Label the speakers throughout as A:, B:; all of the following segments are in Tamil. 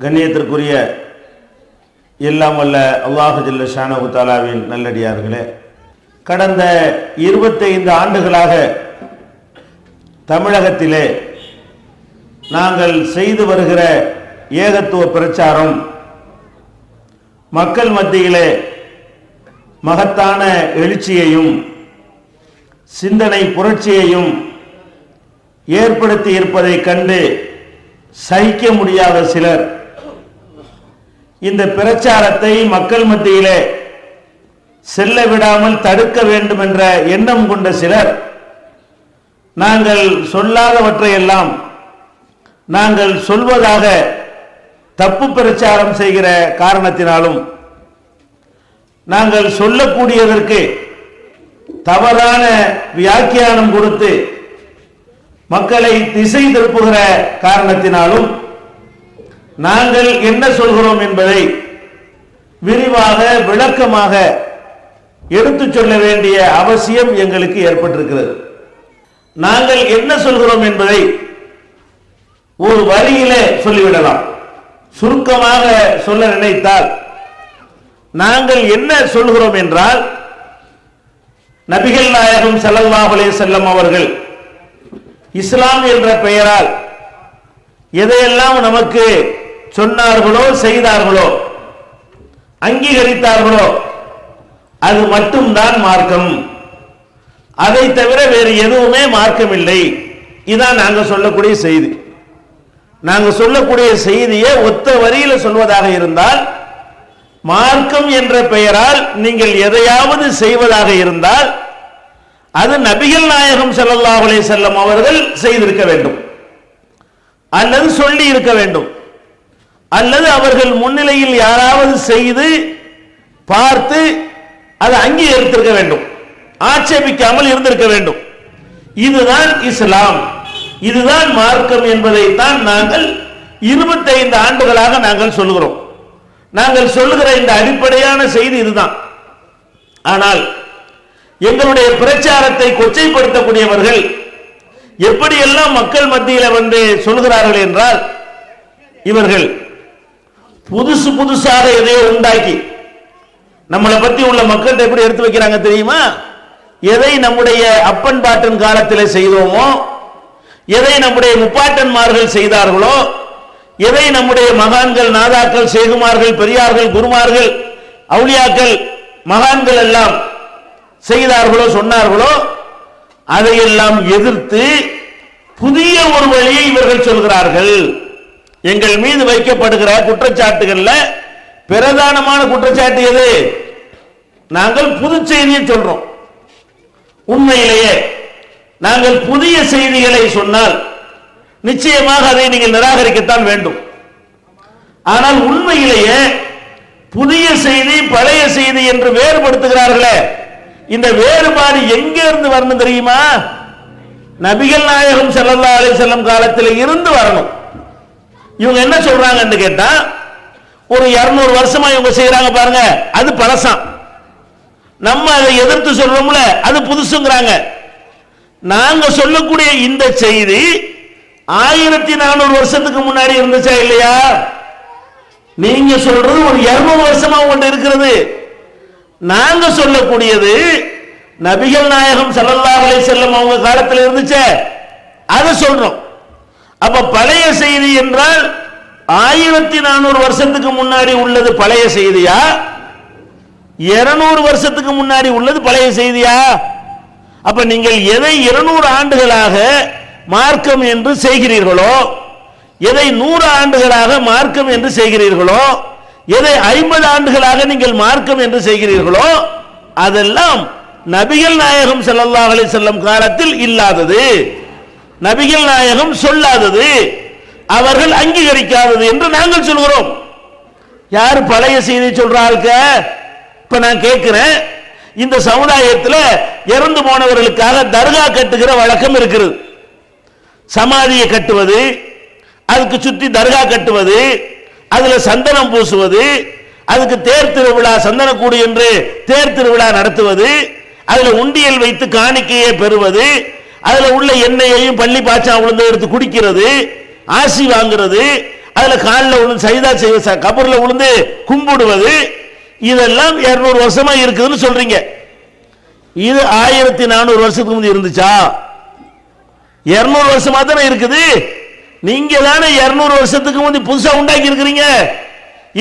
A: கண்ணியத்திற்குரிய எல்லாம் வல்ல அல்லாஹு ஜல்ல ஷானஹு தஆலாவின் நல்லடியார்களே, கடந்த 25 ஆண்டுகளாக தமிழகத்திலே நாங்கள் செய்து வருகிற ஏகத்துவ பிரச்சாரம் மக்கள் மத்தியிலே மகத்தான எழுச்சியையும் சிந்தனை புரட்சியையும் ஏற்படுத்தி இருப்பதை கண்டு சகிக்க முடியாத சிலர் இந்த பிரச்சாரத்தை மக்கள் மத்தியிலே செல்ல விடாமல் தடுக்க வேண்டும் என்ற எண்ணம் கொண்ட சிலர் நாங்கள் சொல்லாதவற்றையெல்லாம் நாங்கள் சொல்வதாக தப்பு பிரச்சாரம் செய்கிற காரணத்தினாலும் நாங்கள் சொல்லக்கூடியதற்கு தவறான வியாக்கியானம் கொடுத்து மக்களை திசை திருப்புகிற காரணத்தினாலும் நாங்கள் என்ன சொல்கிறோம் என்பதை விரிவாக விளக்கமாக எடுத்துச் சொல்ல வேண்டிய அவசியம் எங்களுக்கு ஏற்பட்டிருக்கிறது. நாங்கள் என்ன சொல்கிறோம் என்பதை ஒரு வரியிலே சொல்லிவிடலாம். சுருக்கமாக சொல்ல நினைத்தால் நாங்கள் என்ன சொல்கிறோம் என்றால், நபிகள் நாயகம் ஸல்லல்லாஹு அலைஹி வஸல்லம் அவர்கள் இஸ்லாம் என்ற பெயரால் எதையெல்லாம் நமக்கு சொன்னார்களோ, செய்தார்களோ, அங்கீகரித்தார்களோ அது மட்டும்தான் மார்க்கம். அதை தவிர வேறு எதுவுமே மார்க்கம் இல்லை. இதான் நாங்க சொல்லக்கூடிய செய்தி. நாங்க சொல்லக்கூடிய செய்தியை ஒத்த வரியில சொல்வதாக இருந்தால், மார்க்கம் என்ற பெயரால் நீங்கள் எதையாவது செய்வதாக இருந்தால் அது நபிகள் நாயகம் ஸல்லல்லாஹு அலைஹி வஸல்லம் அவர்கள் செய்திருக்க வேண்டும், அல்லது சொல்லி இருக்க வேண்டும், அல்லது அவர்கள் முன்னிலையில் யாராவது செய்து பார்த்து அதை அங்கீகரித்திருக்க வேண்டும், ஆட்சேபிக்காமல் இருந்திருக்க வேண்டும். இதுதான் இஸ்லாம், இதுதான் மார்க்கம் என்பதைத்தான் நாங்கள் 25 ஆண்டுகளாக நாங்கள் சொல்கிறோம். நாங்கள் சொல்லுகிற இந்த அடிப்படையான செய்தி இதுதான். ஆனால் எங்களுடைய பிரச்சாரத்தை கொச்சைப்படுத்தக்கூடியவர்கள் எப்படியெல்லாம் மக்கள் மத்தியில் வந்து சொல்கிறார்கள் என்றால், இவர்கள் புதுசு புதுசாக எதையோ உண்டாக்கி நம்மளை பத்தி உள்ள மக்கள்கிட்ட எப்படி எடுத்து வைக்கிறாங்க தெரியுமா? எதை நம்முடைய அப்பன் பாட்டன் காலத்தில் செய்தோமோ, எதை நம்முடைய முப்பாட்டன்மார்கள் செய்தார்களோ, எதை நம்முடைய மகான்கள், நாதாக்கள், சேகுமார்கள், பெரியார்கள், குருமார்கள், அவுலியாக்கள், மகான்கள் எல்லாம் செய்தார்களோ, சொன்னார்களோ, அதையெல்லாம் எதிர்த்து புதிய ஒரு வழியை இவர்கள் சொல்கிறார்கள். எங்கள் மீது வைக்கப்படுகிற குற்றச்சாட்டுகள்ல பிரதானமான குற்றச்சாட்டு எது? நாங்கள் புது செய்தியை சொல்றோம். உண்மையிலேயே நாங்கள் புதிய செய்திகளை சொன்னால் நிச்சயமாக அதை நீங்கள் நிராகரிக்கத்தான் வேண்டும். ஆனால் உண்மையிலேயே புதிய செய்தி, பழைய செய்தி என்று வேறுபடுத்துகிறார்களே, இந்த வேறுபாடு எங்க இருந்து வரணும் தெரியுமா? நபிகள் நாயகம் ஸல்லல்லாஹு அலைஹி வஸல்லம் காலத்தில் இருந்து வரணும். இவங்க என்ன சொல்றாங்கன்னு கேட்டா, ஒரு 200 வருஷமா இவங்க செய்யறாங்க பாருங்க, அது பழசாம். நம்ம அதை எதிர்த்து சொல்றோம்ல, அது புதுசுங்கிறாங்க. நாங்க சொல்லக்கூடிய இந்த செய்தி 1400 வருஷத்துக்கு முன்னாடி இருந்துச்சா இல்லையா? நீங்க சொல்றது ஒரு 200 வருஷமா உங்கள்ட்ட இருக்கிறது. நாங்க சொல்லக்கூடியது நபிகள் நாயகம் ஸல்லல்லாஹு அலைஹி வஸல்லம் அவங்க காலத்தில் இருந்துச்சே, அதை சொல்றோம். அப்ப பழைய செய்தி என்றால் 1400 வருஷத்துக்கு முன்னாடி உள்ளது பழைய செய்தியா, 200 வருஷத்துக்கு முன்னாடி உள்ளது பழைய செய்தியா? அப்ப நீங்கள் எதை 200 ஆண்டுகளாக மார்க்கம் என்று செய்கிறீர்களோ, எதை 100 ஆண்டுகளாக மார்க்கம் என்று செய்கிறீர்களோ, எதை 50 ஆண்டுகளாக நீங்கள் மார்க்கம் என்று செய்கிறீர்களோ, அதெல்லாம் நபிகள் நாயகம் ஸல்லல்லாஹு அலைஹி வஸல்லம் காலத்தில் இல்லாதது, நபிகள் நாயகம் சொல்லாதது, அவர்கள் அங்கீகரிக்காதது என்று நாங்கள் சொல்கிறோம். யார் பழைய செய்தி சொல்றாங்க? இப்ப நான் கேட்கிறேன், இந்த சமுதாயத்தில் இறந்து போனவர்களுக்காக தர்கா கட்டுகிற வழக்கம் இருக்கிறது. சமாதியை கட்டுவது, அதுக்கு சுற்றி தர்கா கட்டுவது, அதுல சந்தனம் பூசுவது, அதுக்கு தேர் திருவிழா, சந்தனக்கூடு என்று தேர் திருவிழா நடத்துவது, அதுல உண்டியல் வைத்து காணிக்கையை பெறுவது, அதுல உள்ள எண்ணெயையும் பள்ளி பாச்சா உளுந்து எடுத்து குடிக்கிறது, ஆசி வாங்குறது, அது அதுல காலில் விழுந்து சைதா செய்ய கபர்ல விழுந்து கும்பிடுவது இதெல்லாம் 200 வருஷமா இருக்குதுன்னு சொல்றீங்க. இது 1400 வருஷத்துக்கு முந்தைய இருந்துச்சா? 200 வருஷமா தானே இருக்குது. நீங்க தானே 200 வருஷத்துக்கு முந்தைய புதுசா உண்டாக்கி இருக்கிறீங்க.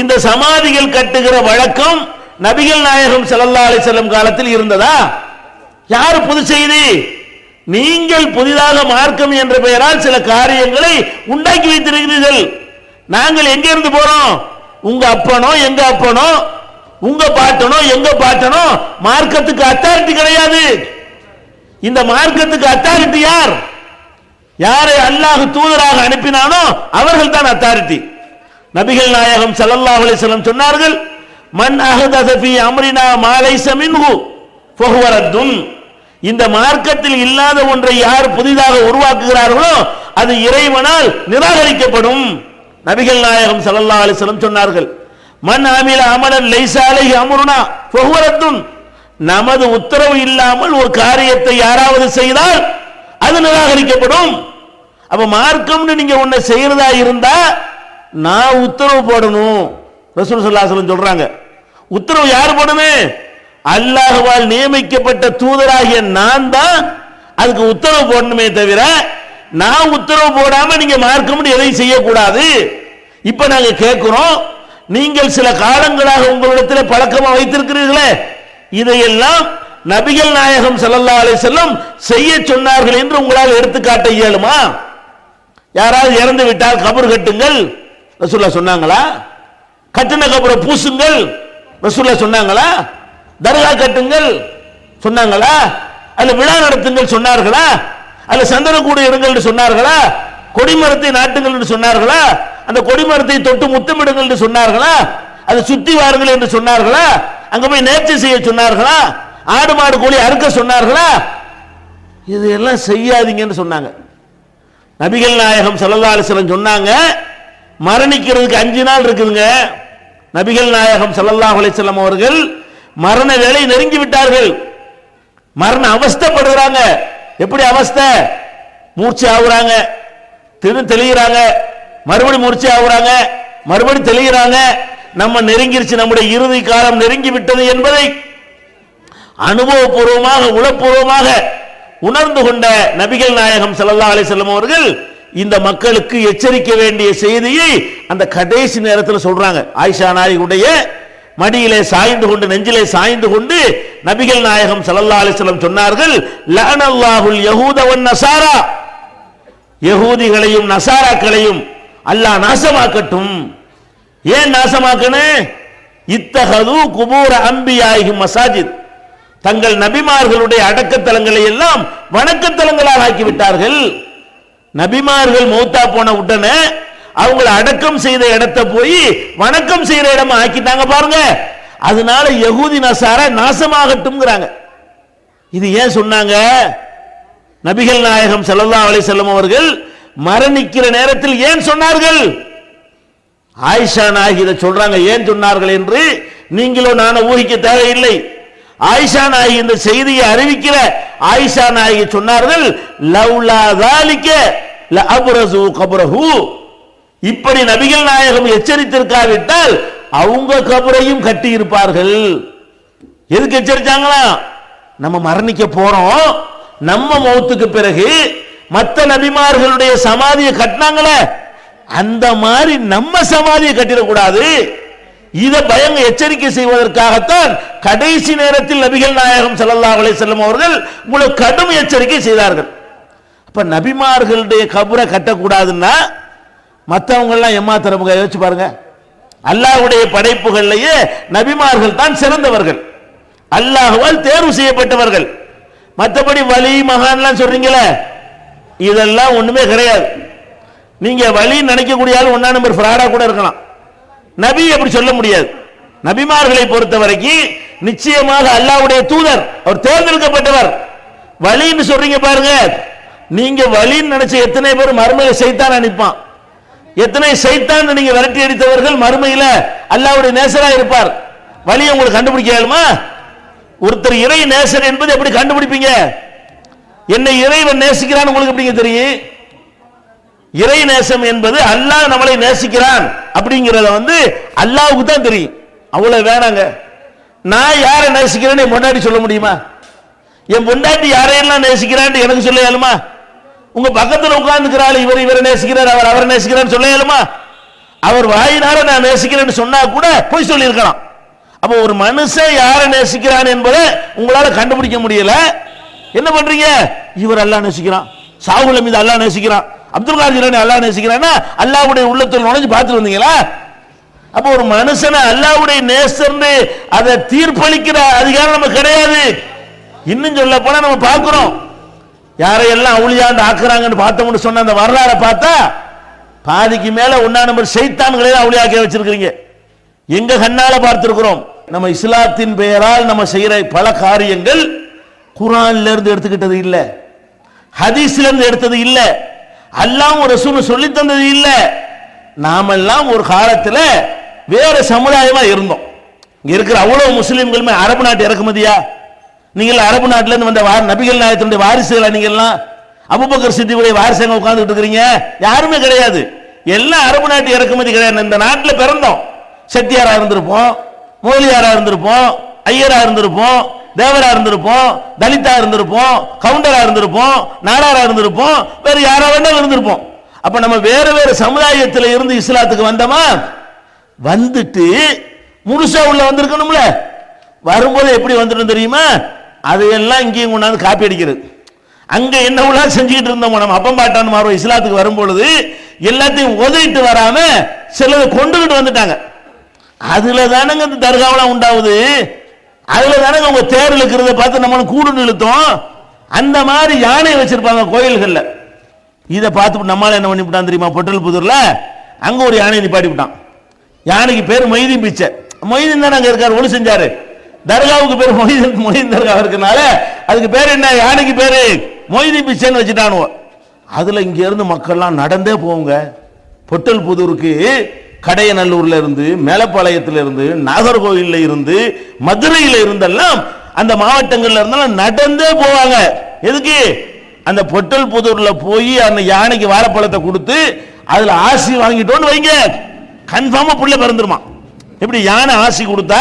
A: இந்த சமாதிகள் கட்டுகிற வழக்கம் நபிகள் நாயகம் ஸல்லல்லாஹு அலைஹி வஸல்லம் காலத்தில் இருந்ததா? யாரு புது செய்தி? நீங்கள் புதிதாக மார்க்கம் என்ற பெயரால் சில காரியங்களை உண்டாக்கி வைத்திருக்கிறீர்கள். நாங்கள் எங்க இருந்து போறோம்? உங்க அப்பனோ எங்க அப்பனோ உங்க பாட்டனோ எங்க பாட்டனோ மார்க்கத்துக்கு அத்தாரிட்டி கிடையாது. இந்த மார்க்கத்துக்கு அத்தாரிட்டி யார்? யாரை அல்லாஹ் தூதராக அனுப்பினானோ அவர்கள் தான் அத்தாரிட்டி. நபிகள் நாயகம் ஸல்லல்லாஹு அலைஹி வஸல்லம் சொன்னார்கள், மன் அஹதஸ ஃபீ அம்ரினா மா லைஸ மின்ஹு ஃபஹுவ ரத்துன். இந்த மார்க்கத்தில் இல்லாத ஒன்றை யார் புதிதாக உருவாக்குகிறார்களோ அது இறைவனால் நிராகரிக்கப்படும். நபிகள் நாயகம் ஸல்லல்லாஹு அலைஹி வஸல்லம் சொன்னார்கள், மன் அமில அமலன் லைஸ அலைஹி அம்ருனா ஃபஹுவ ரத்துன். நமது உத்தரவு இல்லாமல் ஒரு காரியத்தை யாராவது செய்தால் அது நிராகரிக்கப்படும். அப்ப மார்க்கம்னு நீங்க ஒன்ன செய்யறதா இருந்தா நான் உத்தரவு போடணும். ரசூல் ஸல்லல்லாஹு அலைஹி வஸல்லம் சொல்றாங்க, உத்தரவு யார் போடணும்? அல்லாஹ்வால் நியமிக்கப்பட்ட தூதராகிய நான் தான் அதுக்கு உத்தரவு போடணுமே தவிர நான் உத்தரவு போடாம நீங்க மார்க்கம்னு எதையும் செய்யக்கூடாது. இப்ப நாங்க கேட்கிறோம், நீங்கள் சில காலங்களாக உங்களிடத்தில் பழக்கமா வைத்திருக்கிறீர்களே, இதையெல்லாம் நபிகள் நாயகம் ஸல்லல்லாஹு அலைஹி வஸல்லம் செய்ய சொன்னார்கள் என்று உங்களால் எடுத்துக்காட்ட இயலுமா? யாராவது இறந்து விட்டால் கபர் கட்டுங்கள், ரசூலுல்லாஹ் சொன்னாங்களா? கட்டின கபரை பூசுங்கள், ரசூலுல்லாஹ் சொன்னாங்களா? தர்கா கட்டுங்கள் சொன்னாங்களா? அல்ல விழா நடத்துங்கள் சொன்னார்களா? அல்ல சந்தனக்கூடு எடுங்கள் சொன்னார்களா? கொடிமரத்தை நாட்டுங்கள் என்று சொன்னார்களா? அந்த கொடிமரத்தை தொட்டு முத்தமிடுங்கள் என்று சொன்னார்களா? அதை சுத்தி வாருங்கள் என்று சொன்னார்களா? அங்க போய் நேர்ச்சி செய்ய சொன்னார்களா? ஆடு மாடு கோழி அறுக்க சொன்னார்களா? இதெல்லாம் செய்யாதீங்கன்னு சொன்னாங்க. நபிகள் நாயகம் ஸல்லல்லாஹு அலைஹி வஸல்லம் சொன்னாங்க, மரணிக்கிறதுக்கு 5 நாள் இருக்குதுங்க. நபிகள் நாயகம் ஸல்லல்லாஹு அலைஹி வஸல்லம் அவர்கள் மரண வேளை நெருங்கி விட்டார்கள். மரண அவஸ்தைப்படுறாங்க. எப்படி அவஸ்தை? மூர்ச்சை ஆகுறாங்க, தெளிகிறாங்க, மறுபடி மூர்ச்சை ஆகுறாங்க, மறுபடி தெளிகிறாங்க. நம்ம நெருங்கிருச்சு, நம்முடைய இறுதி காலம் நெருங்கி விட்டது என்பதை அனுபவபூர்வமாக உளப்பூர்வமாக உணர்ந்து கொண்ட நபிகள் நாயகம் ஸல்லல்லாஹு அலைஹி வஸல்லம் அவர்கள் இந்த மக்களுக்கு எச்சரிக்க வேண்டிய செய்தியை அந்த கடைசி நேரத்தில் சொல்றாங்க. ஆயிஷா நாயகியுடைய மடியிலே சாய்ந்து கொண்டு, நெஞ்சிலே சாய்ந்து கொண்டு நபிகள் நாயகம் ஸல்லல்லாஹு அலைஹி வஸல்லம் சொன்னார்கள், லஅனல்லாஹுல் யஹூத வன் நஸாரா. யஹூதிகளையும் நஸாராக்களையும் அல்லாஹ் நாசமாக்கட்டும். ஏன் நாசமாக்கணும்? இத்தஹது குபூர அன்பியாஹிம் மசாஜித். தங்கள் நபிமார்களுடைய அடக்கத்தலங்களை எல்லாம் வணக்கத்தலங்களாக ஆக்கிவிட்டார்கள். நபிமார்கள் மௌத்தா போன உடனே அவங்களை அடக்கம் செய்த இடத்தை போய் வணக்கம் செய்யற இடமா ஆக்கிட்டாங்க பாருங்க. அதனால யஹூதி நசாரா நாசமாகட்டும்ங்கறாங்க. இது ஏன் சொன்னாங்க? நபிகள் நாயகம் ஸல்லல்லாஹு அலைஹி வஸல்லம் அவர்கள் மரணிக்கிற நேரத்தில் ஏன் சொன்னார்கள்? ஆயிஷா நாயகி இதை சொல்றாங்க. ஏன் சொன்னார்கள் என்று நீங்களோ நானும் ஊகிக்க தேவையில்லை. ஆயிஷா நாயகி இந்த செய்தியை அறிவிக்கிற ஆயிஷா நாயகி சொன்னார்கள், லவ்லா ذلك لابرزوا قبره. இப்படி நபிகள் நாயகம் எச்சரித்திருக்காவிட்டால் அவங்க கபரையும் கட்டி இருப்பார்கள். எதுக்கு எச்சரிச்சாங்களா? நம்ம மரணிக்க போறோம், நம்ம மௌத்துக்கு பிறகு மற்ற நபிமார்களுடைய சமாதியை கட்டினாங்களே, அந்த மாதிரி நம்ம சமாதியை கட்டிடக்கூடாது. இதை பயங்க எச்சரிக்கை செய்வதற்காகத்தான் கடைசி நேரத்தில் நபிகள் நாயகம் ஸல்லல்லாஹு அலைஹி வஸல்லம் அவர்கள் உங்களுக்கு கடும் எச்சரிக்கை செய்தார்கள். அப்ப நபிமார்களுடைய கபரை கட்டக்கூடாதுன்னா மற்றவங்க எல்லாம் ஏமாத்துறவங்க யோசிச்சு பாருங்க. அல்லாஹ்வுடைய படைப்புகளிலேயே நபிமார்கள் தான் சிறந்தவர்கள், அல்லாஹ்வால் தேர்வு செய்யப்பட்டவர்கள். மற்றபடி வலி மகான்லாம் சொல்றீங்களே, இதெல்லாம் ஒண்ணுமே கிடையாது. நீங்க வலி நினைக்கக்கூடிய ஆள் 1 நம்பர் ஃப்ராடா கூட இருக்கலாம். நபி அப்படி சொல்ல முடியாது. நபிமார்களை பொறுத்த வரைக்கும் நிச்சயமாக அல்லாஹ்வுடைய தூதர், அவர் தேர்ந்தெடுக்கப்பட்டவர். வலின்னு சொல்றீங்க பாருங்க, நீங்க வலின்னு நினைச்ச எத்தனை பேர் மறுமையில சைத்தான் அனுப்பான். எத்தனை சைத்தான் நீங்க விரட்டி அடித்தவர்கள் மறுமையில அல்லாஹ்வுடைய நேசரா இருப்பார். வலியை உங்களுக்கு கண்டுபிடிக்க இயலுமா? ஒருத்தர் இறை நேசர் என்பது எப்படி கண்டுபிடிப்பீங்க? என்னை இறைவன் நேசிக்கிறான்னு உங்களுக்கு எப்படிங்க தெரியும்? இறை நேசம் என்பது அல்லாஹ் நம்மளை நேசிக்கிறான் அப்படிங்கறத அல்லாஹ்வுக்கு தான் தெரியும். அவ்வளவு வேணாங்க. நான் யாரை நேசிக்கிறேன்னு என் பொண்டாட்டி சொல்ல முடியுமா? என் பொண்டாட்டி யாரையெல்லாம் நேசிக்கிறான்னு எனக்கு சொல்ல இயலுமா? உங்க பக்கத்தில் உட்கார்ந்துக்கிறாள், இவரை நேசிக்கிறார், அவரை நேசிக்கிறான்னு சொல்ல இயலுமா? அவர் வாயினால நான் நேசிக்கிறேன்னு சொன்னா கூட போய் சொல்லி இருக்கலாம். அப்ப ஒரு மனுஷன் யாரை நேசிக்கிறான் என்பதை உங்களால கண்டுபிடிக்க முடியல. என்ன பண்றீங்க? இவர் அல்லாஹ் நேசிக்கிறான், சாகுல் மீது அல்லாஹ் நேசிக்கிறான், அப்துல் காதர் ஜிலானி அல்லாஹ் நேசிக்கிறான்னா அல்லாஹ்வுடைய உள்ளத்தில் நுழைஞ்சு பார்த்துட்டு வந்தீங்களா? அப்ப ஒரு மனுஷனை அல்லாஹ்வுடைய நேசர்னு அதை தீர்ப்பளிக்கிற அதிகாரம் நமக்கு கிடையாது. இன்னும் சொல்ல போனா நம்ம பார்க்கிறோம், யாரையெல்லாம் அவுளியாண்டு ஆக்குறாங்கன்னு பார்த்தோம்னு சொன்ன அந்த வரலாறை பார்த்தா பாதிக்கு மேல ஒன்னா நம்பர் ஷைத்தான்களை அவுளியாக்க வச்சிருக்கீங்க. எங்க கண்ணால பார்த்திருக்கிறோம். நம்ம இஸ்லாத்தின் பெயரால் நம்ம செய்யற பல காரியங்கள் குர்ஆன்ல இருந்து எடுத்துக்கிட்டது இல்ல, ஹதீஸ்ல இருந்து எடுத்தது இல்ல, அல்லாஹ் ரசூல் சொல்லி தந்தது இல்ல. நாமெல்லாம் ஒரு காலத்துல வேற சமுதாயமா இருந்தோம். இங்க இருக்கிற அவ்வளவு முஸ்லிம்களுமே அரபு நாட்டு இறக்குமதியா? நீங்கள் அரபு நாட்டில இருந்து வந்த நபிகள் நாயகத்தினுடைய வாரிசுகளா? நீங்க எல்லாம் அபூபக்கர் சித்தியுடைய வாரிசுங்க உட்கார்ந்துட்டு இருக்கிறீங்க? யாருமே கிடையாது. எல்லாம் அரபு நாட்டு இறக்குமதி கிடையாது. இந்த நாட்டில் பிறந்தோம். செட்டியாரா இருந்திருப்போம், மோலியாரா இருந்திருப்போம், ஐயரா இருந்திருப்போம், தேவரா இருந்திருப்போம், தலிதா இருந்திருப்போம், கவுண்டரா இருந்திருப்போம், நாடாரா இருந்திருப்போம், வேற யாரா வேண்டாம் இருந்திருப்போம். அப்ப நம்ம வேற வேற சமுதாயத்தில் இருந்து இஸ்லாத்துக்கு வந்தோமா? வந்துட்டு முழுசா உள்ள வந்திருக்கணும்ல. வரும்போது எப்படி வந்துடும் தெரியுமா? அதையெல்லாம் இங்கேயும் கொண்டாந்து காப்பி அடிக்கிறது. அங்க என்ன உள்ள செஞ்சுக்கிட்டு இருந்தோம் நம்ம அப்பம் பாட்டான் மாறுவோம். இஸ்லாத்துக்கு வரும்பொழுது எல்லாத்தையும் உதவிட்டு வராம சிலதை கொண்டுகிட்டு வந்துட்டாங்க. அதுல தானங்க இந்த தர்காவெல்லாம் உண்டாகுது. அதுல தானங்க உங்க தேர்தல் இருக்கிறத பார்த்து நம்மளும் கூடு நிறுத்தோம். அந்த மாதிரி யானை வச்சிருப்பாங்க கோயில்கள்ல. இதை பார்த்து நம்மளால என்ன பண்ணிவிட்டான் தெரியுமா? பொட்டல் புதூர்ல அங்க ஒரு யானை நிப்பாட்டி விட்டான். யானைக்கு பேர் மொய்தீன் பிச்சை. மொய்தீன் தானே அங்க இருக்காரு, ஒளி செஞ்சாரு. தர்காவுக்கு பேர் மொய்தீன் தர்கா இருக்கனால அதுக்கு பேர் என்ன? யானைக்கு பேரு மொய்தீன் பிச்சைன்னு வச்சுட்டானுவோ. அதுல இங்க இருந்து மக்கள்லாம் நடந்தே போங்க. பொட்டல் புதூருக்கு கடையநல்லூர்ல இருந்து, மேலப்பாளையத்துல இருந்து, நாகர்கோவில்ல இருந்து, மதுரையில இருந்தெல்லாம் அந்த மாவட்டங்கள்ல இருந்தாலும் நடந்தே போவாங்க. எதுக்கு? அந்த பொட்டல் புதூர்ல போய் அந்த யானைக்கு வாழைப்பழத்தை கொடுத்து அதுல ஆசி வாங்கிட்டோன்னு வைங்க, கன்ஃபார்மா புள்ள பிறந்துருமா. எப்படி யானை ஆசி கொடுத்தா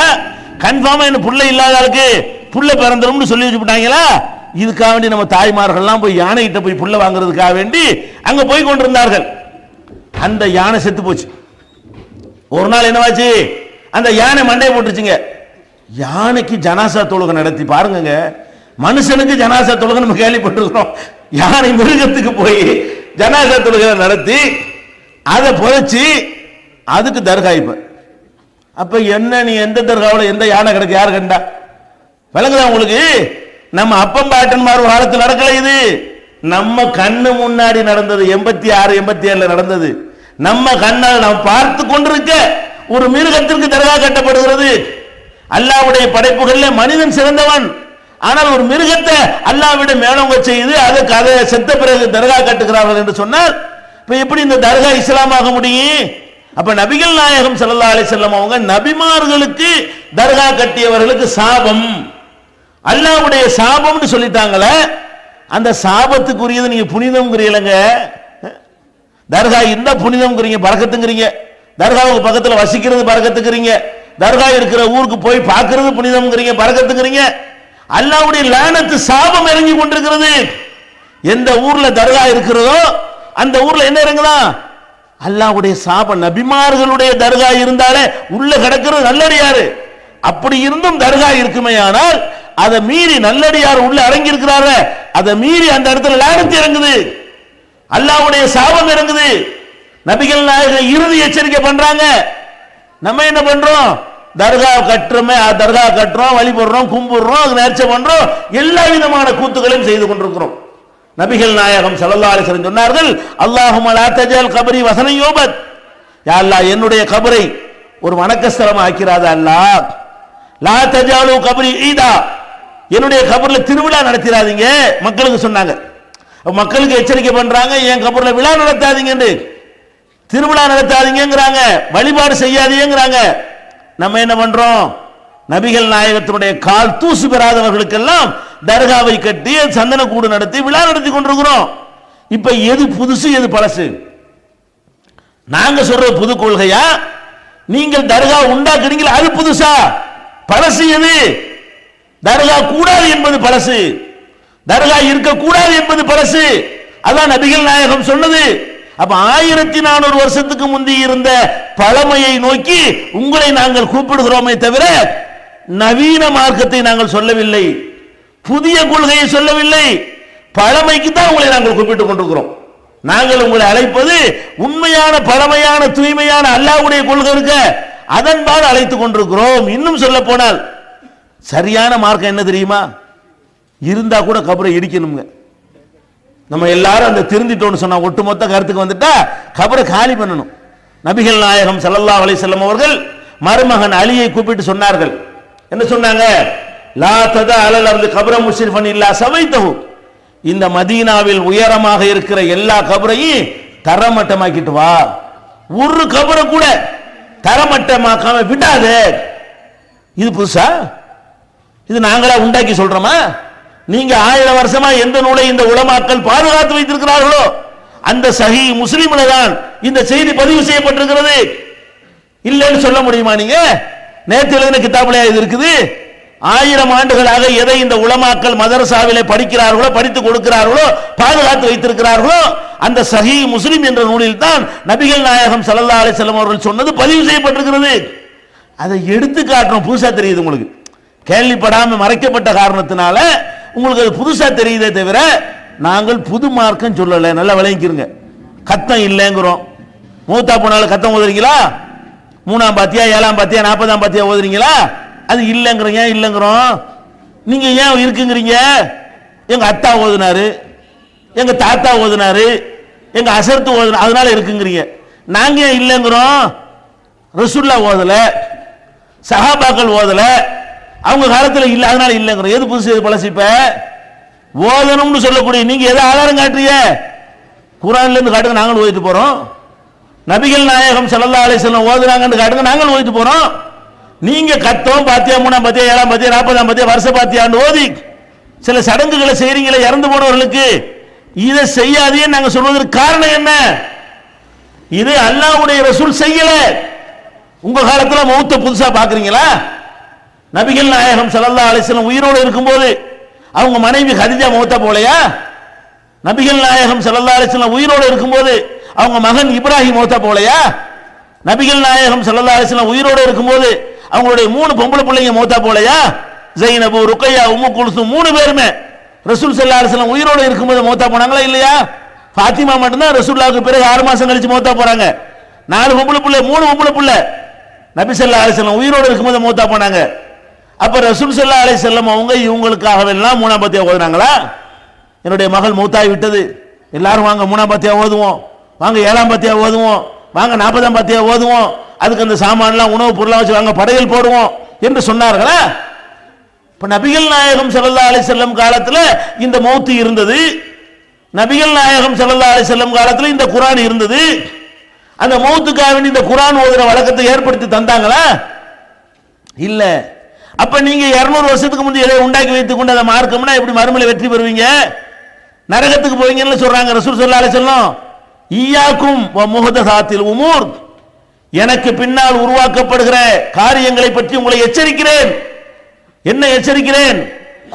A: கன்ஃபார்மா என்ன புள்ள இல்லாத ஆளுக்கு புள்ள பிறந்துரும்னு சொல்லி வச்சுட்டாங்களா? இதுக்காக வேண்டி நம்ம தாய்மார்கள்லாம் போய் யானை கிட்ட போய் புள்ள வாங்குறதுக்காக வேண்டி அங்க போய் கொண்டிருந்தார்கள். அந்த யானை செத்து போச்சு. ஒரு நாள் என்னவாச்சு? அந்த யானை மண்டையை போட்டுச்சுங்க. யானைக்கு ஜனாசா தொழுகை நடத்தி பாருங்க. மனுஷனுக்கு ஜனாசா தொழுகை நம்ம கேள்விப்பட்டிருக்கிறோம். யானை மிருகத்துக்கு போய் ஜனாசா தொழுகை நடத்தி அதை புதைச்சி அதுக்கு தர்காய்ப்ப. அப்ப என்ன, நீ எந்த தர்காவில் எந்த யானை கிடக்கு யாரு கண்டா? விளங்குதா உங்களுக்கு? நம்ம அப்பம் பாட்டன் மாறு காலத்தில் நடக்கல. இது நம்ம கண்ணு முன்னாடி நடந்தது. 86 87 நடந்தது. நம்ம கண்ணால் நாம் பார்த்து கொண்டிருக்க ஒரு மிருகத்திற்கு தர்கா கட்டப்படுகிறது. அல்லாஹ்வுடைய படைப்புகள்ல மனிதன் சிறந்தவன். ஆனால் ஒரு மிருகத்தை அல்லாஹ்விட மேலோங்க செய்து அதுக்கு அதை செத்த பிறகு தர்கா கட்டுகிறார்கள் என்று சொன்னால் இப்ப எப்படி இந்த தர்கா இஸ்லாமாக முடியும்? அப்ப நபிகள் நாயகம் ஸல்லல்லாஹு அலைஹி வஸல்லம் அவங்க நபிமார்களுக்கு தர்கா கட்டியவர்களுக்கு சாபம், அல்லாஹ்வுடைய சாபம்னு சொல்லிட்டாங்களே. அந்த சாபத்துக்குரியது நீங்க புனிதம்ங்கிறீங்க. தர்கா இருந்தா புனிதம்ங்கிறீங்க, பரக்கத்துங்கிறீங்க. தர்காவுக்கு பக்கத்தில் வசிக்கிறது பரக்கத்துக்கிறீங்க. தர்கா இருக்கிற ஊருக்கு போய் பார்க்கிறது புனிதம்ங்கிறீங்க, பரக்கத்துக்கிறீங்க. அல்லாஹ்வுடைய லானத்து சாபம் இறங்கி கொண்டிருக்கிறது. எந்த ஊர்ல தர்கா இருக்கிறதோ அந்த ஊர்ல என்ன இறங்குதா? அல்லாஹ்வுடைய சாபம். நபிமார்களுடைய தர்கா இருந்தாலே உள்ள கிடக்கிறது நல்லடியாரு. அப்படி இருந்தும் தர்கா இருக்குமே, ஆனால் அதை மீறி நல்லடியார் உள்ள இறங்கி இருக்கிறாரு, அதை மீறி அந்த இடத்துல லானத்து இறங்குது, அல்லாஹ்வுடைய சாபம் இறங்குது. நபிகள் நாயகம் இறுதி எச்சரிக்கை பண்றாங்க. நம்ம என்ன பண்றோம்? தர்கா கட்டுறோமே, தர்கா கட்டுறோம், வழிபடுறோம், கும்பிடுறோம், நேர்ச்சை பண்றோம், எல்லா விதமான கூத்துக்களையும் செய்து கொண்டிருக்கிறோம். நபிகள் நாயகம் ஸல்லல்லாஹு அலைஹி வஸல்லம் சொன்னார்கள், அல்லாஹும்ம லா தஜல் கபரி வஸனன் யூபத். யா அல்லாஹ், என்னுடைய கபரை ஒரு வணக்கஸ்தலம் ஆக்கிறாத அல்லாஹ். லா தஜாலு கபரி ஈதா, என்னுடைய கபர்ல திருவிழா நடத்திராதீங்க மக்களுக்கு சொன்னாங்க. மக்களுக்கு எச்சரிக்கை பண்றாங்க, என் கபர்ல விழா நடத்தாதீங்க, திருவிழா நடத்தாதீங்கிறாங்க, வழிபாடு செய்யாதீங்கிறாங்க. நம்ம என்ன பண்றோம்? நபிகள் நாயகத்தினுடைய கால் தூசு பெறாதவர்களுக்கெல்லாம் தர்காவை கட்டி சந்தன கூடு நடத்தி விழா நடத்தி கொண்டிருக்கிறோம். இப்ப எது புதுசு எது பழசு? நாங்க சொல்ற புது கொள்கையா? நீங்கள் தர்கா உண்டாக்குறீங்களா அது புதுசா? பழசு எது? தர்கா கூடாது என்பது பழசு, தர்கா இருக்க கூடாது என்பது பழசு. அதான் நபிகள் நாயகம் சொன்னது. அப்ப 1400 வருஷத்துக்கு முந்தி இருந்த பழமையை நோக்கி உங்களை நாங்கள் கூப்பிடுகிறோமே தவிர நவீன மார்க்கத்தை நாங்கள் சொல்லவில்லை, புதிய கொள்கையை சொல்லவில்லை. பழமைக்கு தான் உங்களை நாங்கள் கூப்பிட்டுக் கொண்டிருக்கிறோம். நாங்கள் உங்களை அழைப்பது உண்மையான பழமையான தூய்மையான அல்லாஹ்வுடைய கொள்கை இருக்க அதன்பால் அழைத்துக் கொண்டிருக்கிறோம். இன்னும் சொல்ல போனால் சரியான மார்க்கம் என்ன தெரியுமா? இருந்தா கூட கபரை இடிக்கணுங்க. நம்ம எல்லாரும் அந்த திருந்திட்டோன்னு சொன்னா ஒட்டுமொத்த கருத்துக்கு வந்துட்டா கபரை காலி பண்ணணும். நபிகள் நாயகம் ஸல்லல்லாஹு அலைஹி வஸல்லம் அவர்கள் மருமகன் அலியை கூப்பிட்டு சொன்னார்கள். என்ன சொன்னாங்க? லா ததா அலல் அர்தி கப்ர முஸ்ரிஃபன் இல்லா சவைத்தஹு. இந்த மதீனாவில் உயரமாக இருக்கிற எல்லா கபரையும் தரமட்டமாக்கிட்டு வா. ஒரு கபரை கூட தரமட்டமாக்காம விடாதே. இது புதுசா? இது நாங்களா உண்டாக்கி சொல்றோமா? நீங்க 1000 வருஷமா எந்த நூலை இந்த உலமாக்கள் பாதுகாத்து வைத்திருக்கிறார்களோ அந்த சஹீஹ் முஸ்லிம்ல தான் இந்த செய்தி பதிவு செய்யப்பட்டிருக்கிறது. இல்லைன்னு சொல்ல முடியுமா? நீங்க நேற்று எழுதின கிதாபுல இது இருக்குது. 1000 ஆண்டுகளாக எதை இந்த உலமாக்கள் மதரசாவிலே படிக்கிறார்களோ படித்துக் கொடுக்கிறார்களோ பாதுகாத்து வைத்திருக்கிறார்களோ அந்த சஹீஹ் முஸ்லிம் என்ற நூலில் தான் நபிகள் நாயகம் ஸல்லல்லாஹு அலைஹி வஸல்லம் அவர்கள் சொன்னது பதிவு செய்யப்பட்டிருக்கிறது. அதை எடுத்து காட்டுறோம். புதுசா தெரியுது உங்களுக்கு, கேள்விப்படாம மறைக்கப்பட்ட காரணத்தினால உங்களுக்கு அது புதுசா தெரியுதே தவிர நாங்கள் புது மார்க்கம் சொல்லல. நல்லா விளங்கிக்கிறங்க. கத்தம் இல்லைங்கிறோம். மூத்தா போனாலும் கத்தம் ஓதுறீங்களா? 3ஆம் பாத்தியா 7ஆம் பாத்தியா 40ஆம் பாத்தியா ஓதுறீங்களா? அது இல்லைங்கிறீங்க. இல்லைங்கிறோம். நீங்க ஏன் இருக்குங்கிறீங்க? எங்க அத்தா ஓதுனாரு, எங்க தாத்தா ஓதுனாரு, எங்க அசர்த்து ஓதுனா அதனால இருக்குங்கிறீங்க. நாங்க ஏன் இல்லைங்கிறோம்? ரசூலுல்லாஹ் ஓதல, சஹாபாக்கள் ஓதல, அவங்க காலத்தில் இல்ல அதனால இல்லைங்கிறோம். எது புதுசு எது பழசு? இப்ப ஓதணும்னு சொல்லக்கூடிய நீங்க எதை ஆதாரம் காட்டுறீங்க? குர்ஆன்ல இருந்து காட்டுங்க, நாங்களும் ஓதிட்டு போறோம். நபிகள் நாயகம் ஸல்லல்லாஹு அலைஹி வஸல்லம் ஓதுறாங்கன்னு காட்டுங்க, நாங்களும் ஓதிட்டு போறோம். நீங்க கத்தம் பாத்தியா 3ஆம் பாத்தியா 7ஆம் பாத்தியா 40ஆம் பாத்தியா வருஷ பாத்தியான்னு ஓதி சில சடங்குகளை செய்றீங்களே இறந்து போனவர்களுக்கு, இதை செய்யாதே நாங்க சொல்வதற்கு காரணம் என்ன? இது அல்லாஹ்வுடைய ரசூல் செய்யல. உங்க காலத்துல மௌத்த புதுசா பாக்குறீங்களா? நபிகள் நாயகம் ஸல்லல்லாஹு அலைஹி வஸல்லம் உயிரோடு இருக்கும்போது அவங்க மனைவி கதீஜா மௌத்தா போலையா? நபிகள் நாயகம் ஸல்லல்லாஹு அலைஹி வஸல்லம் உயிரோடு இருக்கும்போது அவங்க மகன் இப்ராஹிம் மௌத்தா போலையா? நபிகள் நாயகம் ஸல்லல்லாஹு அலைஹி வஸல்லம் உயிரோடு இருக்கும்போது அவங்களுடைய 3 பொம்பளை பிள்ளைங்க மௌத்தா போலையா? ஸைனபு, ருக்கையா, உம்மு குல்சூம் 3 பேருமே ரசூல் ஸல்லல்லாஹு அலைஹி வஸல்லம் உயிரோடு இருக்கும்போது மௌத்தா போனாங்களா இல்லையா? ஃபாத்திமா மட்டும்தான் ரசூலுல்லாஹ்வுக்கு பிறகு 6 மாசம் கழிச்சு மௌத்தா போறாங்க. 4 பொம்பளை பிள்ளை 3 பொம்பளை பிள்ளை நபி ஸல்லல்லாஹு அலைஹி வஸல்லம் உயிரோடு இருக்கும்போது மௌத்தா போனாங்க. அப்ப ரசூல் ஸல்லல்லாஹு அலைஹி வஸல்லம் அவங்க இவங்களுக்காகவெல்லாம் 3ஆம் பாத்தியா ஓதுனாங்களா? என்னுடைய மகள் மௌத்தாகி விட்டது, எல்லாரும் வாங்க 3ஆம் பாத்தியா ஓதுவோம், வாங்க 7ஆம் பாத்தியா ஓதுவோம், வாங்க 40ஆம் பாத்தியா ஓதுவோம், அதுக்கு அந்த சாமான்லாம் உணவு பொருளாக வச்சு வாங்க படையல் போடுவோம் என்று சொன்னார்களா? இப்ப நபிகள் நாயகம் ஸல்லல்லாஹு அலைஹி வஸல்லம் காலத்துல இந்த மௌத் இருந்தது. நபிகள் நாயகம் ஸல்லல்லாஹு அலைஹி வஸல்லம் காலத்துல இந்த குர்ஆன் இருந்தது. அந்த மௌத்துக்காக வேண்டி இந்த குர்ஆன் ஓதுற வழக்கத்தை ஏற்படுத்தி தந்தாங்களா? இல்ல. அப்ப நீங்க 200 வருஷத்துக்கு முந்தைய எதை உண்டாக்கி வைத்துக் கொண்டு அதை மார்க்கம்னா எப்படி மறுமையில வெற்றி பெறுவீங்க? நரகத்துக்கு போவீங்கன்னு சொல்றாங்க ரசூல் ஸல்லல்லாஹு அலைஹி வஸல்லம். ஈயாக்கும் வ முஹதஸாத்தில் உமூர், எனக்கு பின்னால் உருவாக்கப்படுகிற காரியங்களை பற்றி உங்களை எச்சரிக்கிறேன். என்ன எச்சரிக்கிறேன்?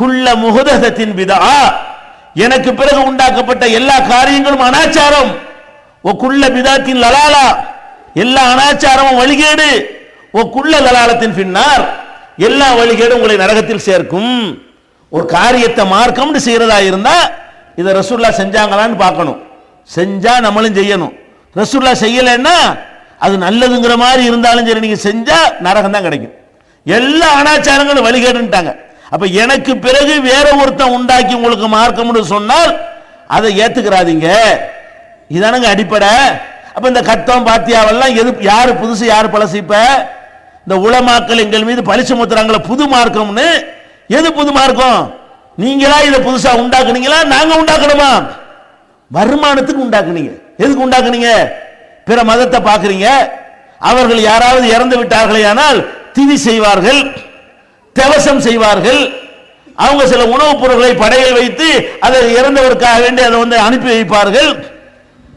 A: குல்ல முஹதஸத்தின் பிதஆ, எனக்கு பிறகு உண்டாக்கப்பட்ட எல்லா காரியங்களும் அனாச்சாரம். ஒ குல்ல பிதாத்தின் லலாலா, எல்லா அனாச்சாரமும் வழிகேடு. ஒ குல்ல லலாலத்தின் பின்னார், எல்லா வழிகேடும் உங்களை நரகத்தில் சேர்க்கும். ஒரு காரியத்தை மார்க்கம்னு செய்யறதா இருந்தா இதை ரசூலுல்லாஹ் செஞ்சாங்களான்னு பார்க்கணும். செஞ்சா நம்மளும் செய்யணும். ரசூலுல்லாஹ் செய்யலைன்னா அது நல்லதுங்கிற மாதிரி இருந்தாலும் சரி, நீங்க செஞ்சா நரகம் தான் கிடைக்கும். எல்லா அனாச்சாரங்களும் வழிகேடுன்ட்டாங்க. அப்ப எனக்கு பிறகு வேற ஒருத்தன் உண்டாக்கி உங்களுக்கு மார்க்கம்னு சொன்னால் அதை ஏத்துக்கிறாதீங்க. இதானுங்க அடிப்படை. அப்ப இந்த கத்தம் பாத்தியாவெல்லாம் எது யாரு புதுசு யாரு பழசு? இப்ப இந்த உலமாக்கள் எங்கள் மீது பழிச்சு முத்துறாங்கள புது மார்க்கம்னு. எது புது மார்க்கம்? நீங்களா இதை புதுசா உண்டாக்குனீங்களா நாங்க உண்டாக்கணுமா? வருமானத்துக்கு உண்டாக்குனீங்க. எதுக்கு உண்டாக்குனீங்க? பிற மதத்தை பார்க்குறீங்க. அவர்கள் யாராவது இறந்து விட்டார்களே ஆனால் திதி செய்வார்கள், தவசம் செய்வார்கள். அவங்க சில உணவுப் பொருட்களை படையில் வைத்து அதை இறந்தவருக்காக வேண்டி அதை அனுப்பி வைப்பார்கள்.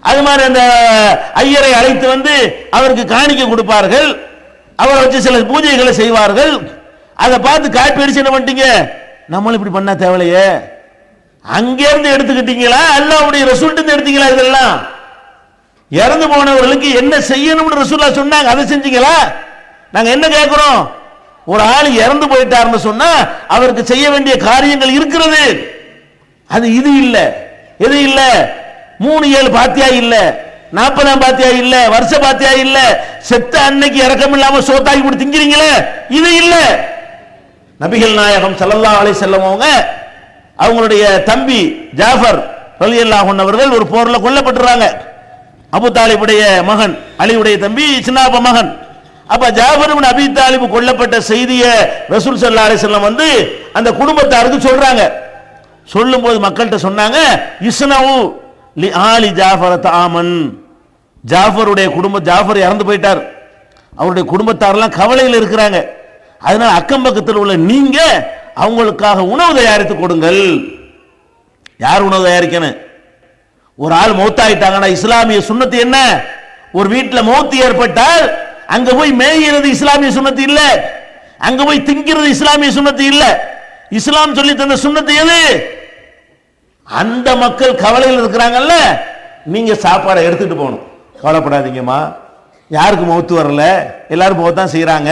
A: அது மாதிரி அந்த ஐயரை அழைத்து வந்து அவருக்கு காணிக்கை கொடுப்பார்கள், அவரை வச்சு சில பூஜைகளை செய்வார்கள். அதை பார்த்து காப்பி அடிச்சு என்ன பண்ணிட்டீங்க, நம்மளும் இப்படி பண்ணா தேவையில்லையே, அங்கிருந்து எடுத்துக்கிட்டீங்களா அல்லாஹ்வுடைய ரசூல்கிட்ட எடுத்தீங்களா? இதெல்லாம் இறந்து போனவர்களுக்கு என்ன செய்யணும்னு ரசூல்லா சொன்னாங்க, அதை செஞ்சீங்களா? நாங்க என்ன கேட்கிறோம், ஒரு ஆள் இறந்து போயிட்டாருன்னு சொன்னா அவருக்கு செய்ய வேண்டிய காரியங்கள் இருக்கிறது, அது இது இல்ல, எது இல்ல, 3-7 பாத்தியா இல்ல, 40 பாத்தியா இல்ல, வருஷ பாத்தியா இல்ல, செத்த அன்னைக்கு இறக்கம் இல்லாம சோத்தாக்கி போட்டு திங்கிறீங்களே, இது இல்ல. நபிகள் நாயகம் ஸல்லல்லாஹு அலைஹி வஸல்லம் அவங்களுடைய தம்பி ஜாஃபர் ரலியல்லாஹு அன்ஹு அவர்கள் ஒரு போர்ல கொல்லப்பட்டுறாங்க. அபூ தாலிபுடைய மகன், அலியுடைய தம்பி, சின்னப்ப மகன். அப்ப ஜாஃபர் இப்னு அபீ தாலிப் கொல்லப்பட்ட செய்தியை ரசூல் ஸல்லல்லாஹு அலைஹி வஸல்லம் வந்து அந்த குடும்பத்தாருக்கு சொல்றாங்க. சொல்லும்போது மக்கள்கிட்ட சொன்னாங்க, இஸ்னவு லி ஆலி ஜாஃபர் தஆமன், ஜாஃபருடைய குடும்பம், ஜாஃபர் இறந்து போயிட்டார், அவருடைய குடும்பத்தாரெல்லாம் கவலையில் இருக்கிறாங்க, அதனால அக்கம் பக்கத்தில் உள்ள நீங்க அவங்களுக்காக உணவு தயாரித்து கொடுங்கள். யார் உணவு தயாரிக்கணும்? ஒரு ஆள் மௌத்தாயிட்டாங்கன்னா இஸ்லாமிய சுன்னத்து என்ன, ஒரு வீட்டில் மௌத்து ஏற்பட்டால் அங்க போய் மேய்கிறது இஸ்லாமிய சுன்னத்து இல்ல, அங்க போய் திங்கிறது இஸ்லாமிய சுன்னத்து இல்ல. இஸ்லாம் சொல்லி தந்த சுன்னத்து எது? அந்த மக்கள் கவலையில் இருக்கிறாங்கல்ல, நீங்க சாப்பாடை எடுத்துட்டு போகணும். கவலைப்படாதீங்கம்மா, யாருக்கு மௌத்து வரல, எல்லாரும் போகத்தான் செய்யறாங்க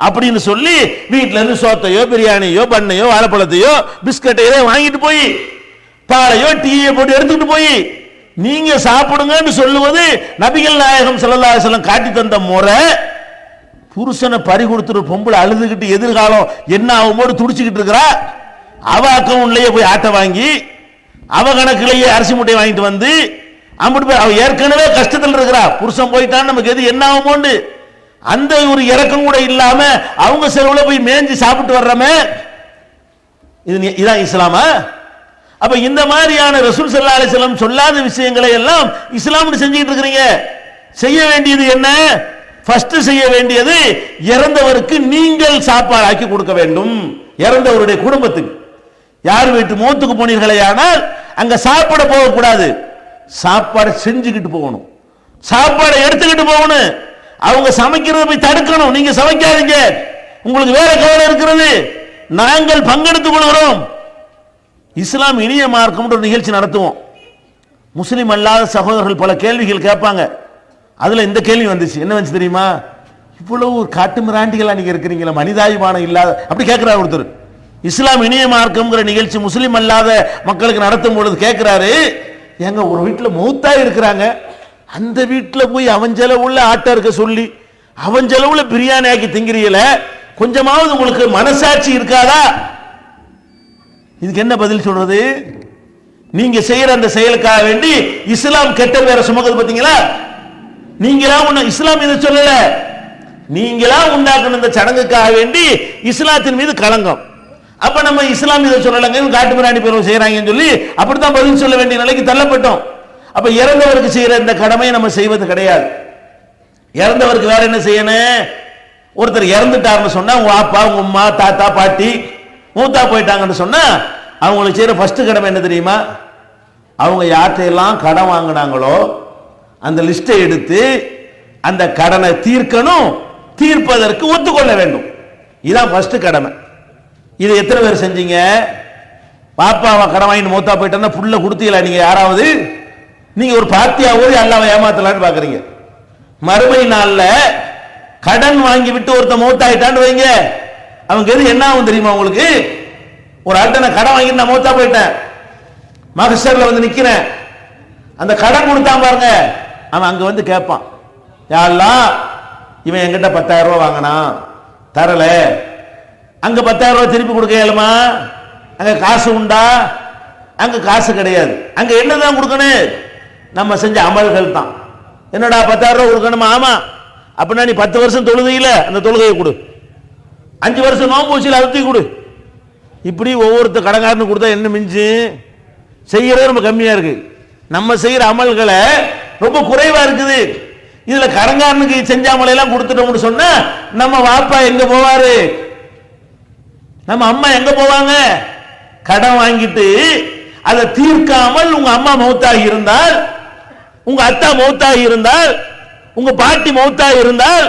A: அப்படின்னு சொல்லி வீட்டில இருந்து சோத்தையோ பிரியாணியோ பண்ணையோ வாழைப்பழத்தையோ பிஸ்கட்டையோ வாங்கிட்டு போய் பாலையோ டீயை போட்டு எடுத்துட்டு போய் நீங்க சாப்பிடுங்கன்னு சொல்லுவது நபிகள் நாயகம் ஸல்லல்லாஹு அலைஹி வஸல்லம் காட்டி தந்த முறை. புருஷனை பறி கொடுத்துட்டு பொம்பளை அழுதுகிட்டு எதிர்காலம் என்ன ஆகும்போது துடிச்சுக்கிட்டு இருக்கிறா, அவ அக்கவுண்ட்லயே போய் ஆட்டை வாங்கி அவ கணக்கிலேயே அரிசி மூட்டை வாங்கிட்டு வந்து அம்பிட்டு போய் அவ ஏற்கனவே கஷ்டத்தில் இருக்கிறா, புருஷன் போயிட்டான் நமக்கு எது என்ன ஆகுமோண்டு அந்த ஒரு இறக்கம் கூட இல்லாம அவங்க செலவுல போய் மேய்ஞ்சி சாப்பிட்டு வர்றமே, இதான் இஸ்லாமா? அப்ப இந்த மாதிரியான ரசூல் ஸல்லல்லாஹு அலைஹி வஸல்லம் சொல்லாத விஷயங்களை எல்லாம் இஸ்லாம்னு செஞ்சுட்டு இருக்கிறீங்க. செய்ய வேண்டியது என்ன? ஃபர்ஸ்ட் செய்ய வேண்டியது இறந்தவருக்கு நீங்கள் சாப்பாடு ஆக்கி கொடுக்க வேண்டும். இறந்தவருடைய குடும்பத்துக்கு யார் வீட்டு மௌத்துக்கு போனீர்களே ஆனால் அங்க சாப்பிட போக கூடாது, சாப்பாடு செஞ்சுக்கிட்டு போகணும், சாப்பாடை எடுத்துக்கிட்டு போகணும். அவங்க சமைக்கிறத போய் தடுக்கணும், நீங்க சமைக்காதீங்க, உங்களுக்கு வேற கவலை இருக்கிறது, நாங்கள் பங்கெடுத்துக் கொள்கிறோம். இஸ்லாம் இனிய மார்க்கம் ஒரு நிகழ்ச்சி நடத்துவோம். முஸ்லிம் அல்லாத சகோதரர்கள் பல கேள்விகள் கேட்பாங்க. அதுல இந்த கேள்வி வந்துச்சு, என்ன வந்துச்சு தெரியுமா? இவ்வளவு ஒரு காட்டு மிராண்டிகளா நீங்க இருக்கிறீங்களா, மனிதாபிமானம் இல்லாத, அப்படி கேட்கிறார் ஒருத்தர். இஸ்லாம் இனிய மார்க்கம்ங்கிற நிகழ்ச்சி முஸ்லிம் அல்லாத மக்களுக்கு நடத்தும் பொழுது கேட்கிறாரு, எங்க ஒரு வீட்டில் மௌத்தா இருக்கிறாங்க, அந்த வீட்டில் போய் அவன் செலவுள்ள ஆட்டை இருக்க சொல்லி அவன் செலவுல பிரியாணி ஆக்கி திங்கிறீல, கொஞ்சமாவது உங்களுக்கு மனசாட்சி இருக்காதா? இதுக்கு என்ன பதில் சொல்றது? நீங்க செய்யற அந்த செயலுக்காக வேண்டி இஸ்லாம் கெட்ட பேர சுமக்குது பாத்தீங்களா? நீங்களா இஸ்லாம் இதை சொல்லல, நீங்களா உண்டாக்குன இந்த சடங்குக்காக வேண்டி இஸ்லாத்தின் மீது களங்கம். அப்ப நம்ம இஸ்லாம் இதை சொல்லலங்க, காட்டு மிராண்டி பேர் செய்யறாங்கன்னு சொல்லி அப்படித்தான் பதில் சொல்ல வேண்டிய நிலைக்கு தள்ளப்பட்டோம். அப்ப இறந்தவருக்கு செய்யற இந்த கடமையை நம்ம செய்வது கிடையாது. இறந்தவருக்கு வேற என்ன செய்யணும்? ஒருத்தர் இறந்துட்டாருன்னு சொன்னா உங்க அப்பா உங்க அம்மா தாத்தா பாட்டி மூத்தா போயிட்டாங்கன்னு சொன்னா அவங்களுக்கு செய்யற ஃபர்ஸ்ட் கடமை என்ன தெரியுமா? அவங்க யார்கிட்டையெல்லாம் கடன் வாங்கினாங்களோ அந்த லிஸ்டை எடுத்து அந்த கடனை தீர்க்கணும், தீர்ப்பதற்கு ஒத்துக்கொள்ள வேண்டும். இதுதான் ஃபர்ஸ்ட் கடமை. இது எத்தனை பேர் செஞ்சீங்க? பாப்பாவை கடன் வாங்கிட்டு மூத்தா போயிட்டா புள்ள கொடுத்தீங்களா நீங்க யாராவது? நீங்க ஒரு பாத்தியா ஓடி அல்லாவை ஏமாத்தலான்னு பாக்குறீங்க. மறுமை நாள்ல கடன் வாங்கி விட்டு ஒருத்த மூத்தாயிட்டான்னு வைங்க, அவங்க எது என்ன ஆகும் தெரியுமா உங்களுக்கு? ஒரு ஆள்கிட்ட நான் கடன் வாங்கிட்டு நான் மூத்தா போயிட்டேன், மகசர்ல வந்து நிக்கிறேன், அந்த கடன் கொடுத்தான் பாருங்க, அவன் அங்க வந்து கேட்பான், யாரெல்லாம் இவன் என்கிட்ட 10,000 ரூபாய் வாங்கினான் தரல, அங்க 10,000 ரூபாய் திருப்பி கொடுக்க இயலுமா? அங்க காசு உண்டா? அங்க காசு கிடையாது. அங்க என்னதான் கொடுக்கணும்? நம்ம செஞ்ச அமல்கள் தான். என்னடா 10,000 ரூபாய் கொடுக்கணுமா? ஆமா. அப்படின்னா நீ 10 வருஷம் தொழுகையில அந்த தொழுகையை கொடு, 5 வருஷம் நோம்பு வச்சு அழுத்தி கொடு. இப்படி ஒவ்வொருத்தர் கடங்காரனு கொடுத்தா என்ன மிஞ்சு? செய்யறது ரொம்ப கம்மியா இருக்கு. நம்ம செய்யற அமல்களை ரொம்ப குறைவா இருக்குது. இதுல கடங்காரனுக்கு செஞ்ச அமலையெல்லாம் கொடுத்துட்டோம்னு சொன்னா நம்ம வாப்பா எங்க போவாரு? நம்ம அம்மா எங்க போவாங்க? கடன் வாங்கிட்டு அதை தீர்க்காமல் உங்க அம்மா மௌத்தாகி இருந்தால் உங்க அத்தா மௌத்தாகி இருந்தால், உங்க பாட்டி மௌத்தாகி இருந்தால்,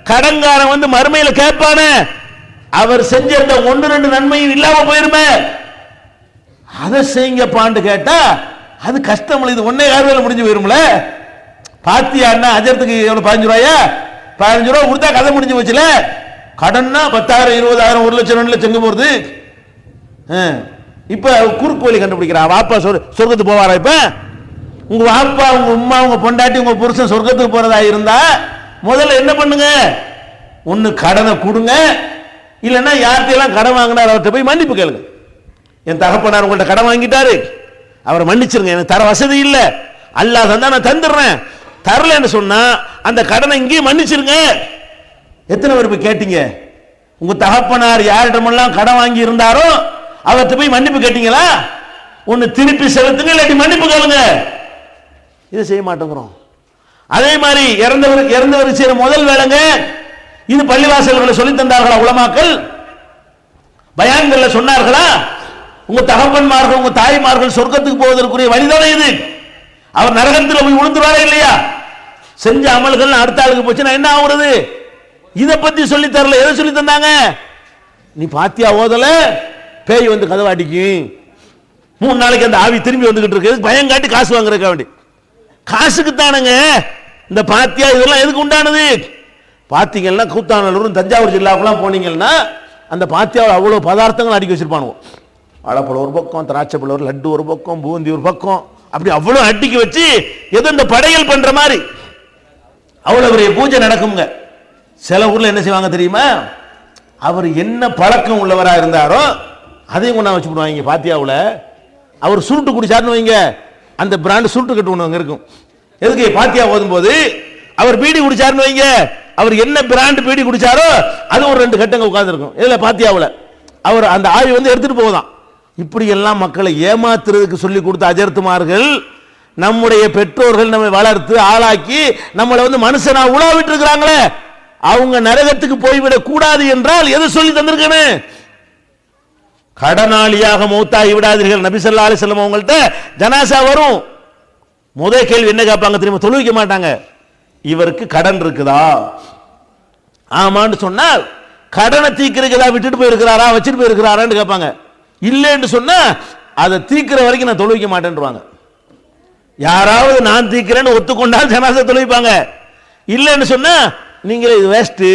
A: கடன்காரன் வந்து மறுமையில கேட்பானே, அவர் செஞ்சிருந்த 1-2 நன்மையும் இல்லாம போயிருமே, அதை செய்யுங்கப்பான்னு கேட்டா அது கஷ்டம். இது 1.25 முடிஞ்சு போயிரும்ல. பாத்தியா அண்ணா அஜரத்துக்கு எவ்வளவு 15 ரூபாயா? 15 ரூபா கொடுத்தா கதை முடிஞ்சு போச்சுல. கடன்னா 10,000 20,000 1 லட்சம் 2 லட்சம் எங்க போறது? இப்ப குறுக்கு வழி கண்டுபிடிக்கிறா. வாப்பா சொர்க்கத்துக்கு போவாரா? இப்ப உங்க வாப்பா, உங்க உம்மா, உங்க பொண்டாட்டி, உங்க புருஷன் சொர்க்கத்துக்கு போறதா இருந்தா முதல்ல என்ன பண்ணுங்க? ஒன்னு கடனை கொடுங்க, இல்லைன்னா யார்கிட்டெல்லாம் கடன் வாங்கினார் அவர்கிட்ட போய் மன்னிப்பு கேளுங்க. என் தகப்பனார் உங்கள்ட்ட கடன் வாங்கிட்டாரு, அவரை மன்னிச்சிருங்க, எனக்கு தர வசதி இல்லை, அல்லாஹ் தந்தா நான் தந்துடுறேன், தரலன்னு சொன்னா அந்த கடனை இங்கேயும் மன்னிச்சிருங்க. எத்தனை பேர் போய் கேட்டீங்க? உங்க தகப்பனார் யாரிடமெல்லாம் கடன் வாங்கி இருந்தாரோ அவர்கிட்ட போய் மன்னிப்பு கேட்டீங்களா? ஒன்னு திருப்பி செலுத்துங்க, இல்லாட்டி மன்னிப்பு கேளுங்க. இதை செய்ய மாட்டேங்கிறோம். அதே மாதிரி இறந்தவர் செய்யற முதல் வேலைங்க இது. பள்ளிவாசல்களை சொல்லி தந்தார்களா உலமாக்கள்? பயான்கள்ல சொன்னார்களா? உங்க தகப்பன்மார்கள், உங்க தாய்மார்கள் சொர்க்கத்துக்கு போவதற்குரிய வழிதானே இது. அவர் நரகத்தில் போய் விழுந்துருவாரா இல்லையா? செஞ்ச அமல்கள் அடுத்த ஆளுக்கு போச்சுன்னா என்ன ஆகுறது? இதை பத்தி சொல்லி தரல. எதை சொல்லி தந்தாங்க? நீ பாத்தியா ஓதல, பேய் வந்து கதவாடிக்கும், 3 நாளைக்கு அந்த ஆவி திரும்பி வந்துகிட்டு இருக்கு, பயம் காட்டி காசு வாங்குறதுக்கு வேண்டி. காசுக்கு தானுங்க இந்த பாத்தியா இதெல்லாம் எதுக்கு உண்டானது? பாத்தீங்கன்னா கூத்தானூர் தஞ்சாவூர் ஜில்லாவுக்குலாம் போனீங்கன்னா அந்த பாத்தியாவில் அவ்வளவு பதார்த்தங்கள் அடுக்கி வச்சிருப்பானுங்க. வாழைப்பழம் ஒரு பக்கம், திராட்சை பழம் ஒரு லட்டு ஒரு பக்கம், பூந்தி ஒரு பக்கம், அப்படி அவ்வளவு அடுக்கி வச்சு ஏதோ இந்த படையல் பண்ற மாதிரி அவ்வளவு பெரிய பூஜை நடக்குங்க. சில ஊர்ல என்ன செய்வாங்க தெரியுமா? அவர் என்ன பழக்கம் உள்ளவரா இருந்தாரோ அதையும் கொண்டா வச்சு விடுவாங்க. பாத்தியாவில் அவர் சுருட்டு குடிச்சாருன்னு வைங்க, அந்த பிராண்ட் சுருட்டு கட்டு ஒன்று இருக்கும். எதுக்கு? பாத்தியா ஓதும் போது அவர் பீடி குடிச்சாருன்னு வைங்க, அவர் என்ன பிராண்ட் பீடி குடிச்சாரோ அது ஒரு 2 கட்டங்க உட்கார்ந்து இருக்கும். இதுல பாத்தியாவில் அவர் அந்த ஆவி வந்து எடுத்துட்டு போகுதான். இப்படி எல்லாம் மக்களை ஏமாத்துறதுக்கு சொல்லி கொடுத்த அஜர்த்துமார்கள், நம்முடைய பெற்றோர்கள் நம்மை வளர்த்து ஆளாக்கி நம்மளை வந்து மனுஷனா உலாவிட்டு இருக்கிறாங்களே, அவங்க நரகத்துக்கு போய்விடக் கூடாது என்றால் எதை சொல்லி தந்திருக்கேன்? கடனாளியாக மௌத்தாகி விடாதீர்கள். நபி ஸல்லல்லாஹு அலைஹி வஸல்லம் அவங்கள்ட்ட ஜனாசா வரும், முதல் கேள்வி என்ன கேட்பாங்க தெரியுமா? தொழுவிக்க மாட்டாங்க. இவருக்கு கடன் இருக்குதா? ஆமான்னு சொன்னால் கடனை தீக்கிறதா விட்டுட்டு போயிருக்கிறாரா, வச்சுட்டு போயிருக்கிறாரான்னு கேட்பாங்க. இல்லைன்னு சொன்னா அதை தீக்கிற வரைக்கும் நான் தொழுவிக்க மாட்டேன்றாங்க. யாராவது நான் தீக்கிறேன்னு ஒத்துக்கொண்டால் ஜனாசா தொழுவிப்பாங்க. இல்லைன்னு சொன்னா நீங்களே இது வேஸ்ட்,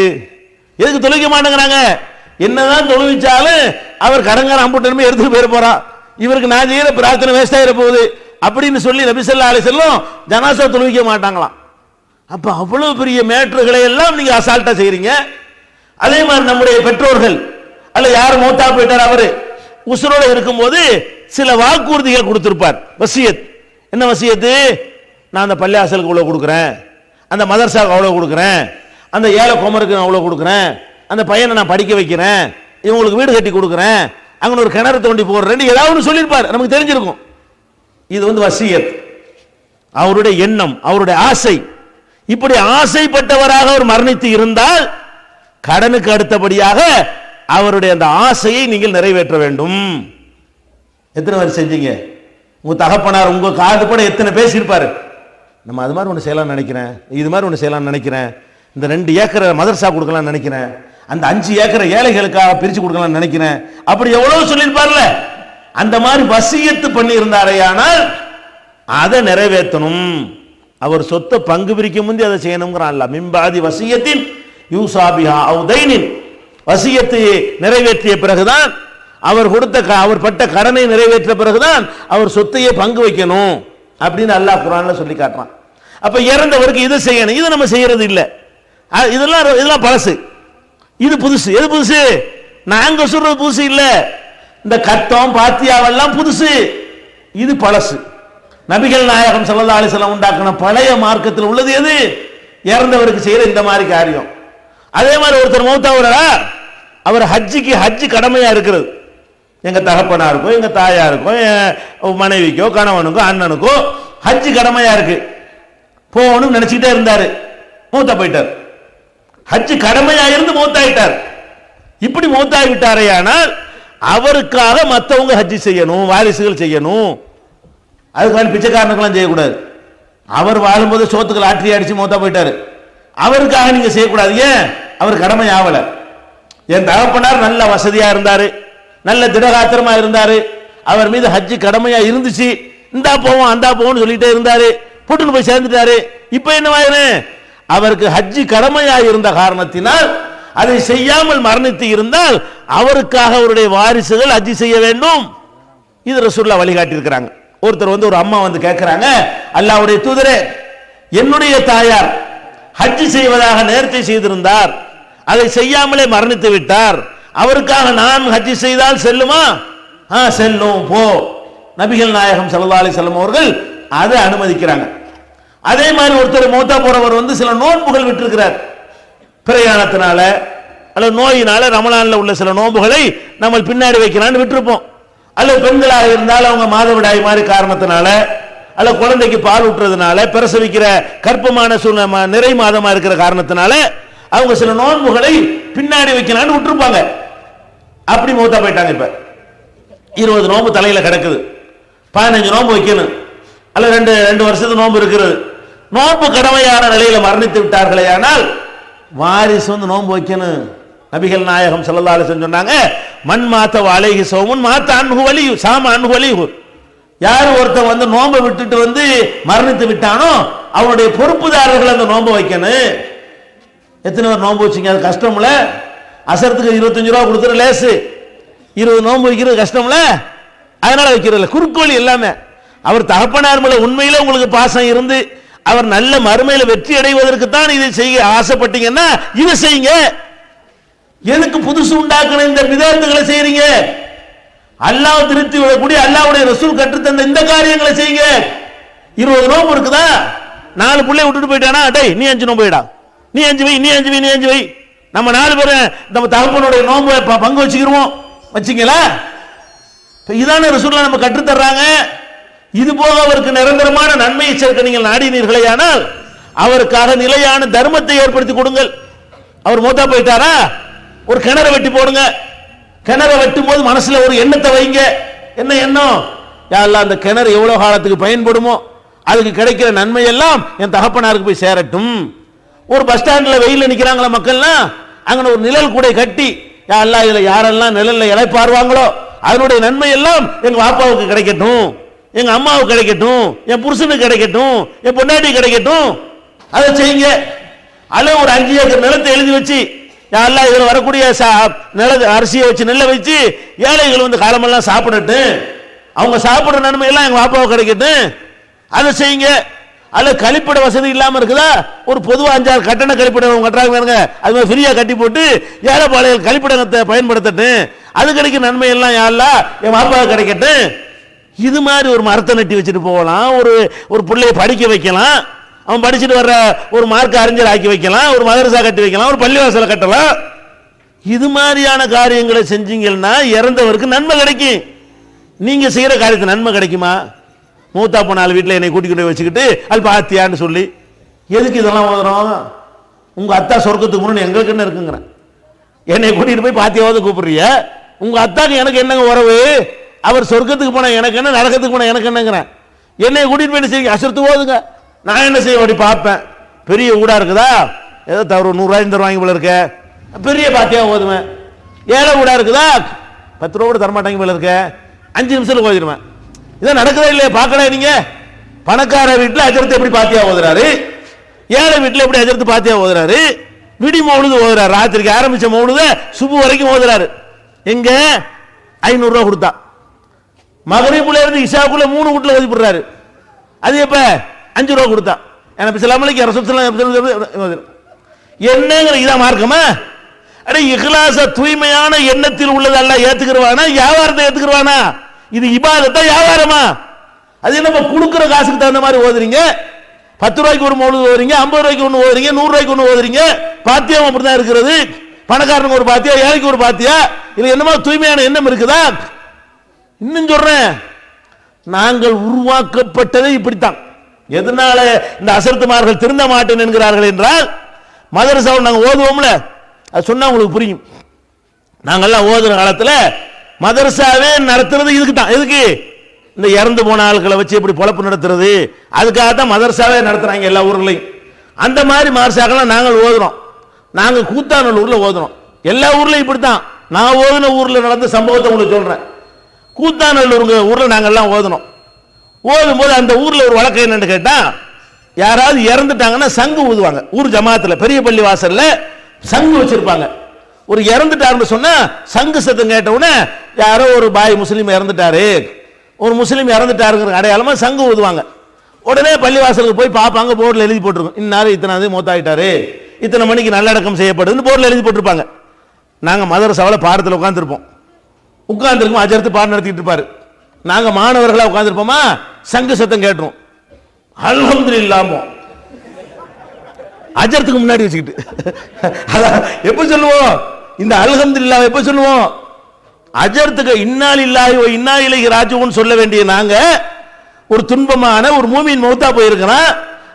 A: எதுக்கு தொழுவிக்க மாட்டேங்கிறாங்க? என்னதான் தொழுவிச்சாலும் அவர் கடங்கார அம்புட்டனுமே எடுத்துட்டு போயிட போறா, இவருக்கு நான் செய்யற பிரார்த்தனை வேஸ்ட் ஆகிட போகுது அப்படின்னு சொல்லி நபி ஸல்லல்லாஹு அலைஹி வஸல்லம் ஜனாசா தொழுவிக்க மாட்டாங்களாம். அப்ப அவ்வளவு பெரிய மேட்டர்களை எல்லாம் நீங்க அசால்ட்டா செய்றீங்க. அதே மாதிரி நம்முடைய பெற்றோர்கள் அல்ல யார் மௌத்தா போயிட்டார், அவரு உசுரோட இருக்கும்போது சில வாக்குறுதிகள் கொடுத்திருப்பார். வசியத். என்ன வசியத்து? நான் அந்த பள்ளியாசலுக்கு அவ்வளவு கொடுக்குறேன், அந்த மதரசாவுக்கு அவ்வளவு கொடுக்குறேன், அந்த ஏழை குமருக்கு அவ்வளவு கொடுக்குறேன், அந்த பையனை நான் படிக்க வைக்கிறேன், இவங்களுக்கு வீடு கட்டி கொடுக்குறேன், அங்கே ஒரு கிணறு தோண்டி போடுறேன், ஏதாவது ஒன்று சொல்லியிருப்பார், நமக்கு தெரிஞ்சிருக்கும். இது வந்து வசியத், அவருடைய எண்ணம், அவருடைய ஆசை. இப்படி ஆசைப்பட்டவராக அவர் மரணித்து இருந்தால் கடனுக்கு அடுத்தபடியாக அவருடைய அந்த ஆசையை நீங்கள் நிறைவேற்ற வேண்டும். எத்தனை பேர் செஞ்சீங்க? உங்க தகப்பனார் உங்க காதுபட எத்தனை பேசியிருப்பாரு? நம்ம அது மாதிரி ஒன்று செய்யலாம்னு நினைக்கிறேன், இது மாதிரி ஒன்று செய்யலாம்னு நினைக்கிறேன், இந்த 2 ஏக்கரை மதரசா கொடுக்கலாம்னு நினைக்கிறேன், அந்த 5 ஏக்கரை ஏழைகளுக்காக பிரிச்சு கொடுக்கலாம்னு நினைக்கிறேன், அப்படி எவ்வளவு சொல்லியிருப்பார்ல. அந்த மாதிரி வசியத்து பண்ணி இருந்தாரையானால் அதை நிறைவேற்றணும். அவர் சொத்தை பங்கு பிரிக்க முந்தி அதை செய்யணுங்கிறான். மிம்பாதி வசியத்தின் யூசாபிஹா அவுதைனின், வசியத்தை நிறைவேற்றிய பிறகுதான் அவர் கொடுத்த அவர் பட்ட கடனை நிறைவேற்ற பிறகுதான் அவர் சொத்தையே பங்கு வைக்கணும் அப்படின்னு அல்லாஹ் குர்ஆன்ல சொல்லி காட்டுறான். அப்ப இறந்தவருக்கு இது செய்யணும், இது நம்ம செய்யறது இல்லை. இதெல்லாம் பழசு, இது புதுசு. எது புதுசு? நாங்க சொல்றது புதுசு இல்ல, இந்த கட்டம் பாத்தியாவெல்லாம் புதுசு, இது பழசு. நபிகள் நாயகம் ஸல்லல்லாஹு அலைஹி வஸல்லம் உண்டாக்கின பழைய மார்க்கத்தில் உள்ளது எது? இறந்தவருக்கு செய்யற இந்த மாதிரி காரியம். அதே மாதிரி ஒருத்தர் மௌத்தாவரா, அவர் ஹஜ்ஜி கடமையா இருக்கிறது. எங்க தகப்பனாருக்கோ எங்க தாயாருக்கோ மனைவிக்கோ கணவனுக்கோ அண்ணனுக்கோ ஹஜ்ஜி கடமையா இருக்கு, போகணும் நினைச்சுக்கிட்டே இருந்தாரு, மௌத்தா போயிட்டார். ஹஜ்ஜி கடமையா இருந்து மௌத்தாயிட்டார். இப்படி மௌத்தாகி விட்டாரையானால் அவருக்காக மற்றவங்க ஹஜ்ஜி செய்யணும், வாரிசுகள் செய்யணும். அதுக்கான பிச்சைக்காரனுக்கெல்லாம் செய்யக்கூடாது. அவர் வாழும்போது சோத்துக்கள் ஆற்றி அடிச்சு மௌத்தா போயிட்டாரு. அவருக்காக நீங்க செய்யக்கூடாது. ஏன்? அவர் கடமை ஆவல. என் தகப்பனார் நல்ல வசதியா இருந்தாரு, நல்ல திடகாத்திரமா இருந்தாரு, அவர் மீது ஹஜ்ஜு கடமையா இருந்துச்சு, இந்தா போவோம் அந்தா போவோம்னு சொல்லிட்டே இருந்தாரு, புட்டுன்னு போய் சேர்ந்துட்டாரு. இப்ப என்னவாயிரு? அவருக்கு ஹஜ்ஜு கடமையா இருந்த காரணத்தினால் அதை செய்யாமல் மரணித்து இருந்தால் அவருக்காக அவருடைய வாரிசுகள் ஹஜ்ஜு செய்ய வேண்டும். இது ரசூலுல்லாஹ் வழிகாட்டி இருக்கிறாங்க. ஒருத்தர் ஒரு அம்மா கேட்கிறாங்க, அல்லாஹ்வுடைய தூதரே, என்னுடைய தாயார் ஹஜ்ஜு செய்வதாக நேர்ச்சை செய்திருந்தார், அதை செய்யாமலே மரணித்து விட்டார், அவருக்காக நான் ஹஜ்ஜு செய்தால் செல்லுமா? செல்லும், போ. நபிகள் நாயகம் ஸல்லல்லாஹு அலைஹி வஸல்லம் அவர்கள் அதை அனுமதிக்கிறாங்க. அதே மாதிரி ஒருத்தர் மௌத்தா போறவர் சில நோன்புகள் விட்டிருக்கிறார். பிரயாணத்தினால அல்லது நோயினால ரமலான்ல உள்ள சில நோன்புகளை நம்ம பின்னாடி வைக்கலாம்னு விட்டுருப்போம். அல்லது பெண்களாக இருந்தால் அவங்க மாதவிடாய் மாதிரி காரணத்தினால, அல்ல குழந்தைக்கு பால் ஊற்றுறதுனால, பிரசவிக்கிற கர்ப்பமான நிறை மாதமா இருக்கிற காரணத்தினால அவங்க சில நோன்புகளை பின்னாடி வைக்கலாம்னு விட்டுருப்பாங்க. அப்படி மௌத்தா போயிட்டாங்க. இப்ப 20 நோன்பு தலையில கிடக்குது, 15 நோன்பு வைக்கணும், அல்ல 2 வருஷத்துக்கு நோன்பு இருக்கிறது. நோன்பு கடமையான நிலையில மரணித்து விட்டார்களே, ஆனால் வாரிசு நோன்பு வைக்கணும். நபிகள் நாயகம் ஸல்லல்லாஹு அலைஹி வஸல்லம் சொன்னாங்க, மன் மாத்த அலைஹி ஸௌமுன் மாத்த அன்ஹு வலியு சாம அன்ஹு வலியு. யார் ஒருத்தன் நோன்பை விட்டுட்டு மரணித்து விட்டானோ அவனுடைய பொறுப்புதாரர்கள் அந்த நோன்பை வைக்கணும். எத்தனை பேர் நோன்பு வச்சீங்க? அது கஷ்டம்ல. அசரத்துக்கு 25 ரூபா கொடுத்துரு லேசு, 20 நோன்பு வைக்கிறது கஷ்டம்ல, அதனால வைக்கிறது குறுக்கு வழி எல்லாமே. அவர் தகப்பனார் மேல உண்மையில உங்களுக்கு பாசம் இருந்து அவர் நல்ல மறுமையில வெற்றி அடைவதற்கு தான் இதை செய்ய ஆசைப்பட்டீங்கன்னா இதை செய்யுங்க. எதுக்கு புதுசு உண்டாக்கணும் இந்த விதத்துகளை செய்றீங்க? அல்லாஹ் திருப்தி விடக்கூடிய அல்லாஹ்வுடைய ரசூல் கற்றுத்தந்த இந்த காரியங்களை செய்யுங்க. 20 நோன்பு இருக்குதா, 4 பிள்ளை விட்டுட்டு போயிட்டானா, டேய் நீ 5 நோன்பு வைடா, நீ 5 வை, நீ 5 வை, நீ 5 வை, நம்ம 4 பேரும் நம்ம தகப்பனுடைய நோன்பு பங்கு வச்சுக்கிருவோம். வச்சிங்களா? இதான ரசூலுல்லாஹ் நம்ம கற்று தர்றாங்க. இது போக அவருக்கு நிரந்தரமான நன்மையை சேர்க்க நீங்கள் நாடினீர்களேயானால் அவருக்காக நிலையான தர்மத்தை ஏற்படுத்தி கொடுங்கள். அவர் மௌத்தா போயிட்டாரா, ஒரு கிணறு வெட்டி போடுங்க. கிணறு வெட்டும் போது மனசுல ஒரு எண்ணத்தை வைங்க. என்ன எண்ணம்? யா அல்லாஹ், அந்த கிணறு எவ்வளவு காலத்துக்கு பயன்படுமோ அதுக்கு கிடைக்கிற நன்மை எல்லாம் என் தகப்பனாருக்கு போய் சேரட்டும். ஒரு பஸ் ஸ்டாண்ட்ல வெயில நிக்கிறாங்களா மக்கள்லாம், அங்க ஒரு நிழல் கூடை கட்டி, யா அல்லாஹ், இதுல யாரெல்லாம் நிழல்ல இளைப்பாருவாங்களோ அதனுடைய நன்மை எல்லாம் எங்க பாப்பாவுக்கு கிடைக்கட்டும், எங்க அம்மாவுக்கு கிடைக்கட்டும், என் புருஷனுக்கு கிடைக்கட்டும், என் பொண்டாட்டி கிடைக்கட்டும். அதை செய்யுங்க. அல்ல ஒரு 5 ஏக்கர் நிலத்தை எழுதி வச்சு, யாரெல்லாம் இதுல வரக்கூடிய அரிசியை வச்சு நெல்லை வச்சு ஏழைகள் காலமெல்லாம் சாப்பிடட்டு, அவங்க சாப்பிடுற நன்மை எல்லாம் எங்க பாப்பாவுக்கு கிடைக்கட்டும். அதை செய்யுங்க. அல்ல கழிப்பிட வசதி இல்லாம இருக்குதா, ஒரு பொதுவா 5-6 கட்டண கழிப்பிடம் கட்டுறாங்க, அது மாதிரி ஃப்ரீயா கட்டி போட்டு ஏழை பாளையல் கழிப்பிடத்தை பயன்படுத்தட்டும், அது கிடைக்கும் நன்மை எல்லாம் யாரெல்லாம் என் பாப்பாவுக்கு கிடைக்கட்டும். இது மாதிரி ஒரு மரத்தை நட்டி வச்சுட்டு போகலாம், ஒரு பிள்ளைய படிக்க வைக்கலாம், அவன் படிச்சுட்டு வர்ற ஒரு மார்க் அறிஞர் ஆக்கி வைக்கலாம், ஒரு மதரசா கட்டி வைக்கலாம், ஒரு பள்ளிவாசலை கட்டலாம். இது மாதிரியான காரியங்களை செஞ்சீங்கன்னா இறந்தவருக்கு நன்மை கிடைக்கும். நீங்க செய்யற காரியத்தை நன்மை கிடைக்குமா? மூத்தா போனால வீட்டில் என்னை கூட்டிக்கிட்டு வச்சுக்கிட்டு அது பாத்தியான்னு சொல்லி எதுக்கு இதெல்லாம் ஓதுறோம்? உங்க அத்தா சொர்க்கத்துக்கு முன்னு எங்களுக்கு என்ன இருக்குங்கிறேன். என்னை கூட்டிட்டு போய் பாத்தியாவது கூப்பிடுறிய, உங்க அத்தாக்கு எனக்கு என்னங்க உறவு? அவர் சொர்க்கத்துக்கு போன எனக்கு என்ன, நரகத்துக்கு போன எனக்கு என்னங்கிறேன். என்னை கூட்டிட்டு போய் சரி அசர்த்து ஓதுங்க, நான் என்ன செய்ய அப்படி பார்ப்பேன். பெரிய ஊடா இருக்குதா, ஏதோ தவறு 100 ரூபாய் தருவாங்க போல இருக்க, பெரிய பாத்தியா ஓதுவேன். ஏழை ஊடா இருக்குதா, 10 ரூபா கூட தரமாட்டாங்க போல இருக்க, 5 நிமிஷத்துல ஓதிடுவேன். இதான் நடக்குதா இல்லையா பார்க்கல நீங்க? பணக்கார வீட்டில் அஜரத்து எப்படி பாத்தியா ஓதுறாரு, ஏழை வீட்டில் எப்படி அஜரத்து பாத்தியா ஓதுறாரு, விடி மௌலுது ஓதுறாரு, ராத்திரிக்கு ஆரம்பிச்ச மௌலுத சுபு வரைக்கும் ஓதுறாரு. எங்க 500 ரூபா கொடுத்தா, மகரிபுல இருந்து இஷாக்குள்ள 3 வீட்டுல ஓதிப்படுறாரு. அது எப்ப 5 ரூபா கொடுத்தா, என்னங்கிற இதான் மார்க்கமா? அட இஹ்லாஸ தூய்மையான எண்ணத்தில் உள்ளது அல்லாஹ் ஏத்துக்குவானா, வியாபாரத்தை ஏத்துக்குவானா? இது இபாதத்தா வியாபாரமா? அது என்ன கொடுக்குற காசுக்கு தகுந்த மாதிரி ஓதுறீங்க? 10 ரூபாய்க்கு ஒரு மௌலூத் ஓதுறீங்க, 50 ரூபாய்க்கு ஒன்று ஓதுறீங்க, 100 ரூபாய்க்கு ஒன்று ஓதுறீங்க. பாத்தியம் அப்படிதான் இருக்கிறது. பணக்காரனுக்கு ஒரு பாத்தியா, ஏழைக்கு ஒரு பாத்தியா, இது என்னமா தூய்மையான எண்ணம் இருக்குதா? இன்னும் சொல்றேன், நாங்கள் உருவாக்கப்பட்டதே இப்படித்தான். எதனால இந்த அசர்த்துமார்கள் திருந்த மாட்டேன் என்கிறார்கள் என்றால், மதரசாவில் நாங்கள் ஓதுவோம்ல, அது சொன்னா உங்களுக்கு புரியும். நாங்கெல்லாம் ஓதுற காலத்தில் மதரசாவே நடத்துறது இதுக்கு தான். எதுக்கு? இந்த இறந்து போன ஆட்களை வச்சு எப்படி பொழப்பு நடத்துறது, அதுக்காக தான் மதரசாவே நடத்துறாங்க எல்லா ஊர்களையும். அந்த மாதிரி மதரசாக்கெல்லாம் நாங்கள் ஓதுறோம். நாங்கள் கூத்தாநல்லூர்ல ஓதுறோம். எல்லா ஊர்லயும் இப்படித்தான். நான் ஓதுன ஊர்ல நடந்த சம்பவத்தை உங்களுக்கு சொல்றேன். கூத்தாநல்லூர் ஊர்ல நாங்கெல்லாம் ஓதுனோம். ஓதும் போது அந்த ஊர்ல ஒரு வழக்கம் என்னன்னு கேட்டா, யாராவது இறந்துட்டாங்கன்னா சங்கு ஊதுவாங்க. ஊர் ஜமாத்துல பெரிய பள்ளி வாசல்ல சங்கு வச்சிருப்பாங்க. ஒரு இறந்துட்டாருன்னு சொன்னா சங்கு சத்தம் கேட்ட உடனே யாரோ ஒரு பாய் முஸ்லீம் இறந்துட்டாரு, ஒரு முஸ்லீம் இறந்துட்டாருங்கிற அடையாளமா சங்கு ஊதுவாங்க. உடனே பள்ளிவாசலுக்கு போய் பார்ப்பாங்க, போர்டில் எழுதி போட்டிருக்கும், இன்னாரு இத்தனை மூத்தாயிட்டாரு, இத்தனை மணிக்கு நல்லடக்கம் செய்யப்படுதுன்னு போர்டில் எழுதி போட்டிருப்பாங்க. நாங்கள் மதரசாவில் பாடத்தில் உட்காந்துருப்போம். உட்காந்துருக்கோம், அஜர்த்து பாடம் நடத்திட்டு இருப்பாரு. நாங்கள் மாணவர்களாக உட்காந்துருப்போமா, சங்கு சத்தம் கேட்டுரும். அல்ஹம்துலில்லாஹ் அஜர்த்துக்கு முன்னாடி வச்சுக்கிட்டு எப்ப சொல்லுவோம், இந்த அல்ஹம்துலில்லாஹ் எப்ப சொல்லுவோம்? அஜர்த்துக்கு இன்னா லில்லாஹி வ இன்னா இலைஹி ராஜிஊன் சொல்ல வேண்டிய நாங்க ஒரு துன்பமான ஒரு மூமின் மௌத்தா போயிருக்கிறான்,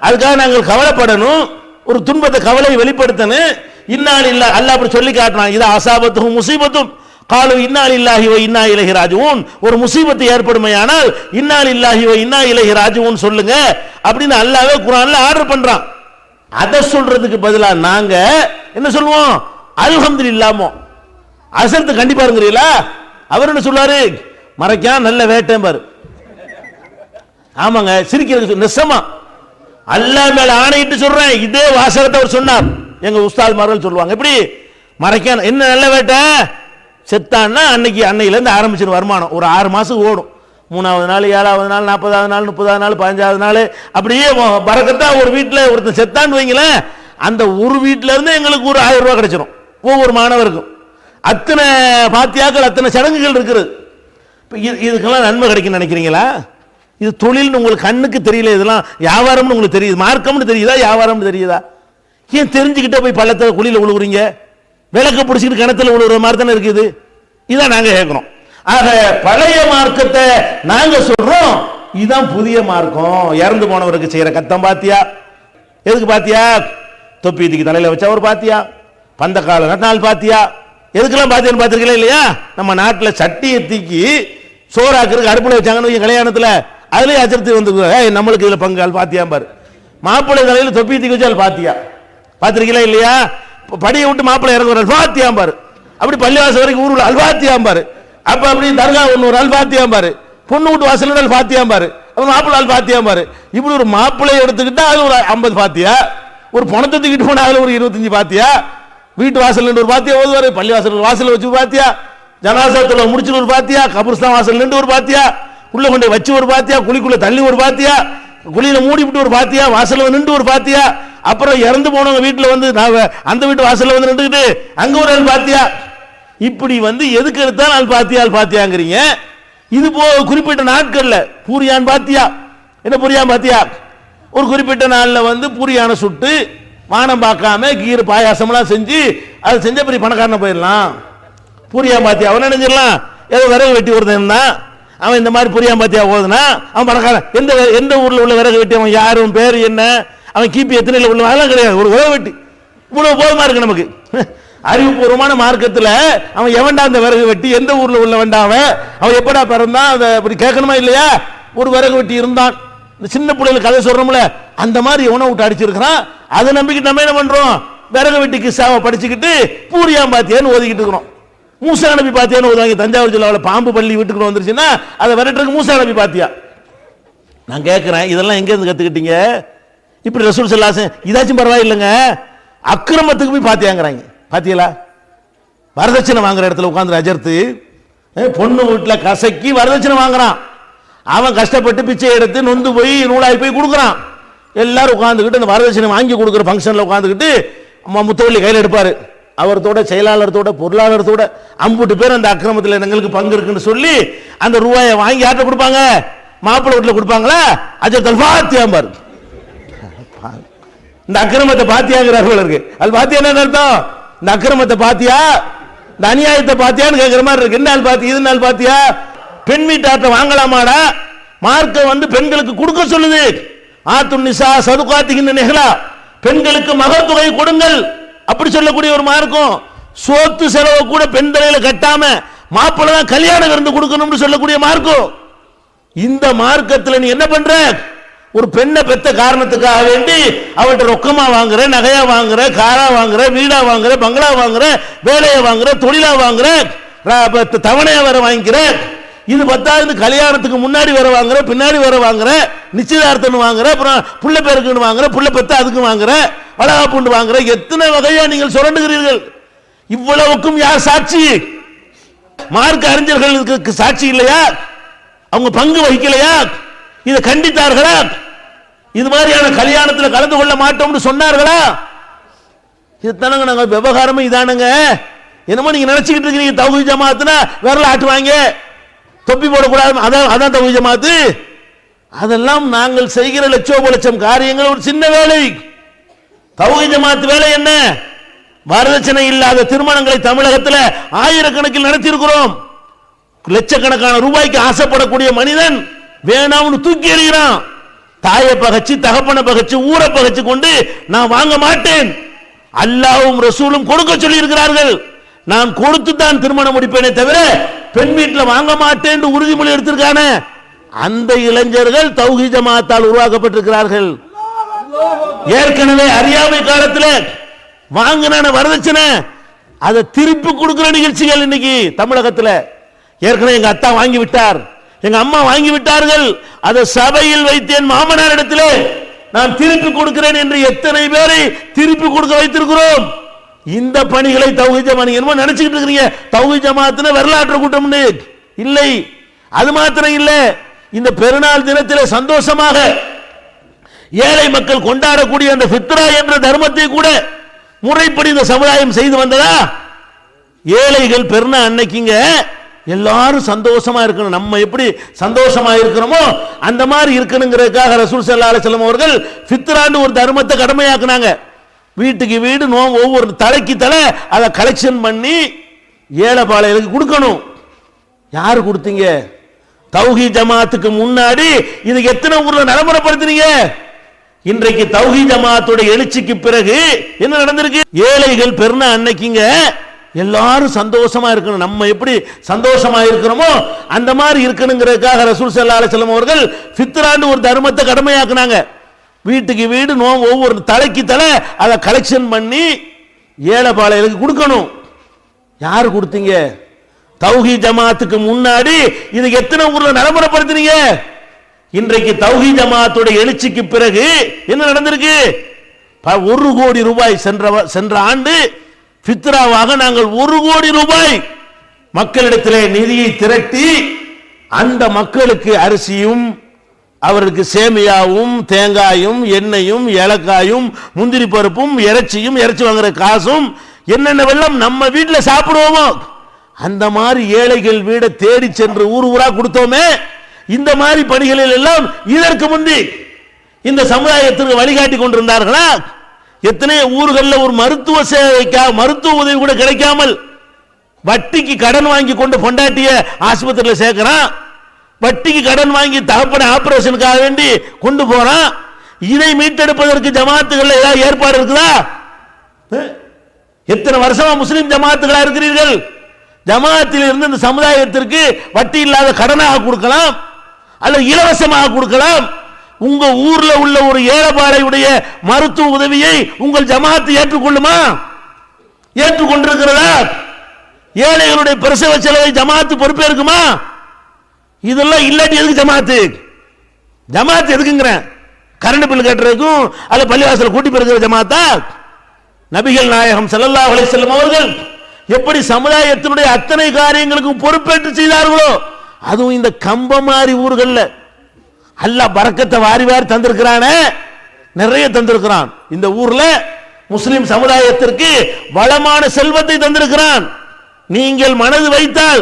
A: அதுக்காக நாங்கள் கவலைப்படணும், ஒரு துன்பத்தை கவலையை வெளிப்படுத்தணும். இன்னா லில்லாஹ் அல்லாஹ் அப்படி சொல்லி காட்டுறான். இது அஸாபத்துஹும் முஸீபத்தும் காலு இன்னா லில்லாஹி வ இன்னா இலைஹி ராஜிஊன். ஒரு முசீபத்து ஏற்படுமையானால் இன்னா லில்லாஹி வ இன்னா இலைஹி ராஜிஊன் சொல்லுங்க அப்படின்னு அல்லாஹ்வே குர்ஆன்ல ஆர்டர் பண்றான். அதை சொல்றதுக்கு பதிலா நாங்க என்ன சொல்லுவோம்? அல்ஹம்துலில்லாஹ். அசல்த்து கண்டிப்பா இருங்கறீங்களா? அவர் என்ன சொல்றாரு? மறைக்கான் நல்ல வேட்டேன் பாரு. ஆமாங்க, சிரிக்கிறது நெசமா அல்லாஹ் மேல ஆணையிட்டு சொல்றேன். இதே வாசகத்தை அவர் சொன்னார். எங்க உஸ்தாத்மார்கள் சொல்லுவாங்க, எப்படி மறைக்கான் என்ன நல்ல வேட்டை, செத்தான்னா அன்னைக்கு அன்னையில இருந்து ஆரம்பிச்சிரு வருமானம். ஒரு 6 மாசம் ஓடும். 3வது நாள், 7வது நாள், 40வது நாள், 30வது நாள், 15வது நாள், அப்படியே பறக்கத்தா. ஒரு வீட்டில் ஒருத்தன் செத்தான்னு வைங்களேன், அந்த ஒரு வீட்டில இருந்து எங்களுக்கு ஒரு 1000 ரூபாய் கிடைச்சிடும் ஒவ்வொரு மாணவருக்கும். அத்தனை பாத்தியாக்கள், அத்தனை சடங்குகள் இருக்குது. இதுக்கெல்லாம் நன்மை கிடைக்கும் நினைக்கிறீங்களா? இது தொழில்னு உங்களுக்கு கண்ணுக்கு தெரியல, இதெல்லாம் வியாபாரம்னு உங்களுக்கு தெரியுது. மார்க்கம்னு தெரியுதா, வியாபாரம்னு தெரியுதா? ஏன் தெரிஞ்சுக்கிட்டே போய் பள்ளத்தில் குழியில விழுகுறீங்க? விளக்க பிடிச்சிக்கிட்டு கிணத்துல விழுகிற மாதிரி தானே இருக்குது. இதான் நாங்க கேட்கிறோம். ஆக பழைய மார்க்கத்தை நாங்க சொல்றோம், இதுதான் புதிய மார்க்கம். இறந்து போனவருக்கு செய்யற கத்தம் பாத்தியா? எதுக்கு பாத்தியா? தொப்பி தூக்கி தலையில வச்சா ஒரு பாத்தியா, பந்த கால நாள் பாத்தியா, எதுக்கெல்லாம் பாத்தியான்னு பாத்திருக்கீங்களா இல்லையா? நம்ம நாட்டில் சட்டியை தூக்கி சோறாக்குறதுக்கு அடுப்புல வச்சாங்கன்னு கல்யாணத்துல, அதுலயே அச்சரித்து வந்து நம்மளுக்கு இதுல பங்கு பாத்தியா பாரு. மாப்பிள்ளை தலையில தொப்பி தூக்கி வச்சா பாத்தியா, பாத்திருக்கீங்களா இல்லையா? படியை விட்டு மாப்பிள்ளை இறங்குற அல்பாத்தியாம் பாரு. அப்படி பள்ளிவாசல் வரைக்கும் ஊருல அல்பாத்தியாம் பாரு. அப்ப அப்படி தர்கா ஒன்று ஒரு அல்பாத்தியாம் பாரு. பொண்ணு வீட்டு வாசல் அல்பாத்தியாம் பாரு. அப்புறம் மாப்பிள்ளை அல்பாத்தியாம் பாரு. இப்படி ஒரு மாப்பிள்ளை எடுத்துக்கிட்டா அது ஒரு 50 பாத்தியா, ஒரு பணத்தை தூக்கிட்டு போனா அதுல ஒரு 25 பாத்தியா, வீட்டு வாசல் ஒரு பாத்தியா ஓதுவாரு, பள்ளி வாசல் வாசல் வச்சு பாத்தியா, ஜனாசாத்துல முடிச்சு ஒரு பாத்தியா, கபர்ஸ்தான் வாசல் நின்று ஒரு பாத்தியா, உள்ள கொண்டு வச்சு ஒரு பாத்தியா, குழிக்குள்ள தள்ளி ஒரு பாத்தியா, குழியில மூடி விட்டு ஒரு பாத்தியா, வாசல்ல நின்று ஒரு பாத்தியா, அப்புறம் இறந்து போனவங்க வீட்டுல வந்து அந்த வீட்டு வாசல்ல வந்து நின்றுக்கிட்டு அங்க ஒரு ஆள் பாத்தியா. இப்படி வந்து எதுக்கு எடுத்தாலும் ஆள் பாத்தியா ஆள் பாத்தியாங்கிறீங்க. இது போ குறிப்பிட்ட நாட்கள்ல பூரியான் பாத்தியா, என்ன பூரியான் பாத்தியா, ஒரு குறிப்பிட்ட நாள்ல வந்து பூரியான சுட்டு வானம் பார்க்காம கீரை பாயாசம்லாம் செஞ்சு அதை செஞ்ச பெரிய பணக்காரன போயிடலாம். பூரியான் பாத்தியா அவன் நினைஞ்சிடலாம். ஏதோ விறகு வெட்டி ஒருத்தன் தான் அவன் இந்த மாதிரி பூரியான் பாத்தியா ஓதுனா அவன் பணக்காரன். எந்த எந்த ஊர்ல உள்ள விறகு வெட்டி, அவன் யாரும் பேர் என்ன, அவன் கிபி எத்தனைல உள்ள அதெல்லாம் கிடையாது. ஒரு விறகு வெட்டி இவ்வளவு போதுமா இருக்கு நமக்கு. அறிவுபூர்வமான மார்க்கத்துல அவன் எவன்டா அந்த விறகு வெட்டி, எந்த ஊர்ல உள்ள வேண்டாவன், அவன் எப்படா பிறந்தான், அதை அப்படி கேட்கணுமா இல்லையா? ஒரு விறகு வெட்டி இருந்தான். இந்த சின்ன பிள்ளைகளுக்கு கதை சொல்றோம்ல, அந்த மாதிரி எவனை விட்டு அடிச்சிருக்கிறான். அதை நம்பிக்கிட்டு நம்ம என்ன பண்றோம்? விறகு வெட்டி கிஸ்ஸாவை படிச்சுக்கிட்டு பூரியாம் பாத்தியான்னு ஓதிக்கிட்டு இருக்கிறோம். மூசா நபி பாத்தியான்னு ஓதுவாங்க. தஞ்சாவூர் ஜில்லாவில் பாம்பு பள்ளி வீட்டுக்குள்ள வந்துருச்சுன்னா அதை விரட்டுறதுக்கு மூசா நபி பாத்தியா. நான் கேட்கிறேன், இதெல்லாம் எங்க இருந்து கத்துக்கிட்டீங்க? இப்படி ரசூல் ஸல்லல்லாஹு அலைஹி வஸல்லம் இதாச்சும் பரவாயில்லைங்க, அக்கிரமத்துக்கு போய் பாத்தியாங்கிறாங்க. பாத்தியலா, வரதட்சணை வாங்குற இடத்துல உட்கார்ந்து அஜர்த்து பொண்ணு வீட்டுல கசக்கி வரதட்சணை வாங்குறான். அவன் கஷ்டப்பட்டு பிச்சை எடுத்து நொந்து போய் நூலாய் போய் கொடுக்குறான். எல்லாரும் உட்காந்துக்கிட்டு அந்த வரதட்சணை வாங்கி கொடுக்குற ஃபங்க்ஷன்ல உட்காந்துக்கிட்டு முத்தவள்ளி கையில் எடுப்பாரு. அவரத்தோட செயலாளரத்தோட பொருளாளரத்தோட 50 பேர் அந்த அக்கிரமத்தில் எங்களுக்கு பங்கு இருக்குன்னு சொல்லி அந்த ரூபாயை வாங்கி யார்ட்ட கொடுப்பாங்க? மாப்பிள்ளை வீட்டில் கொடுப்பாங்களா? அஜர்த் அல்பாத்தியாம்பாரு. இந்த அக்கிரமத்தை பாத்தியாங்கிறார்கள் இருக்கு. அது பாத்தியா என்ன அர்த்தம்? இந்த அக்கிரமத்தை பாத்தியா, இந்த அநியாயத்தை பாத்தியான்னு கேட்கிற மாதிரி இருக்கு. என்ன நாள் பாத்தியா, இது நாள் பாத்தியா? பெண் வீட்டாட்ட வாங்கலாமாடா? மார்க்க வந்து பெண்களுக்கு கொடுக்க சொல்லுது. ஆத்துன் நிசா சதுகாத்திகின் நிகழா, பெண்களுக்கு மகத்தொகை கொடுங்கள் அப்படி சொல்லக்கூடிய ஒரு மார்க்கம். சோத்து செலவு கூட பெண் தலையில கட்டாம மாப்பிள்ளை தான் கல்யாணம் இருந்து கொடுக்கணும்னு சொல்லக்கூடிய மார்க்கம். இந்த மார்க்கத்தில் நீ என்ன பண்ற? ஒரு பெண்ணை பெத்த காரணத்துக்காக வேண்டி அவட்ட ரொக்கமா வாங்குற, நகையா வாங்குற, காரா வாங்குற, வீடா வாங்குற, பங்களா வாங்குற, வேலையை வாங்குற, தொழிலா வாங்குற, தவணையா வர வாங்கிக்கிற. இது 10வது கல்யாணத்துக்கு முன்னாடி வர வாங்குற, பின்னாடி வர வாங்குற, நிச்சயதார்த்தம் வாங்குற, அப்புறம் புள்ள பேருக்குன்னு வாங்குற, புள்ள பெத்த அதுக்கு வாங்குற, வளகாப்புண்டு வாங்குற. எத்தனை வகையா நீங்கள் சுரண்டுகிறீர்கள். இவ்வளவுக்கும் யார் சாட்சி? மார்க்க அறிஞர்களுக்கு சாட்சி இல்லையா? அவங்க பங்கு வகிக்கலையா? இதை கண்டித்தார்களா? இது மாதிரியான கல்யாணத்தில் கலந்து கொள்ள மாட்டோம்னு சொன்னார்களா? இதுதானங்க நாங்க விவகாரமே இதானுங்க. என்னமோ நீங்க நினைச்சுக்கிட்டு இருக்கீங்க தௌஹீத் ஜமாத்னா விரல ஆட்டுவாங்க, தொப்பி போடக்கூடாது, அதான் தௌஹீத் ஜமாத்து. அதெல்லாம் நாங்கள் செய்கிற லட்சோபலட்சம் காரியங்கள் ஒரு சின்ன வேலை. தௌஹீத் ஜமாத் வேலை என்ன? வரதட்சணை இல்லாத திருமணங்களை தமிழகத்தில் ஆயிரக்கணக்கில் நடத்தியிருக்கிறோம். லட்சக்கணக்கான ரூபாய்க்கு ஆசைப்படக்கூடிய மனிதன் வேணாம்னு தூக்கி எறிகிறான். தாயை பகச்சு, தகப்பனை பகச்சு, ஊரை பகச்சு கொண்டு நான் வாங்க மாட்டேன். அல்லாஹ்வும் ரசூலும் கொடுக்க சொல்லி இருக்கிறார்கள். நான் கொடுத்து தான் திருமணம் முடிப்பேனே தவிர பெண் வீட்டில் வாங்க மாட்டேன் உறுதிமொழி எடுத்திருக்கான அந்த இளைஞர்கள் தௌஹீத் ஜமாத்தால் உருவாக்கப்பட்டிருக்கிறார்கள். ஏற்கனவே அறியாமை காலத்தில் வாங்கின வரதட்சணை அதை திருப்பி கொடுக்கிற நிகழ்ச்சிகள் இன்னைக்கு தமிழகத்தில். ஏற்கனவே எங்க அத்தா வாங்கி விட்டார், எங்க அம்மா வாங்கி விட்டார்கள், அதை சபையில் வைத்து என் மாமனார் இடத்திலே நான் திருப்பி கொடுக்கிறேன் என்று எத்தனை பேரை திருப்பி கொடுக்க வைத்திருக்கிறோம். இந்த பணிகளை தௌஹீத் ஜமாத் என்னமோ நினைச்சுக்கிட்டு இருக்கிறீங்க தௌஹீத் ஜமாத்னா வரலாற்று கூட்டம் இல்லை. அது மாத்திரம் இல்லை, இந்த பெருநாள் தினத்திலே சந்தோஷமாக ஏழை மக்கள் கொண்டாடக்கூடிய அந்த ஃபித்ரா என்ற தர்மத்தை கூட முறைப்படி இந்த சமுதாயம் செய்து வந்ததா? ஏழைகள் பெருநாள் அன்னைக்குங்க எல்லாரும் சந்தோஷமா இருக்கணும். நம்ம எப்படி சந்தோஷமா இருக்கிறோமோ அந்த மாதிரி இருக்கணுங்கிறதுக்காக ரசூல் ஸல்லல்லாஹு அலைஹி வஸல்லம் அவர்கள் ஃபித்ரான்னு ஒரு தர்மத்தை கடமையாக்குனாங்க. வீட்டுக்கு வீடு ஒவ்வொரு தலைக்கு தலை அதை கலெக்ஷன் பண்ணி ஏழை பாளையலுக்கு கொடுக்கணும். யாரு கொடுத்தீங்க? தௌஹீத் ஜமாத்துக்கு முன்னாடி இதுக்கு எத்தனை ஊர்ல நடைமுறைப்படுத்துறீங்க? இன்றைக்கு தௌஹீத் ஜமாத்துடைய எழுச்சிக்கு பிறகு என்ன நடந்திருக்கு? ஏழைகள் பெருநாள் அன்னைக்குங்க எல்லாரும் சந்தோஷமா இருக்கணும். நம்ம எப்படி சந்தோஷமா இருக்கிறோமோ அந்த மாதிரி இருக்கணுங்கிறதுக்காக ரசூல் ஸல்லல்லாஹு அலைஹி வஸல்லம் அவர்கள் ஃபித்ரான்னு ஒரு தர்மத்தை கடமையாக்குனாங்க. வீட்டுக்கு வீடு ஒவ்வொரு தலைக்கு தலை அதை கலெக்ஷன் பண்ணி ஏழை பாளையலுக்கு கொடுக்கணும். யாரு கொடுத்தீங்க? தௌஹீத் ஜமாத்துக்கு முன்னாடி இதுக்கு எத்தனை ஊர்ல நடைமுறைப்படுத்துறீங்க? இன்றைக்கு தௌஹீத் ஜமாத்துடைய எழுச்சிக்கு பிறகு என்ன நடந்திருக்கு? 1 கோடி ரூபாய் சென்ற ஆண்டு ஃபித்ராவாக நாங்கள் 1 கோடி ரூபாய் மக்களிடத்திலே நிதியை திரட்டி அந்த மக்களுக்கு அரிசியும் அவருக்கு சேமியாவும் தேங்காயும் எண்ணெயும் ஏலக்காயும் முந்திரி பருப்பும் இறைச்சியும் இறைச்சி வாங்குற காசும் என்னென்ன வெள்ளம் நம்ம வீட்டில் சாப்பிடுவோமோ அந்த மாதிரி ஏழைகள் வீடை தேடி சென்று ஊர் ஊரா கொடுத்தோமே. இந்த மாதிரி பணிகளில் எல்லாம் இதற்கு முந்தி இந்த சமுதாயத்திற்கு வழிகாட்டி கொண்டிருந்தார்களா? எத்தனை ஊர்களில் ஒரு மருத்துவ சேவைக்கா மருத்துவ உதவி கூட கிடைக்காமல் வட்டிக்கு கடன் வாங்கி கொண்டு பொண்டாட்டிய ஆஸ்பத்திரியில் சேர்க்கிறான், வட்டிக்கு கடன் வாங்கி தகப்பன ஆபரேஷனுக்காக வேண்டி கொண்டு போறான். இதை மீட்டெடுப்பதற்கு ஜமாத்துகள் ஏதாவது ஏற்பாடு இருக்குதா? எத்தனை வருஷமா முஸ்லிம் ஜமாத்துகளா இருக்கிறீர்கள்? ஜமாத்தில் இருந்து இந்த சமுதாயத்திற்கு வட்டி இல்லாத கடனாக கொடுக்கலாம் அல்லது இலவசமாக கொடுக்கலாம். உங்க ஊர்ல உள்ள ஒரு ஏழைபாளையுடைய மருத்துவ உதவியை உங்கள் ஜமாத்து ஏற்றுக்கொள்ளுமா? ஏற்றுக்கொண்டிருக்கிறதா? ஏழைகளுடைய பிரசவ செலவை ஜமாத்து பொறுப்பேற்குமா? இதெல்லாம் இல்லாட்டி எதுக்கு ஜமாத்து? ஜமாத்து எதுக்குங்கிறேன்? கரண்ட் பில் கட்டுறதுக்கும் அல்ல பள்ளிவாசல் கூட்டி பெருக்கிற ஜமாத்தா? நபிகள் நாயகம் ஸல்லல்லாஹு அலைஹி வஸல்லம் அவர்கள் எப்படி சமுதாயத்தினுடைய அத்தனை காரியங்களுக்கும் பொறுப்பேற்று செய்தார்களோ அதுவும் இந்த கம்பமாரி ஊர்களில் அல்லாஹ் பரக்கத்தை வாரி வாரி தந்திருக்கிறானே, நிறைய தந்திருக்கிறான். இந்த ஊர்ல முஸ்லிம் சமுதாயத்திற்கு வளமான செல்வத்தை தந்திருக்கிறான். நீங்கள் மனது வைத்தால்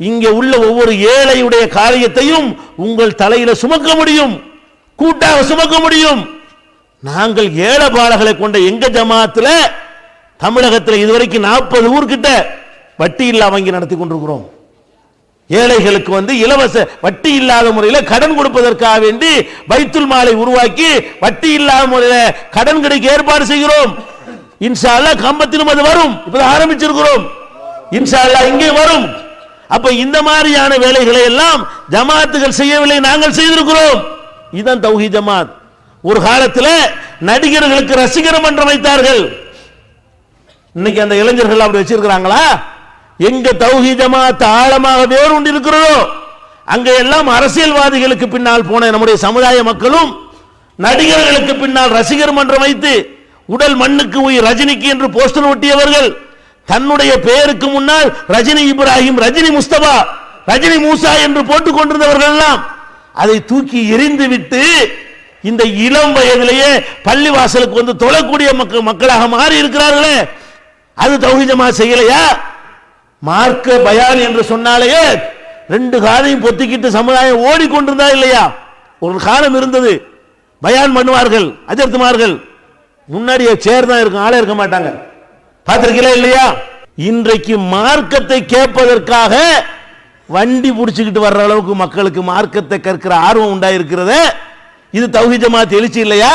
A: இங்கே உள்ள ஒவ்வொரு ஏழையுடைய காரியத்தையும் உங்கள் தலையில சுமக்க முடியும், கூட்டாக சுமக்க முடியும். நாங்கள் ஏழை பாலகளை கொண்ட எங்க ஜமாத்துல தமிழகத்தில் இதுவரைக்கும் 40 ஊர்கிட்ட வட்டி இல்லா வங்கி நடத்தி கொண்டிருக்கிறோம். ஏழைகளுக்கு இலவச வட்டி இல்லாத முறையில் கடன் கொடுப்பதற்காக வேண்டி பைத்துல் மாலை உருவாக்கி வட்டி இல்லாத முறையில் கடன் கிடைக்க ஏற்பாடு செய்கிறோம். இன்ஷா அல்லாஹ் கம்பத்திலும் அது வரும். இப்ப ஆரம்பிச்சிருக்கிறோம். இன்ஷா அல்லாஹ் இங்கே வரும். அப்ப இந்த மாதிரியான வேலைகளை எல்லாம் ஜமாத்துகள் செய்யவில்லை, நாங்கள் செய்திருக்கிறோம். இதுதான் தௌஹீத் ஜமாத். ஒரு காலத்தில் நடிகர்களுக்கு ரசிகர் மன்றம் வைத்தார்கள். இன்னைக்கு அந்த இளைஞர்கள் அப்படி வச்சிருக்கிறாங்களா? எங்க தௌஹீத் ஜமாத் ஆழமாக வேரூண்டி இருக்கிறதோ அங்க எல்லாம் அரசியல்வாதிகளுக்கு பின்னால் போன நம்முடைய சமுதாய மக்களும் நடிகர்களுக்கு பின்னால் ரசிகர் மன்றம் வைத்து உடல் மண்ணுக்கு உயிர் ரஜினிக்கு என்று போஸ்டர் ஒட்டியவர்கள், தன்னுடைய பெயருக்கு முன்னால் ரஜினி இப்ராஹிம், ரஜினி முஸ்தபா, ரஜினி மூசா என்று போட்டுக் கொண்டிருந்தவர்கள் எல்லாம் அதை தூக்கி எறிந்து விட்டு இந்த இளம் வயதிலேயே பள்ளிவாசலுக்கு வந்து தொழக்கூடிய மக்களாக மாறி இருக்கிறார்களே, அது தௌஹீத் ஜமாத் செய்யலையா? மார்க்க பயான் என்று சொன்னாலேயே ரெண்டு காதையும் பொத்திக்கிட்டு சமுதாயம் ஓடிக்கொண்டிருந்தா இல்லையா? ஒரு காலம் இருந்தது, பயான் பண்ணுவார்கள் அஜர்த்துமார்கள், முன்னாடியே சேர் தான் இருக்கும், ஆளே இருக்க மாட்டாங்க. பார்த்திருக்கீங்களா இல்லையா? இன்றைக்கு மார்க்கத்தை கேட்பதற்காக வண்டி பிடிச்சுக்கிட்டு வர்ற அளவுக்கு மக்களுக்கு மார்க்கத்தை கற்கிற ஆர்வம் உண்டாயிருக்கிறது. இது தௌஹீத் ஜமாத் எழுச்சி இல்லையா?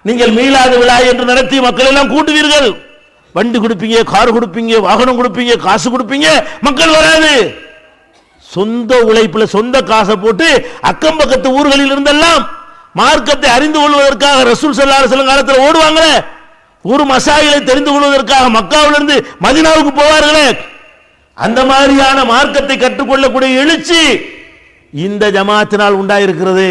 A: நீங்கள் மீலாது விழா என்று நடத்தி மக்கள் எல்லாம் கூட்டுவீர்கள், வண்டி கொடுப்பீங்க, கார் கொடுப்பீங்க, வாகனம் கொடுப்பீங்க, காசு கொடுப்பீங்க, மக்கள் வராது. சொந்த உழைப்புல சொந்த காசை போட்டு அக்கம் பக்கத்து ஊர்களில் இருந்தெல்லாம் மார்க்கத்தை அறிந்து கொள்வதற்காக ரசூல் ஸல்லல்லாஹு அலைஹி வஸல்லம் காலத்தில் ஓடுவாங்களே, ஒரு மசாயிலை தெரிந்து கொள்வதற்காக மக்காவிலிருந்து மதீனாவுக்கு போவார்களே, அந்த மாதிரியான மார்க்கத்தை கற்றுக்கொள்ளக்கூடிய எழுச்சி இந்த ஜமாத்தினால் உண்டாயிருக்கிறது.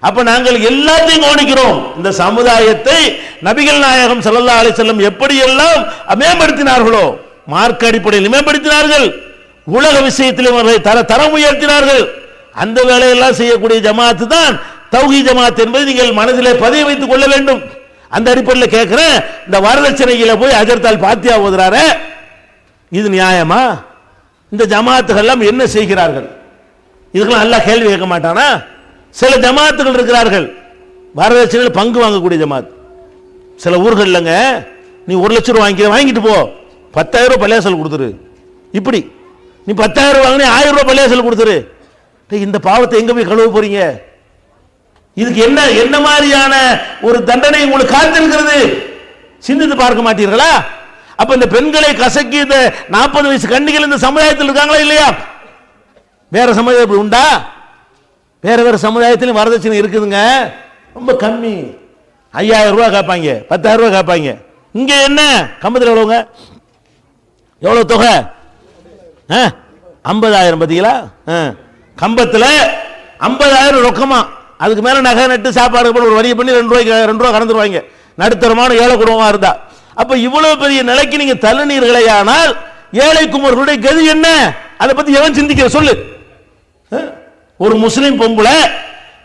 A: அப்ப நாங்கள் எல்லாத்தையும் கவனிக்கிறோம். இந்த சமுதாயத்தை நபிகள் நாயகம் ஸல்லல்லாஹு அலைஹி வஸல்லம் எப்படியெல்லாம் மேம்படுத்தினார்களோ மார்க்க அடிப்படையில் மேம்படுத்தினார்கள், உலக விஷயத்திலும் தரம் உயர்த்தினார்கள். அந்த வேலையெல்லாம் செய்யக்கூடிய ஜமாத்து தான் தௌஹீத் ஜமாத் என்பதை நீங்கள் மனதிலே பதிய வைத்துக் கொள்ள வேண்டும். அந்த அடிப்படையில் கேட்கிறேன், இந்த வரதட்சணையில போய் அஜர்தால் பாத்தியா ஓதுறாரு, இது நியாயமா? இந்த ஜமாத்துகள் எல்லாம் என்ன செய்கிறார்கள்? இதுக்கெல்லாம் நல்லா கேள்வி கேட்க மாட்டானா? சில ஜமாத்துகள் இருக்கிறார்கள் வரதட்சணையில் பங்கு வாங்கக்கூடிய ஜமாத். சில ஊர்கள்லங்க நீ 1 லட்சம் ரூபாய் வாங்கிட்டு போ, 10,000 ரூபாய் பள்ளியாசல் கொடுத்துரு. இப்படி நீ 10,000 ரூபாய் வாங்கினே 1000 ரூபாய் பள்ளியாசல் கொடுத்துரு. இந்த பாவத்தை எங்க போய் கழுவ போறீங்க? இதுக்கு என்ன மாதிரியான ஒரு தண்டனை உங்களுக்கு காத்திருக்கிறது? சிந்தித்து பார்க்க மாட்டீர்களா? அப்ப இந்த பெண்களை கசக்கி இந்த 40 வயசு கன்னிகள் இந்த சமுதாயத்தில் இருக்காங்களா இல்லையா? வேற சமுதாயம் உண்டா? வேற சமுதாயத்திலும் வரதட்சணை இருக்குதுங்க, ரொம்ப கம்மி. 5,000 ரூபாய் கேட்பாங்க, 10,000 ரூபாய் கேட்பாங்க. இங்க என்ன கம்பத்தில் எவ்வளவுங்க? எவ்வளவு தொகை? 50,000. பார்த்தீங்களா? கம்பத்தில் 50,000 ரொக்கமா, அதுக்கு மேல நகை நட்டு சாப்பாடு ஒரு வரியை பண்ணி 2 ரூபாய் கடந்துருவாங்க, நடுத்தரமான ஏழை குடும்பமா இருந்தா. அப்ப இவ்வளவு பெரிய நிலைக்கு நீங்க தள்ளுனீர்களே, ஆனால் ஏழை குமர்களுடைய கதி என்ன? அதை பத்தி எவன் சிந்திக்கிற சொல்லு? ஒரு முஸ்லிம் பொம்பளை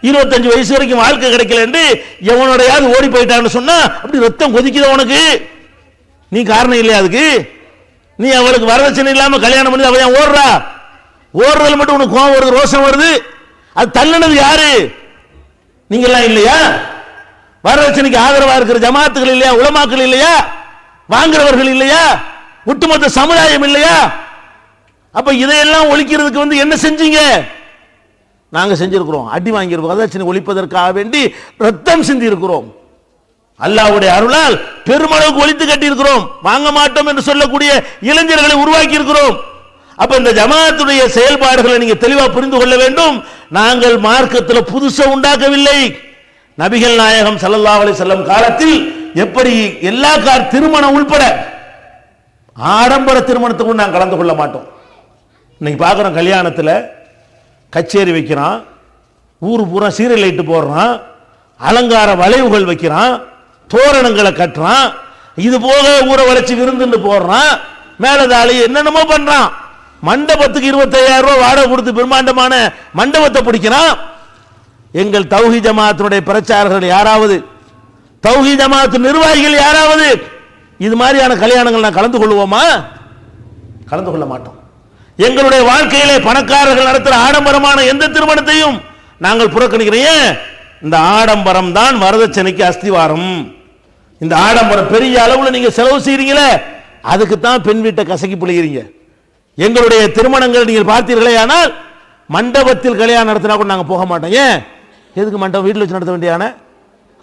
A: 25 வயசு வரைக்கும் வாழ்க்கை கிடைக்கல என்று எவனோடையாவது ஓடி போயிட்டான்னு சொன்னா அப்படி ரத்தம் கொதிக்குது உனக்கு? நீ காரணம் இல்லையா அதுக்கு? நீ அவளுக்கு வரதட்சணை இல்லாம கல்யாணம் பண்ணி அவ ஏன் ஓடுறா? ஓடுறதுல மட்டும் உனக்கு கோவம் வருது, ரோஷம் வருது. அது தள்ளுனது யாரு? நீங்க எல்லாம் இல்லையா? வரதட்சணைக்கு ஆதரவா இருக்கிற ஜமாத்துகள் இல்லையா? உலமாக்கள் இல்லையா? வாங்குறவர்கள் இல்லையா? ஒட்டுமொத்த சமுதாயம் இல்லையா? அப்ப இதையெல்லாம் ஒழிக்கிறதுக்கு என்ன செஞ்சீங்க? நாங்க செஞ்சிருக்கிறோம், அடி வாங்கியிருக்கோம், வரதட்சணை ஒழிப்பதற்காக வேண்டி ரத்தம் சிந்தி இருக்கிறோம். அல்லாஹ்வுடைய அருளால் பெருமளவுக்கு ஒழித்து கட்டி இருக்கிறோம். வாங்க மாட்டோம் என்று சொல்லக்கூடிய இளைஞர்களை உருவாக்கி இருக்கிறோம். அப்ப இந்த ஜமாத்துடைய செயல்பாடுகளை நீங்க தெளிவா புரிந்து கொள்ள வேண்டும். நாங்கள் மார்க்கத்தில் புதுசா உண்டாக்கவில்லை. நபிகள் நாயகம் ஸல்லல்லாஹு அலைஹி வஸல்லம் காலத்தில் எப்படி எல்லா திருமணம் உள்பட ஆடம்பர திருமணத்துக்கும் நாங்கள் கலந்து கொள்ள மாட்டோம். இன்னைக்கு பார்க்குறோம், கல்யாணத்தில் கச்சேரி வைக்கிறான், ஊர் பூரா சீரியல் லைட்டு போடுறான், அலங்கார வளைவுகள் வைக்கிறான், தோரணங்களை கட்டுறான், இது போக ஊரை வளைச்சு விருந்துன்னு போடுறான், மேலதாளி என்னென்னமோ பண்றான். மண்டபத்துக்கு 25,000 ரூபாய் வாடகை கொடுத்து பிரம்மாண்டமான மண்டபத்தை பிடிக்கிறான். எங்கள் தௌஹீத் ஜமாத்தினுடைய பிரச்சாரர்கள் யாராவது, தௌஹீத் ஜமாத் நிர்வாகிகள் யாராவது இது மாதிரியான கல்யாணங்கள் நான் கலந்து கொள்வோமா? கலந்து கொள்ள மாட்டோம். எங்களுடைய வாழ்க்கையிலே பணக்காரர்கள் நடத்துகிற ஆடம்பரமான எந்த திருமணத்தையும் நாங்கள் புறக்கணிக்கிறோம். இந்த ஆடம்பரம் தான் வரதட்சணைக்கு அஸ்திவாரம். இந்த ஆடம்பரம் பெரிய அளவில் நீங்க செலவு செய்றீங்களே, அதுக்கு தான் பெண் வீட்டை கசக்கி பிழைக்கிறீங்க. எங்களுடைய திருமணங்கள் நீங்கள் பார்த்தீர்களே, ஆனால் மண்டபத்தில் கல்யாணம் நடத்தினா கூட நாங்கள் போக மாட்டோம். ஏன்? எதுக்கு மண்டபம்? வீட்டில் வச்சு நடத்த வேண்டியான?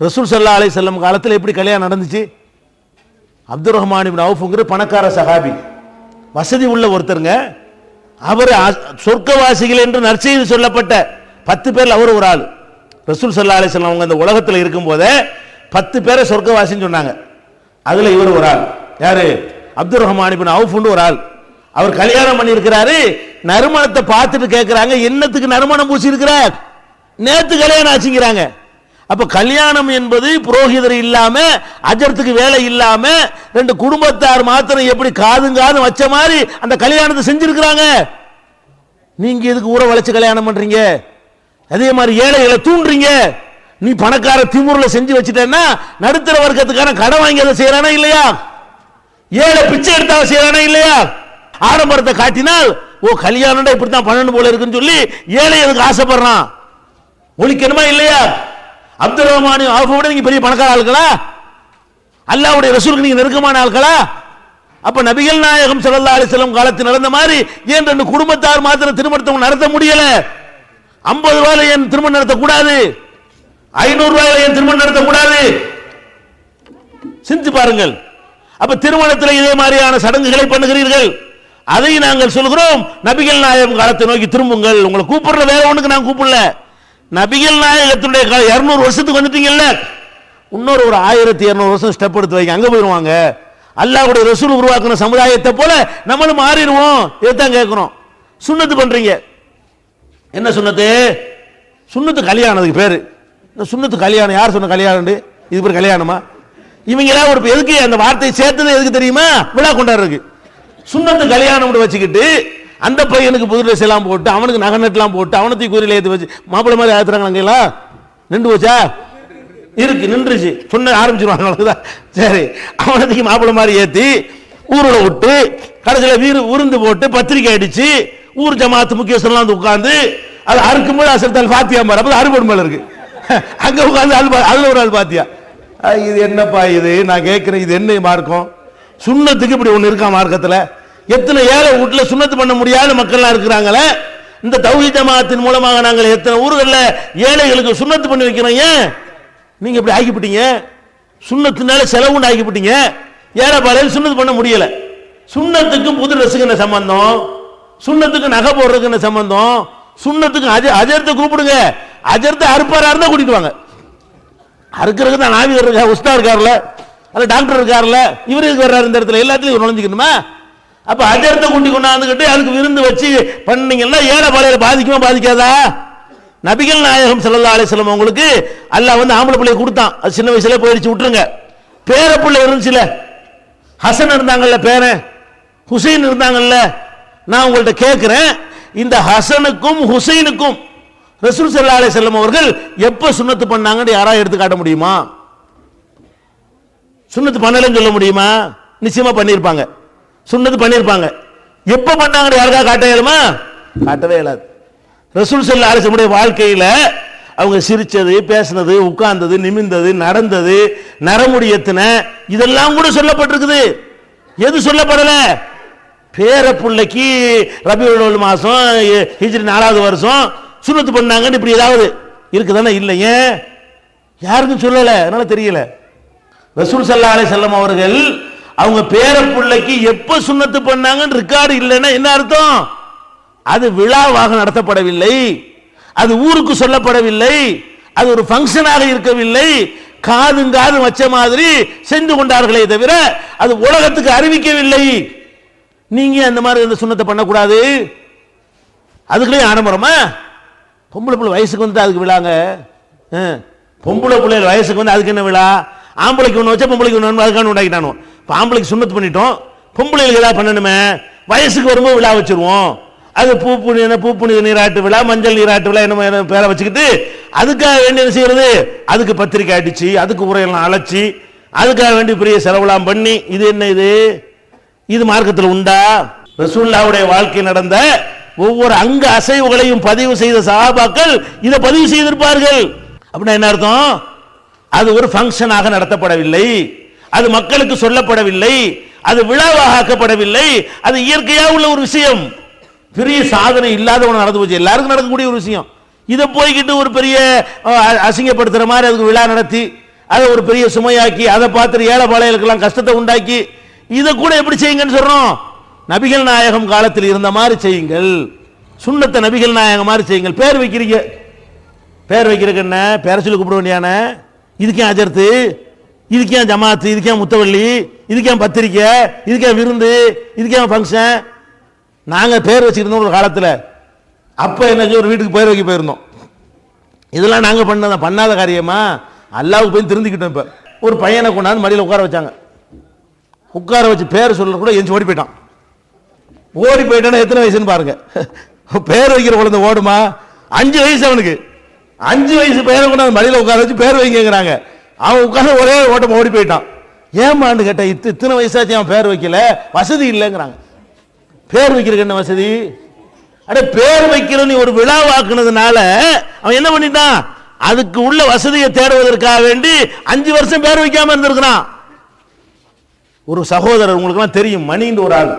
A: ரசூல் ஸல்லல்லாஹு அலைஹி வஸல்லம் காலத்தில் எப்படி கல்யாணம் நடந்துச்சு? அப்துர் ரஹ்மான் இப்னு அவுஃப்ங்கிற பணக்கார சஹாபி, வசதி உள்ள ஒருத்தருங்க. அவர் சொர்க்கவாசிகள் என்று நற்செய்தி சொல்லப்பட்ட 10 பேர்ல அவர் ஒரு ஆள். ரசூல் ஸல்லல்லாஹு அலைஹி வஸல்லம் அவங்க இந்த உலகத்தில் இருக்கும் போதே 10 பேரை சொர்க்கவாசின்னு சொன்னாங்க. அதுல இவர் ஒரு ஆள். யாரு? அப்துர் ரஹ்மான் இப்னு அவுஃப் ஒரு ஆள். அவர் கல்யாணம் பண்ணி இருக்கிறாரு. நறுமணத்தை பார்த்துட்டு கேட்கிறாங்க, என்னத்துக்கு நறுமணம் பூசி இருக்கிறார்? நேத்து கல்யாணம் ஆச்சுங்கிறாங்க. அப்ப கல்யாணம் என்பது புரோகிதர் இல்லாம, அஜர்த்துக்கு வேலை இல்லாம, 2 குடும்பத்தார் மாத்திரம் எப்படி காதும் வச்ச மாதிரி அந்த கல்யாணத்தை செஞ்சிருக்கிறாங்க. நீங்க எதுக்கு ஊரை வளைச்சு கல்யாணம் பண்றீங்க? அதே மாதிரி ஏழைகளை தூண்டுறீங்க. நீ பணக்கார திமுறல செஞ்சு வச்சுட்டேன்னா நடுத்தர வர்க்கத்துக்கான கடன் வாங்கி அதை செய்யறானா இல்லையா? ஏழை பிச்சை எடுத்தா செய்யறானா இல்லையா? ஆடம்பரத்தை காட்டினால் ஓ கல்யாணம் இப்படித்தான் பண்ணணும் போல இருக்குன்னு சொல்லி ஏழை எதுக்கு ஆசைப்படுறான்? ஒழிக்கணுமா இல்லையா? அப்துர் ரஹ்மான் அவரோட நீங்க பெரிய பணக்கார ஆட்களா? அல்லாஹ்வுடைய ரசூலுக்கு நீங்க நெருக்கமான ஆட்களா? அப்ப நபிகள் நாயகம் ஸல்லல்லாஹு அலைஹி வஸல்லம் காலத்தில் நடந்த மாதிரி ஏன் 2 குடும்பத்தார் மாத்திரம் திருமணத்தை நடத்த முடியல? 50 ரூபாயில ஏன் திருமணம் நடத்தக்கூடாது? 500 ரூபாயில ஏன் திருமணம் நடத்தக்கூடாது? சிந்தித்து பாருங்கள். அப்ப திருமணத்தில் இதே மாதிரியான சடங்குகளை பண்ணுகிறீர்கள். அதை நாங்கள் சொல்கிறோம், நபிகள் நாயகம் காலத்தை நோக்கி திரும்புங்கள். உங்களை கூப்பிடுற வேற ஒண்ணுக்கு நான் கூப்பிடல. நபிகள் நாயகத்துடைய 200 வருஷத்துக்கு வந்துட்டீங்கல்ல, இன்னொரு ஒரு 1200 வருஷம் ஸ்டெப் எடுத்து வைங்க, அங்க போயிருவாங்க. அல்லாஹ்வுடைய ரசூல் உருவாக்கின சமுதாயத்தை போல நம்மளும் மாறிடுவோம். இதைத்தான் கேட்கிறோம். சுன்னத்து பண்றீங்க. என்ன சுன்னத்து? சுன்னத்து கல்யாணத்துக்கு பேரு. சுன்னத்து கல்யாணம் யார் சொன்ன கல்யாணம்? இது பேர் கல்யாணமா? இவங்களா ஒரு எதுக்கு அந்த வார்த்தையை சேர்த்தது எதுக்கு தெரியுமா? விழா கொண்டாடுறதுக்கு. சுன்னத்து கல்யாணம் வச்சுக்கிட்டு அந்த பையனுக்கு புது ட்ரெஸ் எல்லாம் போட்டு அவனுக்கு நகை நட்டுலாம் போட்டு அவனத்தை குறியில ஏற்றி வச்சு மாப்பிள்ளை மாதிரி ஆத்துறாங்க. அங்கெல்லாம் நின்று போச்சா? இருக்கு, நின்றுச்சு. சொன்ன ஆரம்பிச்சிருவாங்க. சரி, அவனத்துக்கு மாப்பிள்ளை மாதிரி ஏற்றி ஊரோட விட்டு கடைசியில் உருந்து போட்டு பத்திரிக்கை அடிச்சு ஊர் ஜமாத்து முக்கியஸ்தெல்லாம் வந்து உட்கார்ந்து அது அறுக்கும்போது அசர்த்தால் பாத்தியா மாதிரி அப்போ அறுபடு மேல இருக்கு. அங்க உட்காந்து அதுல ஒரு ஆள் பாத்தியா. இது என்னப்பா இது? நான் கேட்கிறேன், இது என்ன மார்க்கம்? சுன்னத்துக்கு இப்படி ஒண்ணு இருக்கா மார்க்கத்துல? எத்தனை ஏழை வீட்டுல சுன்னத்து பண்ண முடியாத மக்கள்லாம் இருக்கிறாங்களே. இந்த தௌஹீத் ஜமாஅத்தின் மூலமாக நாங்கள் எத்தனை ஊர்கள்ல ஏழைகளுக்கு சுன்னத்து பண்ணி வைக்கிறோம். ஏன் நீங்க இப்படி ஆக்கிவிட்டீங்க? சுன்னத்துனால செலவுன்னு ஆக்கிவிட்டீங்க. ஏழை பாலையில் சுன்னத்து பண்ண முடியல. சுன்னத்துக்கும் புது ட்ரெஸ்ஸுக்கு என்ன சம்பந்தம்? சுன்னத்துக்கு நகை போடுறதுக்கு என்ன சம்பந்தம்? சுன்னத்துக்கு அஜர்த்தை கூப்பிடுங்க. அஜர்த்தை அறுப்பாரா இருந்தா கூட்டிட்டு வாங்க. அறுக்கிறதுக்கு தான் நாவிதர் இருக்கா, உஸ்தா இருக்காருல்ல, அது டாக்டர் இருக்காருல்ல, இவரு வர்றாரு இந்த இடத்துல, எல்லாத்துலயும் நுழைஞ்சுக்கணுமா? அப்ப அஜர்த்தை கூட்டி கொண்டாந்துக்கிட்டு அதுக்கு விருந்து வச்சு பண்ணீங்கன்னா ஏழை பாலையில பாதிக்குமா பாதிக்காதா? நபிகள் நாயகம் ஸல்லல்லாஹு அலைஹி வஸல்லம் உங்களுக்கு அல்லாஹ் வந்து ஆம்பளை பிள்ளைய கொடுத்தான். அது சின்ன வயசுல போயிடுச்சு, விட்டுருங்க. பேர பிள்ளை இருந்துச்சுல, ஹசன் இருந்தாங்கல்ல, பேரன் ஹுசைன் இருந்தாங்கல்ல. நான் உங்கள்ட்ட கேட்கிறேன், இந்த ஹசனுக்கும் ஹுசைனுக்கும் ரசூல் ஸல்லல்லாஹு அலைஹி வஸல்லம் அவர்கள் எப்ப சுன்னத்து பண்ணாங்கன்னு யாராவது எடுத்து காட்ட முடியுமா? சுன்னத்து பண்ணலன்னு சொல்ல முடியுமா? நிச்சயமா பண்ணியிருப்பாங்க, சுன்னத்து பண்ணியிருப்பாங்க. எப்ப பண்ணாங்கன்னு யாருக்கா காட்ட இயலுமா? காட்டவே இயலாது. ரசூல் ஸல்லல்லாஹு அலைஹி வஸல்லம் வாழ்க்கையில அவங்க சிரிச்சது, பேசினது, உட்கார்ந்தது, நிமிர்ந்தது, நடந்தது, நரமுடி எத்தனை, இதெல்லாம் கூட சொல்லப்பட்டிருக்குது. எது சொல்லப்படல? பேர பிள்ளைக்கு ரபியுல் அவ்வல் மாசம் ஹிஜ்ரி 4வது வருஷம் சுன்னத்து பண்ணாங்கன்னு இப்படி ஏதாவது இருக்குதானே? இல்லையே, யாருக்கும் சொல்லல, அதனால தெரியல. ரசூல் ஸல்லல்லாஹு அலைஹி வஸல்லம் அவர்கள் அவங்க பேர பிள்ளைக்கு எப்ப சுன்னத்து பண்ணாங்கன்னு ரெக்கார்டு இல்லைன்னா என்ன அர்த்தம்? அது விழாவாக நடத்தப்படவில்லை, அது ஊருக்கு சொல்லப்படவில்லை, அது ஒரு ஃபங்க்ஷனாக இருக்கவில்லை. காது வச்ச மாதிரி செஞ்சு கொண்டார்களே தவிர அது உலகத்துக்கு அறிவிக்கவில்லை. நீங்க அந்த மாதிரி இந்த சுன்னத்தை பண்ணக்கூடாது. அதுக்குள்ளே ஆடம்பரமா? பொம்பளை பிள்ளை வயசுக்கு வந்து அதுக்கு விழாங்க. பொம்பளை பிள்ளை வயசுக்கு வந்து அதுக்கு என்ன விழா? ஆம்பளைக்கு ஒன்று வச்சா பொம்பளைக்கு ஒன்று அதுக்கான உண்டாக்கிட்டானோ. இப்போ ஆம்பளைக்கு சுன்னத்து பண்ணிட்டோம், பொம்பளைகளுக்கு ஏதாவது பண்ணணுமே, வயசுக்கு வரும்போது விழா வச்சிருவோம். அது பூப்புனி நீராட்டு விழா, மஞ்சள் நீராட்டு விழா என்ன பேரை வச்சுக்கிட்டு அதுக்காக வேண்டி என்ன செய்யறது? அதுக்கு பத்திரிக்கை அடிச்சு, அதுக்கு உரையெல்லாம் அழைச்சி, அதுக்காக வேண்டி பெரிய செலவுலாம் பண்ணி, இது என்ன இது? இது மார்க்கத்தில் உண்டா? ரசூலுல்லாஹ்வுடைய வாழ்க்கை நடந்த ஒவ்வொரு அங்க அசைவுகளையும் பதிவு செய்த சஹாபாக்கள் இதை பதிவு செய்திருப்பார்கள். அப்படின்னா என்ன அர்த்தம்? அது ஒரு ஃபங்க்ஷனாக நடத்தப்படவில்லை, அது மக்களுக்கு சொல்லப்படவில்லை, அது விழாவாக ஆக்கப்படவில்லை, அது இயற்கையாக உள்ள ஒரு விஷயம். பெரிய சாதனை இல்லாத ஒன்று நடந்து போச்சு, எல்லாருக்கும் நடக்கக்கூடிய ஒரு விஷயம். இதை போய்கிட்டு ஒரு பெரிய அசிங்கப்படுத்துற மாதிரி அதுக்கு விழா நடத்தி அதை ஒரு பெரிய சுமையாக்கி அதை பார்த்துட்டு ஏழை பாளையலுக்கெல்லாம் கஷ்டத்தை உண்டாக்கி இதை கூட எப்படி செய்யுங்கன்னு சொல்றோம்? நபிகள் நாயகம் காலத்தில் இருந்த மாதிரி செய்யுங்கள், சுன்னத்தை நபிகள் நாயகம் மாதிரி செய்யுங்கள். பேர் வைக்கிறீங்க, பேர் வைக்கிறதுக்கு என்ன பேர சொல்லி கூப்பிட வேண்டியான? இதுக்கே அஜர்த்து, இதுக்கே ஜமாத்து, இதுக்கே முத்தவள்ளி, இதுக்கே பத்திரிக்கை, இதுக்கே விருந்து, இதுக்கே ஃபங்க்ஷன். நாங்கள் பேர் வச்சுருந்தோம் ஒரு காலத்தில். அப்போ என்ன ஒரு வீட்டுக்கு பேர் வைக்க போயிருந்தோம். இதெல்லாம் நாங்கள் பண்ணாத காரியமா? அல்லாவுக்கு போய் திருந்திக்கிட்டோம். இப்போ ஒரு பையனை கொண்டாந்து மடியில் உட்கார வச்சாங்க. உட்கார வச்சு பேர் சொல்ல கூட எஞ்சி ஓடி போயிட்டான். ஓடி போயிட்டானா எத்தனை வயசுன்னு பாருங்க. பேர் வைக்கிற குழந்தை ஓடுமா? 5 வயசு அவனுக்கு. 5 வயசு பேரை கொண்டாந்து மடியில் உட்கார வச்சு பேர் வைங்கிறாங்க. அவன் உட்காந்து ஒரே ஓட்டம் ஓடி போயிட்டான். ஏமான்னு கேட்டேன், இத்தனை வயசாச்சு அவன் பேர் வைக்கல, வசதி இல்லைங்கிறாங்க. பேர் வைக்கிறதுக்கு என்ன வசதி? அட பேர் வைக்கிற நீ ஒரு விழாவாக்குனதுனால அவன் என்ன பண்ணிட்டான்? அதுக்கு உள்ள வசதியை தேடுவதற்காக வேண்டி 5 வருஷம் பேர் வைக்காம இருந்திருக்கிறான். ஒரு சகோதரர் உங்களுக்கு தெரியும், மணின்னு ஒரு ஆள்,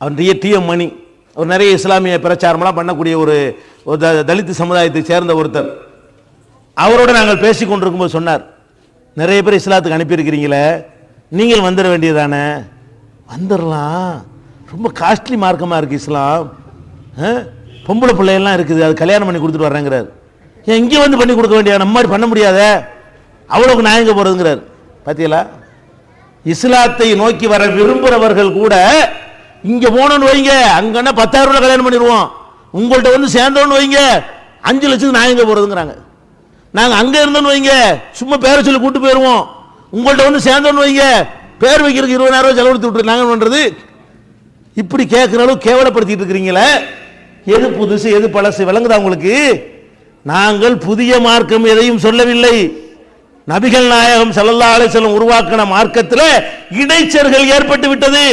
A: அவன் டிஎம் மணி, ஒரு நிறைய இஸ்லாமிய பிரச்சாரம்லாம் பண்ணக்கூடிய ஒரு தலித் சமுதாயத்தை சேர்ந்த ஒருத்தர். அவரோட நாங்கள் பேசி கொண்டிருக்கும்போது சொன்னார், நிறைய பேர் இஸ்லாத்துக்கு அனுப்பியிருக்கிறீங்களே, நீங்கள் வந்துட வேண்டியதானே? வந்துடலாம், ரொம்ப காஸ்ட்லி மார்க்கமாக இருக்குது இஸ்லாம், பொம்பளை பிள்ளையெல்லாம் இருக்குது, அது கல்யாணம் பண்ணி கொடுத்துட்டு வர்றேங்கிறார். ஏன் இங்கே வந்து பண்ணி கொடுக்க வேண்டிய நம்ம மாதிரி பண்ண முடியாத, அவ்வளோக்கு நான் எங்கே போகிறதுங்கிறார். பார்த்தீங்களா? இஸ்லாத்தை நோக்கி வர விரும்புகிறவர்கள் கூட இங்கே போனோன்னு வைங்க, அங்கன்னா 10,000 ரூபாய் கல்யாணம் பண்ணிடுவோம். உங்கள்கிட்ட வந்து சேர்ந்தோன்னு வைங்க 5 லட்சத்துக்கு நான் எங்கே போகிறதுங்கிறாங்க. நாங்கள் அங்கே இருந்தோன்னு வைங்க சும்மா பேரை சொல்லி கூட்டு போயிடுவோம். உங்கள்கிட்ட வந்து சேர்ந்தோன்னு வைங்க பேர் வைக்கிறதுக்கு 20,000 ரூபாய் செலவழித்து விட்டு நாங்கள் பண்ணுறது. இப்படி கேட்குற அளவு கேவலப்படுத்திட்டு இருக்கிறீங்களே. எது புதுசு எது பழசு விளங்குதா உங்களுக்கு? நாங்கள் புதிய மார்க்கம் எதையும் சொல்லவில்லை. நபிகள் நாயகம் ஸல்லல்லாஹு அலைஹி வஸல்லம் உருவாக்கின மார்க்கத்தில் இடைச்சர்கள் ஏற்பட்டு விட்டது.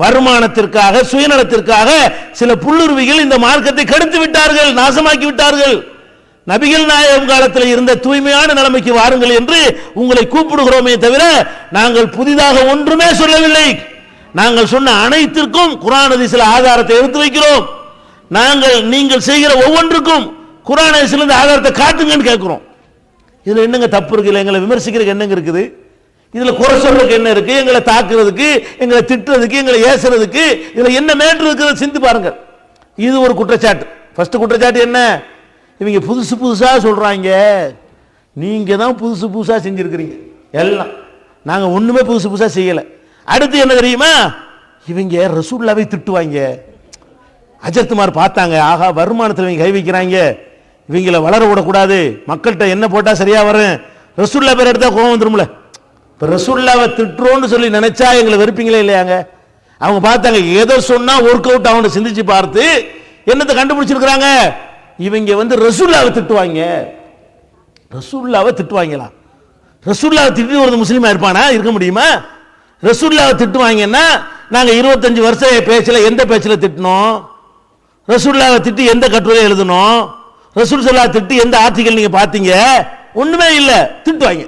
A: வருமானத்திற்காக சுயநலத்திற்காக சில புல்லுருவிகள் இந்த மார்க்கத்தை கெடுத்து விட்டார்கள், நாசமாக்கி விட்டார்கள். நபிகள் நாயகம் காலத்தில் இருந்த தூய்மையான நிலைமைக்கு வாருங்கள் என்று உங்களை கூப்பிடுகிறோமே தவிர நாங்கள் புதிதாக ஒன்றுமே சொல்லவில்லை. நாங்கள் சொன்ன அனைத்திற்கும் குர்ஆன் ஹதீஸ்ல ஆதாரத்தை எடுத்து வைக்கிறோம். நீங்கள் செய்கிற ஒவ்வொன்றுக்கும் குர்ஆன் ஹதீஸ்ல இந்த ஆதாரத்தை காட்டுங்கன்னு கேட்கிறோம். இதுல என்னங்க தப்பு இருக்கு? எங்களை விமர்சிக்கிறதுக்கு என்னங்க இருக்குது? இதுல குறை சொல்றதுக்கு என்ன இருக்கு? எங்களை தாக்குறதுக்கு, எங்களை திட்டுறதுக்கு, எங்களை ஏசுறதுக்கு இதுல என்ன மேட்ரு இருக்கிறது சிந்தி பாருங்க. இது ஒரு குற்றச்சாட்டு. ஃபர்ஸ்ட் குற்றச்சாட்டு என்ன? இவங்க புதுசு புதுசா சொல்றாங்க, நீங்க தான் புதுசு புதுசா செஞ்சிருக்கிறீங்க எல்லாம், நாங்க ஒண்ணுமே புதுசு புதுசா செய்யல. அடுத்து என்ன தெரியுமா? இவங்க ரசூலுல்லாவை திட்டுவாங்க. அஜத்துமார் பார்த்தாங்க, ஆகா வருமானத்தில் இவங்க கை வைக்கிறாங்க, இவங்களை வளர விடக்கூடாது, மக்கள்கிட்ட என்ன போட்டா சரியா வரும், ரசூலுல்லாஹ் பேர் எடுத்தா கோவம் வந்துரும்ல. இப்ப ரசூலுல்லாவை திட்டுறோன்னு சொல்லி நினைச்சா எங்களை வெறுப்பீங்களே இல்லையாங்க? அவங்க பார்த்தாங்க, ஏதோ சொன்னா ஒர்க் அவுட் ஆகும்னு சிந்திச்சு பார்த்து என்னத்தை கண்டுபிடிச்சிருக்கிறாங்க, இவங்க வந்து ரசூலுல்லாவை திட்டுவாங்க. ரசூலுல்லாவை திட்டுவாங்களா? ரசூலுல்லாவை திட்டு ஒரு முஸ்லீமா இருப்பானா? இருக்க முடியுமா? ரசூலுல்லாவை திட்டுவாங்கன்னா நாங்க 25 வருஷம் பேச்சில் எந்த பேச்சில் திட்டணும்? ரசூலுல்லாவை திட்டி எந்த கட்டுரை எழுதணும்? ரசூல் ஸல்லல்லாஹு திட்டி எந்த ஆர்டிகல் நீங்க பார்த்தீங்க? ஒண்ணுமே இல்லை, திட்டுவாங்க.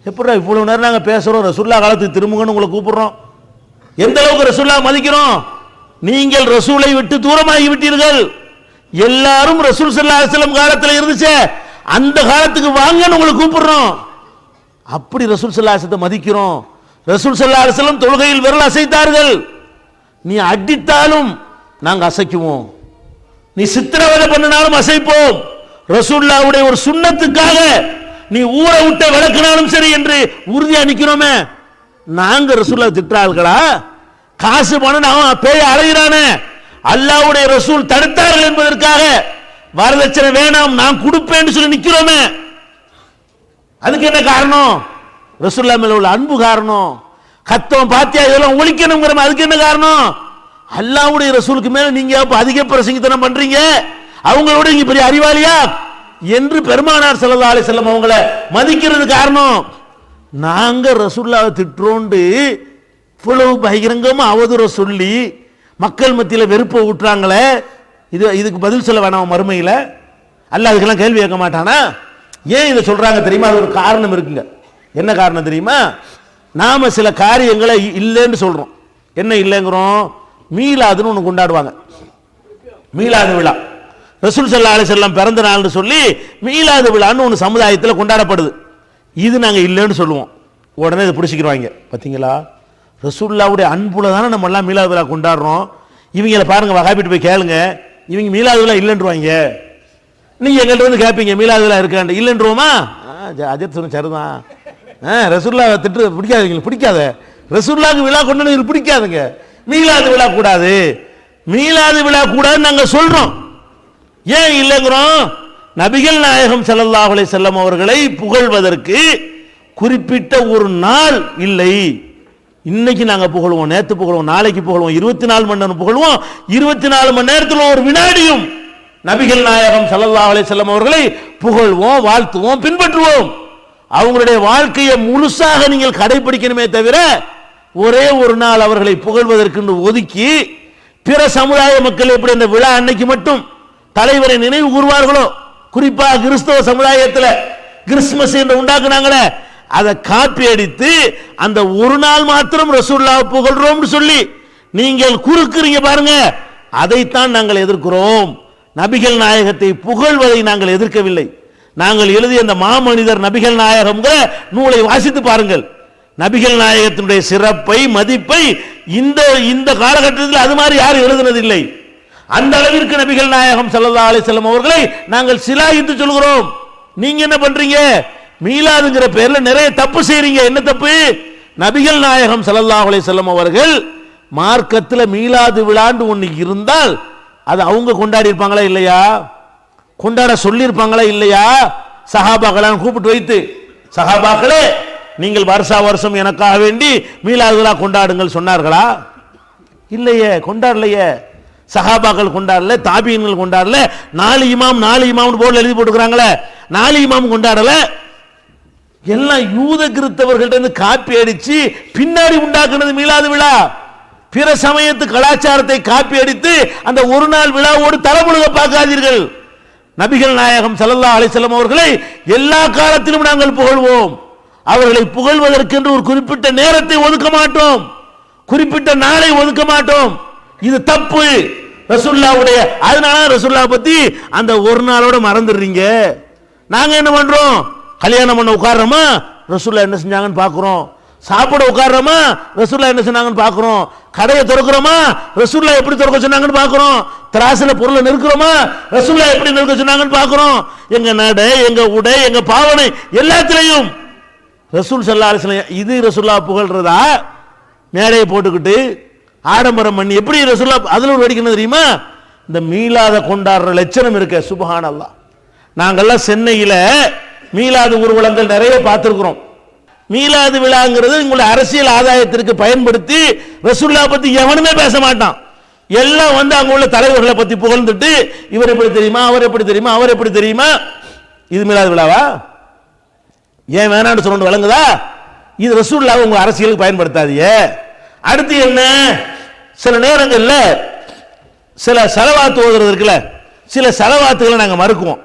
A: எப்படா இவ்வளவு நேரம் நாங்க பேசுறோம், ரசூலுல்லாஹ் காலத்துக்கு திரும்புங்கன்னு உங்களை கூப்பிடுறோம். எந்த அளவுக்கு ரசூலுல்லாஹ் மதிக்கிறோம்? நீங்கள் ரசூலை விட்டு தூரமாகி விட்டீர்கள். எல்லாரும் ரசூல் ஸல்லல்லாஹு அலைஹி வஸல்லம் காலத்தில் இருந்துச்சு, அந்த காலத்துக்கு வாங்கன்னு உங்களை கூப்பிடுறோம். அப்படி ரசூல் ஸல்லல்லாஹு அலைஹி வஸல்லம் மதிக்கிறோம். ரசூல் ஸல்லல்லாஹு அலைஹி வஸல்லம் தொழுகையில் விரல் அசைத்தார்கள், நீ அடித்தாலும் நாங்க அசைக்குவோம், நீ சித்திரவதை பண்ணினாலும் அசைப்போம். ரசூலுல்லாஹ்வுடைய ஒரு சுன்னத்துக்காக நீ ஊரை விட்ட விளக்கினாலும் சரி என்று உறுதியா நிக்கிறோமே. நாங்க ரசூலுல்லாஹ் திட்டுறார்களா? காசு பணம் அவன் பேய அலைகிறானே, அல்லாஹ்வுடைய ரசூல் தடுத்தார்கள் என்பதற்காக வரதட்சணை வேணாம் நான் கொடுப்பேன்னு சொல்லி நிக்கிறோமே. அதுக்கு என்ன காரணம்? ரசூலுல்லாஹ் மேல உள்ள அன்பு காரணம். கத்தம் பாத்தியா இதெல்லாம் ஒழிக்கணுங்கிற அதுக்கு என்ன காரணம்? அல்லாஹ்வுடைய ரசூலுக்கு மேல நீங்க அதிக பிரசங்கித்தனம் பண்றீங்க, அவங்களோட நீங்க பெரிய அறிவாளியா என்று பெருமானார் ஸல்லல்லாஹு அலைஹி வஸல்லம் அவங்கள மதிக்கிறது காரணம். நாங்க ரசூலுல்லாஹ்வை திட்டுறோண்டு இவ்வளவு பகிரங்கமா அவதூற சொல்லி மக்கள் மத்தியில் வெறுப்பை ஊட்டுறாங்களே, இதுக்கு பதில் சொல்ல வேணாம் மறுமையில்? அல்லாஹ் அதுக்கெல்லாம் கேள்வி கேட்க மாட்டானா? ஏன் இதை சொல்றாங்க தெரியுமா? அது ஒரு காரணம் இருக்குங்க. என்ன காரணம் தெரியுமா? நாம சில காரியங்களை இல்லைன்னு சொல்றோம். என்ன இல்லைங்கிறோம்? மீலாதுன்னு ஒன்று கொண்டாடுவாங்க, மீலாது விழா. ரசூல் ஸல்லல்லாஹு அலைஹி வஸல்லம் பிறந்த நாள்னு சொல்லி மீலாது விழான்னு ஒன்று சமுதாயத்தில் கொண்டாடப்படுது. இது நாங்கள் இல்லைன்னு சொல்லுவோம். உடனே இதை பிடிச்சிக்கிறாங்க. பார்த்தீங்களா, ரசூலுல்லாஹ்வுடைய அன்புல தானே நம்ம எல்லாம் மீலாது விழா கொண்டாடுறோம். இவங்கள பாருங்க, வகாபிட்டு போய் கேளுங்க, இவங்க மீலாது விழா இல்லைன்றுவாங்க. நீங்க எங்கள்கிட்ட வந்து கேட்பீங்க மீலாது விழா இருக்காண்டு, இல்லைன்றோமா? அஜித் சொன்ன சரிதான். ரசூலுல்லாஹ் திட்டு பிடிக்காது, பிடிக்காத ரசூலுல்லாஹ்க்கு விழா கொண்டாடு பிடிக்காதுங்க. மீலாது விழா கூடாது, மீலாது விழா கூடாது நாங்க சொல்றோம். ஏன் இல்லைங்கிறோம்? நபிகள் நாயகம் ஸல்லல்லாஹு அலைஹி வஸல்லம் அவர்களை புகழ்வதற்கு குறிப்பிட்ட ஒரு நாள் இல்லை. இன்னைக்கு நாங்க புகழ்வோம், நேத்து புகழ்வோம், நாளைக்கு புகழ்வோம், 24 மணி நேரம் புகழ்வோம். 24 மணி நேரத்தில் ஒரு வினாடியும் நபிகள் நாயகம் ஸல்லல்லாஹு அலைஹி வஸல்லம் அவர்களை புகழ்வோம், வாழ்த்துவோம், பின்பற்றுவோம். அவங்களுடைய வாழ்க்கையை முழுசாக நீங்கள் கடைபிடிக்கணுமே தவிர ஒரே ஒரு நாள் அவர்களை புகழ்வதற்கு ஒதுக்கி பிற சமுதாய மக்கள் எப்படி அந்த விழா அன்னைக்கு மட்டும் தலைவரை நினைவு கூறுவார்களோ, குறிப்பாக கிறிஸ்தவ சமுதாயத்தில் கிறிஸ்துமஸ் என்று உண்டாக்குனாங்களே, அதை காப்பி அடித்து அந்த ஒரு நாள் மாத்திரம் ரசூலுல்லாஹ் புகழ்றோம் சொல்லி நீங்கள் குறுக்குறீங்க பாருங்க, அதைத்தான் நாங்கள் எதிர்க்கிறோம். நபிகள் நாயகத்தை புகழ்வதை நாங்கள் எதிர்க்கவில்லை. நாங்கள் எழுதிய அந்த மாமனிதர் நபிகள் நாயகம் நூலை வாசித்து பாருங்கள். நபிகள் நாயகத்தினுடைய சிறப்பை மதிப்பை இந்த காலகட்டத்தில் அது மாதிரி யாரும் எழுதுனதில்லை. அந்த அளவிற்கு நபிகள் நாயகம் ஸல்லல்லாஹு அலைஹி வஸல்லம் அவர்களை நாங்கள் சிலாயித்து சொல்கிறோம். நீங்க என்ன பண்றீங்க? மீலாதுங்கிற பேர்ல நிறைய தப்பு செய்றீங்க. என்ன தப்பு? நபிகள் நாயகம் ஸல்லல்லாஹு அலைஹி வஸல்லம் அவர்கள் மார்க்கத்தில் மீலாது விழாண்டு ஒன்று இருந்தால் அது அவங்க கொண்டாடி இருப்பாங்களா இல்லையா? கொண்டாட சொல்லி இருப்பாங்களா இல்லையா? சஹாபாக்களாம் கூப்பிட்டு வைத்து, சஹாபாக்களே நீங்கள் வருஷா வருஷம் எனக்காக வேண்டி மீலாது விழா கொண்டாடுங்கள் சொன்னார்களா? இல்லையே, கொண்டாடலையே. சஹாபாக்கள் கொண்டாடல, தாபீன்கள் கொண்டாடல, 4 இமாம் போர்டில் எழுதி போட்டுக்கிறாங்களே, 4 இமாம் கொண்டாடல. எல்லாம் யூத கிறிஸ்தவர்கள்ட்ட காப்பி அடிச்சு பின்னாடி உண்டாக்குனது மீலாது விழா. பிற சமயத்து கலாச்சாரத்தை காப்பி அடித்து அந்த ஒரு நாள் விழாவோடு தலைமுழுக பார்க்காதீர்கள். நபிகள் நாயகம் ஸல்லல்லாஹு அலைஹி வஸல்லம் அவர்களை எல்லா காலத்திலும் நாங்கள் புகழ்வோம். அவர்களை புகழ்வதற்கென்று ஒரு குறிப்பிட்ட நேரத்தை ஒதுக்க மாட்டோம், குறிப்பிட்ட நாளை ஒதுக்க மாட்டோம். இது தப்பு. ரசூலுல்லாஹ்வுடைய அதனால ரசூலுல்லாஹ் பத்தி அந்த ஒரு நாளோட மறந்துடுறீங்க. நாங்க என்ன பண்றோம்? கல்யாணம் பண்ண உட்கார்றோமா, ரசூலுல்லாஹ் என்ன செஞ்சாங்கன்னு பார்க்கிறோம். சாப்பிட உட்கார்றோமா, ரசூலுல்லாஹ் என்ன சொன்னாங்கன்னு பார்க்கிறோம். கடையை திறக்கிறோமா, ரசூலுல்லாஹ் எப்படி திறக்க சொன்னாங்கன்னு பார்க்கிறோம். திராசுல பொருளை நிறுக்கிறோமா, ரசூலுல்லாஹ் எப்படி நிறுக்க சொன்னாங்கன்னு பார்க்கிறோம். எங்க நடை, எங்க உடை, எங்க பாவனை எல்லாத்திலையும் ரசூல் ஸல்லல்லாஹு அலைஹி வஸல்லம். இது ரசூலுல்லாஹ் புகழ்றதா? மேடையை போட்டுக்கிட்டு ஆடம்பரம் பண்ணி எப்படி ரசூலுல்லாஹ் அதுல ஒரு வேடிக்கை தெரியுமா? இந்த மீலாத கொண்டாடுற லட்சணம் இருக்க. சுப்ஹானல்லாஹ். நாங்கெல்லாம் சென்னையில மீலாது ஊர்வலங்கள் நிறைய பார்த்திருக்கிறோம். மீலாது விழாங்கிறது உங்களுடைய அரசியல் ஆதாயத்திற்கு பயன்படுத்தி ரசூலுல்லாஹ் பத்தி எவனுமே பேச மாட்டான். எல்லாம் வந்து அங்க உள்ள தலைவர்களை பத்தி புகழ்ந்துட்டு இவர் எப்படி தெரியுமா, அவர் எப்படி தெரியுமா, அவர் எப்படி தெரியுமா. இது மீலாது விழாவா? ஏன் வேணான்னு சொல்லணும் விளங்குதா? இது ரசூலுல்லாஹ் உங்க அரசியலுக்கு பயன்படுத்தாதீங்க. அடுத்து என்ன? சில நேரங்கள்ல சில ஸலவாத் ஓதுறது இருக்குல்ல, சில ஸலவாத்துகளை நாங்க மறுக்குவோம்.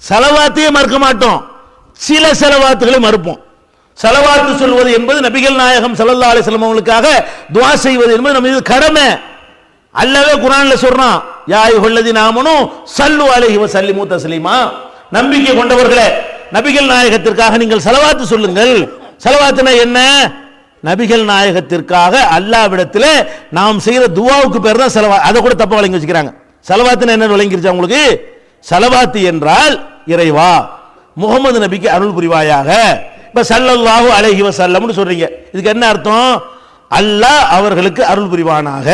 A: ஸலவாத்தையே மறுக்க மாட்டோம், சில ஸலவாத்துகளை மறுப்போம். ஸலவாத்து சொல்வது என்பது நபிகள் நாயகம் ஸல்லல்லாஹு அலைஹி வஸல்லம் அவர்களுக்காக துஆ செய்வது என்பது நம்ம மீது கடமை. அல்லாஹ்வே குர்ஆன்ல சொல்றான், யா அய்யுஹல்லதீன ஆமனூ ஸல்லு அலைஹி வஸல்லிமு தஸ்லீமா. நம்பிக்கை கொண்டவர்களே, நபிகள் நாயகத்திற்காக நீங்கள் ஸலவாத்து சொல்லுங்கள். ஸலவாத்துனா என்ன? நபிகள் நாயகத்திற்காக அல்லாஹ்விடத்தில் நாம் செய்யற துஆவுக்கு பேர் தான் ஸலவாத். அதை கூட தப்பா வழங்கி வச்சுக்கிறாங்க. ஸலவாத்துனா என்ன விளங்கிருச்சா உங்களுக்கு? ஸலவாத்து என்றால் இறைவா முகமது நபிக்கு அருள் புரிவாயாக. இப்ப ஸல்லல்லாஹு அலைஹி வஸல்லம்னு சொல்றீங்க, இதுக்கு என்ன அர்த்தம்? அல்லாஹ் அவர்களுக்கு அருள் புரிவானாக.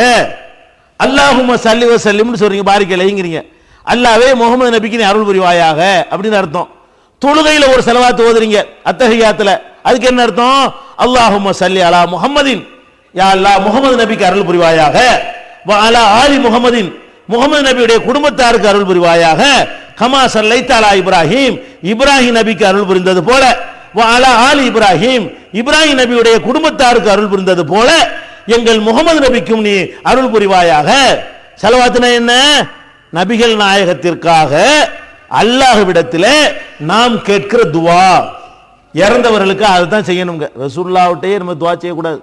A: அல்லாஹும்ம ஸல்லி வ ஸல்லிம்னு சொல்றீங்க, பாரிக்க அலைஹிங்கிறீங்க. அல்லாஹ்வே முகமது நபிக்கு நீ அருள் புரிவாயாக அப்படின்னு அர்த்தம். தொழுகையில ஒரு ஸலவாத் ஓதுறீங்க அத்தஹியாத்துல, அதுக்கு என்ன அர்த்தம்? அல்லாஹும்ம ஸல்லி அலா முஹம்மதின், யா அல்லாஹ் முகமது நபிக்கு அருள் புரிவாயாக. வ அலா ஆலி முஹம்மதின், முகமது நபியுடைய குடும்பத்தாருக்கு அருள் புரிவாயாக. கமா ஸல்லைத அலா இப்ராஹிம், இப்ராஹிம் நபிக்கு அருள் புரிந்தது போல. வ அலா ஆலி இப்ராஹிம், இப்ராஹிம் நபியுடைய குடும்பத்தாருக்கு அருள் புரிந்தது போல எங்கள் முகமது நபிக்கும் நீ அருள் புரிவாயாக. ஸலவாத்துனா என்ன? நபிகள் நாயகத்திற்காக அல்லாஹ்விடத்திலே நாம் கேட்கிற துஆ. இறந்தவர்களுக்கு அதுதான் செய்யணுங்க. ரசூலுல்லாஹ்விட்டே நம்ம துஆ செய்யக்கூடாது,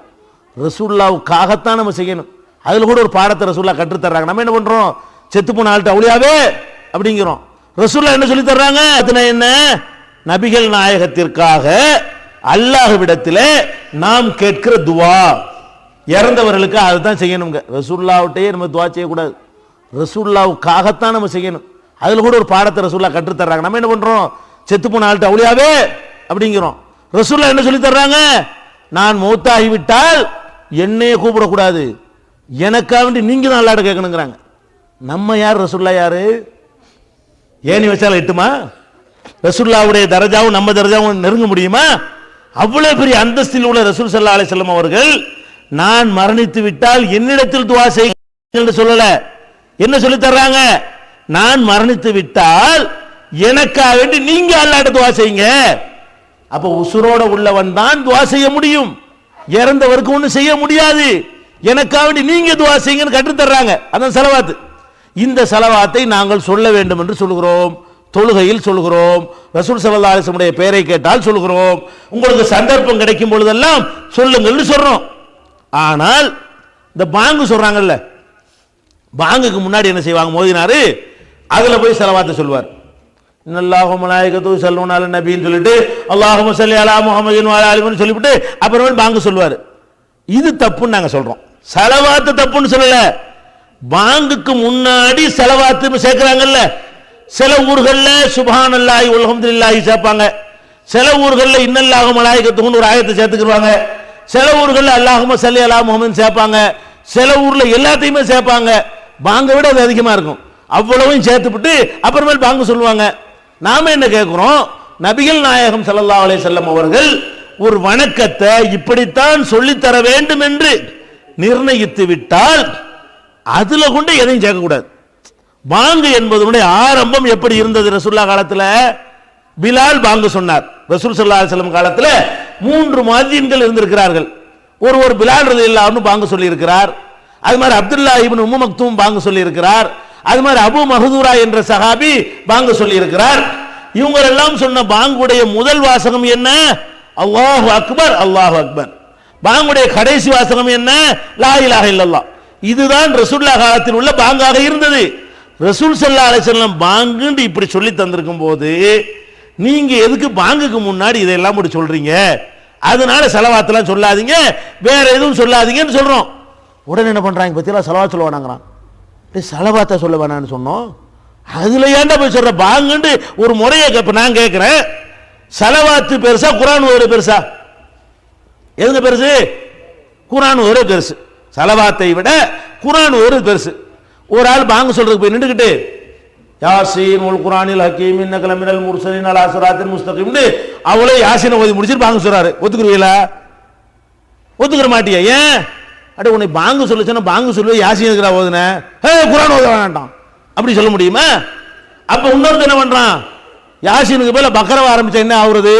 A: ரசூலுல்லாஹ்வுக்காகத்தான் நம்ம செய்யணும். அதுல கூட ஒரு பாடத்தை ரசூலுல்லாஹ் கற்று தர்றாங்க. நம்ம என்ன பண்றோம்? செத்து போன ஆள்கிட்ட அவுலியாவே அப்படிங்கிறோம். ரசூலுல்லாஹ் என்ன சொல்லி தர்றாங்க? அதுனா என்ன? நபிகள் நாயகத்திற்காக அல்லாஹ்விடத்திலே நாம் கேட்கிற துஆ. இறந்தவர்களுக்கு அதுதான் செய்யணுங்க. ரசூலுல்லாஹ்விட்டே நம்ம துஆ செய்யக்கூடாது, ரசூலுல்லாஹ்வுக்காகத்தான் நம்ம செய்யணும். அதுல கூட ஒரு பாடத்தை ரசூலுல்லாஹ் கற்றுத் தர்றாங்க. நம்ம என்ன பண்றோம், செத்து போன ஆள்கிட்ட அவுலியாவே அப்படிங்கிறோம். ரசூலுல்லாஹ் என்ன சொல்லி தர்றாங்க, நான் மௌத்தாகிவிட்டால் என்னையே கூப்பிடக்கூடாது, எனக்காக வேண்டி நீங்க தான் அல்லாஹ்ட்ட கேட்கணுங்கிறாங்க. நம்ம யார், ரசூலுல்லாஹ் யாரு? ஏணி வச்சாலும் எட்டுமா? ரசூலுல்லாஹ்வுடைய தரஜாவும் நம்ம தரஜாவும் நெருங்க முடியுமா? அவ்வளவு பெரிய அந்தஸ்தில் உள்ள ரசூல் ஸல்லல்லாஹு அலைஹி வஸல்லம் அவர்கள் நான் மரணித்து விட்டால் என்னிடத்தில் துஆ செய்யுங்கள் என்று சொல்லல. என்ன சொல்லி தர்றாங்க, நான் மரணித்து விட்டால் எனக்காக வேண்டி நீங்க அல்லாஹ்ட்ட துஆ செய்யுங்க. அப்ப உசுரோட உள்ளவன் தான் துஆ செய்ய முடியும், இறந்தவருக்கு ஒன்றும் செய்ய முடியாது. எனக்காக வேண்டி நீங்க துஆ செய்யுங்கன்னு கற்றுத் தர்றாங்க. அதான் ஸலவாத். இந்த ஸலவாத்தை நாங்கள் சொல்ல வேண்டும் என்று சொல்கிறோம், தொழுகையில் சொல்கிறோம், ரசூல் ஸல்லல்லாஹு அலைஹி வஸல்லம் உடைய பெயரை கேட்டால் சொல்கிறோம், உங்களுக்கு சந்தர்ப்பம் கிடைக்கும் பொழுதெல்லாம் சொல்லுங்கள்னு சொல்றோம். ஆனால் இந்த பாங்கு சொல்றாங்கல்ல, பாங்குக்கு முன்னாடி என்ன செய்வாங்க, மோதினாரு அதுல போய் ஸலவாத்தை சொல்வார். இன்னல்லாஹு மலாயிகத்து யுஸல்லூன அலன் நபின்னு சொல்லிட்டு அல்லாஹும்ம ஸல்லி அலா முஹம்மதின் வ அலா ஆலிஹி சொல்லிவிட்டு அப்புறமே பாங்கு சொல்வார். இது தப்புன்னு நாங்க சொல்றோம். ஸலவாத்து தப்புன்னு சொல்லல, பாங்குக்கு முன்னாடி ஸலவாத்து சேர்க்கிறாங்கல்ல. சில ஊர்கள்ல சுப்ஹானல்லாஹி வல்ஹம்துலில்லாஹி சேர்ப்பாங்க, சில ஊர்கள்ல இன்னல்லாஹு மலாயிகத்துஹுன்னு ஒரு ஆயத்தை சேர்த்துக்குவாங்க, சில ஊர்கள்ல அல்லாஹும்ம ஸல்லி அலா முஹம்மதின் சேர்ப்பாங்க, சில ஊர்ல எல்லாத்தையுமே சேர்ப்பாங்க. பாங்கை விட அது அதிகமா இருக்கும். அவ்வளவையும் சேர்த்துவிட்டு அப்புறமேல் பாங்கு சொல்லுவாங்க. நாம என்ன கேட்கிறோம், நபிகள் நாயகம் ஸல்லல்லாஹு அலைஹி வஸல்லம் அவர்கள் ஒரு வணக்கத்தை இப்படித்தான் சொல்லித்தர வேண்டும் என்று நிர்ணயித்து விட்டால் அதுல கொண்டு எதையும் சேர்க்கக்கூடாது. பாங்கு என்பதனுடைய ஆரம்பம் எப்படி இருந்தது ரசூலுல்லாஹ் காலத்துல? பிலால் பாங்கு சொன்னார். ரசூல் ஸல்லல்லாஹு அலைஹி வஸல்லம் காலத்துல 3 முஅஜ்ஜின்கள் இருந்திருக்கிறார்கள். ஒரு பிலால் ரலியல்லாஹு அன்ஹு பாங்கு சொல்லி இருக்கிறார். அது மாதிரி அப்துல்லா இப்னு உம்மு மக்தூம் பாங்கு சொல்லி இருக்கிறார். அது மாதிரி அபு மஹ்தூரா என்ற சஹாபி பாங்கு சொல்லி இருக்கிறார். இவங்க எல்லாம் சொன்ன பாங்குடைய முதல் வாசகம் என்ன? அல்லாஹு அக்பர் அல்லாஹு அக்பர். பாங்குடைய கடைசி வாசகம் என்ன? லா இலாஹ இல்லல்லாஹ். இதுதான் ரசூலுல்லாஹ் காலத்தில் உள்ள பாங்காக இருந்தது. ரசூல் ஸல்லல்லாஹு அலைஹி வஸல்லம் பாங்குன்னு இப்படி சொல்லி தந்திருக்கும் போது நீங்க எதுக்கு பாங்குக்கு முன்னாடி இதெல்லாம் போட்டு சொல்றீங்க? அதனால ஸலவாத்தெல்லாம் சொல்லாதீங்க, வேற எதுவும் சொல்லாதீங்கன்னு சொல்றோம். உடனே என்ன பண்றாங்க பத்தியெல்லாம் ஸலவாத் சொல்ல வேணாங்கிறான். ஸலவாத்தை சொல்ல வேணான்னு சொன்னோம், அதுல ஏன்டா போய் சொல்ற? பாங்குன்னு ஒரு முறையை நான் கேட்கிறேன், ஸலவாத்து பெருசா குர்ஆன் ஓதுறது பெருசா? எதுங்க பெருசு? குர்ஆன் ஓதுறது பெருசு. ஸலவாத்தை விட குர்ஆன் ஓதுறது பெருசு. ஒரு ஆள் பாங்கு சொல்றதுக்கு போய் நின்றுக்கிட்டு யாசீன் வல் குர்ஆனில் ஹக்கீம் இன்னக லமினல் முர்சலீன் அலா சிராத்தின் முஸ்தகீம் அவளே யாசீனை ஓதி முடிச்சிட்டு பாங்கு சொல்றாரு. ஒத்துக்குறீங்களா? ஒத்துக்கிற மாட்டியா? ஏன்? அட உன்னை பாங்கு சொல்ல சொன்னா பாங்கு சொல்லுவே, யாசீன் இருக்கிறா ஓதுன, குர்ஆன் ஓத வேண்டாம் அப்படி சொல்ல முடியுமா? அப்ப இன்னொருத்த என்ன பண்றான், யாசீனுக்கு பதிலா பக்கரவ ஆரம்பிச்சா என்ன ஆகுறது?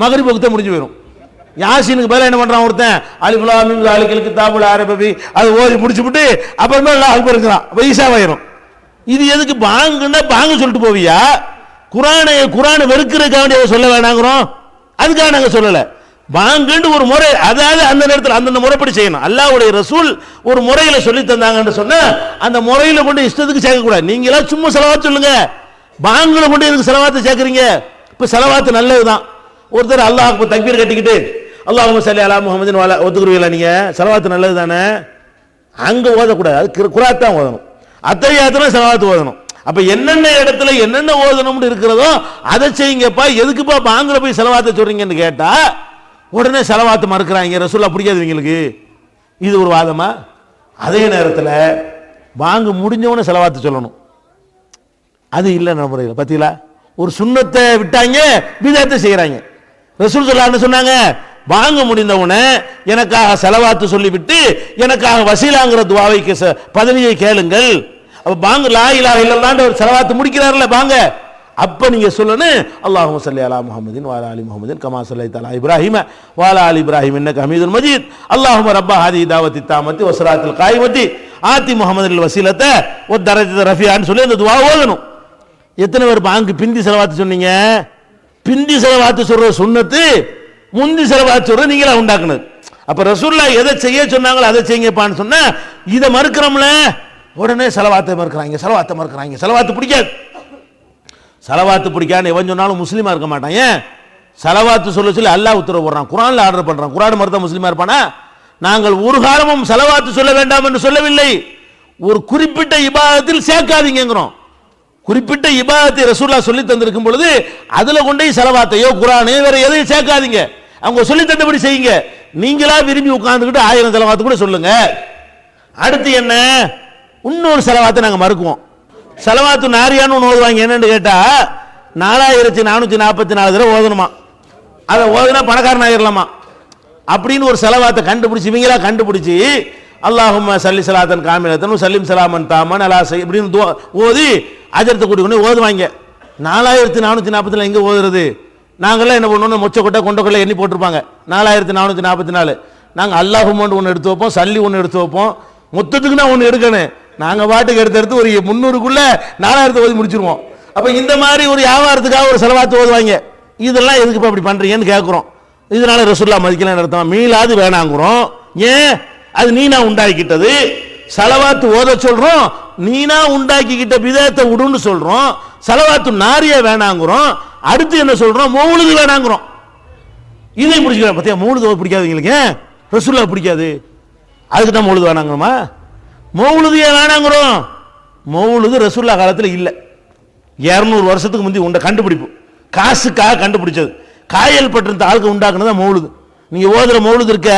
A: மகரிப் வக்து முடிஞ்சு போயிடும். யாசீனுக்கு பதிலா என்ன பண்றான் ஒருத்தன், அலிஃப் லாம் மீம் ஸாலிகல் கிதாபுல் அரபி அது ஓதி முடிச்சுட்டு அப்புறமே அல்லாஹ் அக்பர் இருக்கிறான், ஈசாவாயிரும். இது எதுக்கு? பாங்குன்னா பாங்கு சொல்லிட்டு போவியா? குர்ஆனை வெறுக்கிறதுக்காக சொல்ல வேணாங்கிறோம், அதுக்காக நாங்க சொல்லல. பாங்குன்னு ஒரு முறை, அதாவது அந்த நேரத்தில் அந்த முறைப்படி செய்யணும். அல்லாஹ்வுடைய ரசூல் ஒரு முறையில சொல்லி தந்தாங்கன்னு சொன்னா அந்த முறையில கொண்டு இஷ்டத்துக்கு சேர்க்க கூடாது. நீங்களா சும்மா ஸலவாத் சொல்லுங்க, பாங்குல கொண்டு எதுக்கு ஸலவாத்தை சேர்க்கறீங்க? இப்ப ஸலவாத் நல்லதுதான். ஒருத்தர் அல்லாஹ் அக்பர் தக்பீர் கட்டிக்கிட்டு அல்லாஹும்ம ஸல்லி அலா முஹம்மதின் வ அலா ஒத்துக்குறீங்களா? நீங்க ஸலவாத் நல்லது தானே, அங்க ஓதக்கூடாது, அது குர்ஆன் தான் ஓதணும். அத்தஹியாத்துல ஸலவாத் ஓதணும். அப்ப என்னென்ன இடத்துல என்னென்ன ஓதணும்னு இருக்கிறதோ அதை செய்யுங்கப்பா. எதுக்குப்பா பாங்குல போய் ஸலவாத்தை சொல்றீங்கன்னு கேட்டா உடனே ஸலவாத்து மறுக்கிறாங்க. ரசூலுல்லாஹ் பிடிக்காது இவங்களுக்கு. இது ஒரு வாதமா? அதே நேரத்தில் பாங்கு முடிஞ்சவனே ஸலவாத்து சொல்லணும், அது இல்லை நடைமுறையில். பத்தியில ஒரு சுன்னத்தை விட்டாங்க, பிதஅத்தை செய்யறாங்க. ரசூல் ஸல்லல்லாஹு அலைஹி சொன்னாங்க, பாங்கு முடிந்தவனே எனக்காக ஸலவாத்து சொல்லிவிட்டு எனக்காக வசீலாங்கிற துஆவை பதவியை கேளுங்கள். அப்ப பாங்கு லா இலாஹ இல்லல்லாஹ்ன்ற ஒரு ஸலவாத்து முடிக்கிறார்ல பாங்க, அப்ப நீங்க சொல்லணும் அல்லாஹும்ம ஸல்லி அலா முஹம்மதின் வ அலா ஆலி முஹம்மதின் கமா ஸல்லைத அலா இப்ராஹீம வ அலா ஆலி இப்ராஹீம் இன்னக ஹமீதுல் மஜீத் அல்லாஹும்ம ரப்ப ஹாதிஹி தாவத்தி தாமத்தி வ ஸலாத்தில் காயிமத்தி ஆதி முஹம்மதில் வஸீலத வ தரஜத ரஃபியான்னு சொல்லி அந்த துஆ ஓதணும். எத்தனை பேர் பாங்கு பிந்தி ஸலவாத்து சொன்னீங்க? பிந்தி ஸலவாத்து சொல்ற சுன்னத்து, முந்தி ஸலவாத்து சொல்ற நீங்களா உண்டாக்குனது. அப்ப ரசூலுல்லாஹ் எதை செய்ய சொன்னாங்களோ அதை செய்யுங்கப்பான்னு சொன்னா இதை மறுக்கிறோம்ல, உடனே ஸலவாத்தை மறுக்கிறாங்க, ஸலவாத்தை மறுக்கிறாங்க. ஸலவாத்து பிடிக்காது, ஸலவாத்து பிடிக்கான்னு எவன் சொன்னாலும் முஸ்லீமா இருக்க மாட்டான். ஏன்? ஸலவாத்து சொல்ல சொல்லி அல்லாஹ் உத்தரவு போடுறான், குர்ஆன்ல ஆர்டர் பண்றான். குர்ஆன் மறுத்தா முஸ்லீமா இருப்பானா? நாங்கள் ஒரு காலமும் ஸலவாத்து சொல்ல வேண்டாம் என்று சொல்லவில்லை. ஒரு குறிப்பிட்ட இபாதத்தில் சேர்க்காதீங்கிறோம். குறிப்பிட்ட இபாதத்தை ரசூலுல்லாஹ் சொல்லி தந்திருக்கும் பொழுது அதுல கொண்டே ஸலவாத்தையோ குர்ஆனையோ வேற எதையும் சேர்க்காதீங்க. அவங்க சொல்லி தந்தபடி செய்யுங்க. நீங்களா விரும்பி உட்கார்ந்துக்கிட்டு 1000 ஸலவாத்து கூட சொல்லுங்க. அடுத்து என்ன, இன்னொரு ஸலவாத்தை நாங்க மறுக்குவோம். ஸலவாத்து நாரியான்னு ஒன்று ஓதுவாங்க. என்னன்னு கேட்டா 4444 தடவை ஓதணுமா. அதை ஓதுனா பணக்காரன் ஆயிரலாமா அப்படின்னு ஒரு ஸலவாத்தை கண்டுபிடிச்சி இவங்களா கண்டுபிடிச்சி அல்லாஹும்ம சல்லி ஸலாத்தன் காமிலத்தன் சல்லிம் ஸலாமன் தாமன் அலா சை இப்படின்னு ஓதி அஜரத்தை கூட்டி கொண்டு ஓதுவாங்க. 4440 எங்க ஓதுறது? நாங்கள்லாம் என்ன பண்ணுவோம், மொச்சக்கொட்டை கொண்டக்கொள்ளை எண்ணி போட்டிருப்பாங்க. 4444 நாங்கள் அல்லாஹும்மன்னு ஒன்று எடுத்து வைப்போம், சல்லி ஒன்று எடுத்து வைப்போம். மொத்தத்துக்கு நான் ஒன்று எடுக்கணும். நாங்கள் பாட்டுக்கு எடுத்து ஒரு 300க்குள்ள 4000 ஓதி முடிச்சிருவோம். அப்போ இந்த மாதிரி ஒரு வியாபாரத்துக்காக ஒரு ஸலவாத்து ஓதுவாங்க. இதெல்லாம் எதுக்கு இப்போ அப்படி பண்ணுறீங்கன்னு கேட்குறோம். இதனால ரசூலுல்லாஹ் மதிக்கலாம் அர்த்தம், மீளாது வேணாங்கிறோம். ஏன்? அது நீனா உண்டாக்கிட்டது. ஸலவாத்து ஓத சொல்றோம், நீனா உண்டாக்கிக்கிட்ட பிதத்தை விடுன்னு சொல்றோம். ஸலவாத்து நாரியா வேணாங்கிறோம். அடுத்து என்ன சொல்றோம், மௌலிது வேணாங்கிறோம். இதை பிடிச்சிக்கிறோம். பத்தியா, மௌலிது பிடிக்காதுங்களுக்கு, ரசூலுல்லாஹ் பிடிக்காது, அதுக்கு தான் மௌலிது வேணாங்கிறோமா? மௌலிது ஏன் வேணாங்கிறோம்? மௌலிது ரசூலுல்லாஹ் காலத்தில் இல்லை. 200 வருஷத்துக்கு முந்தி உண்ட கண்டுபிடிப்பு, காசுக்காக கண்டுபிடிச்சது. காயல் பட்டிருந்த ஆளுக்கு உண்டாக்குனது மௌலிது. நீங்க ஓதுற மௌலிது இருக்க,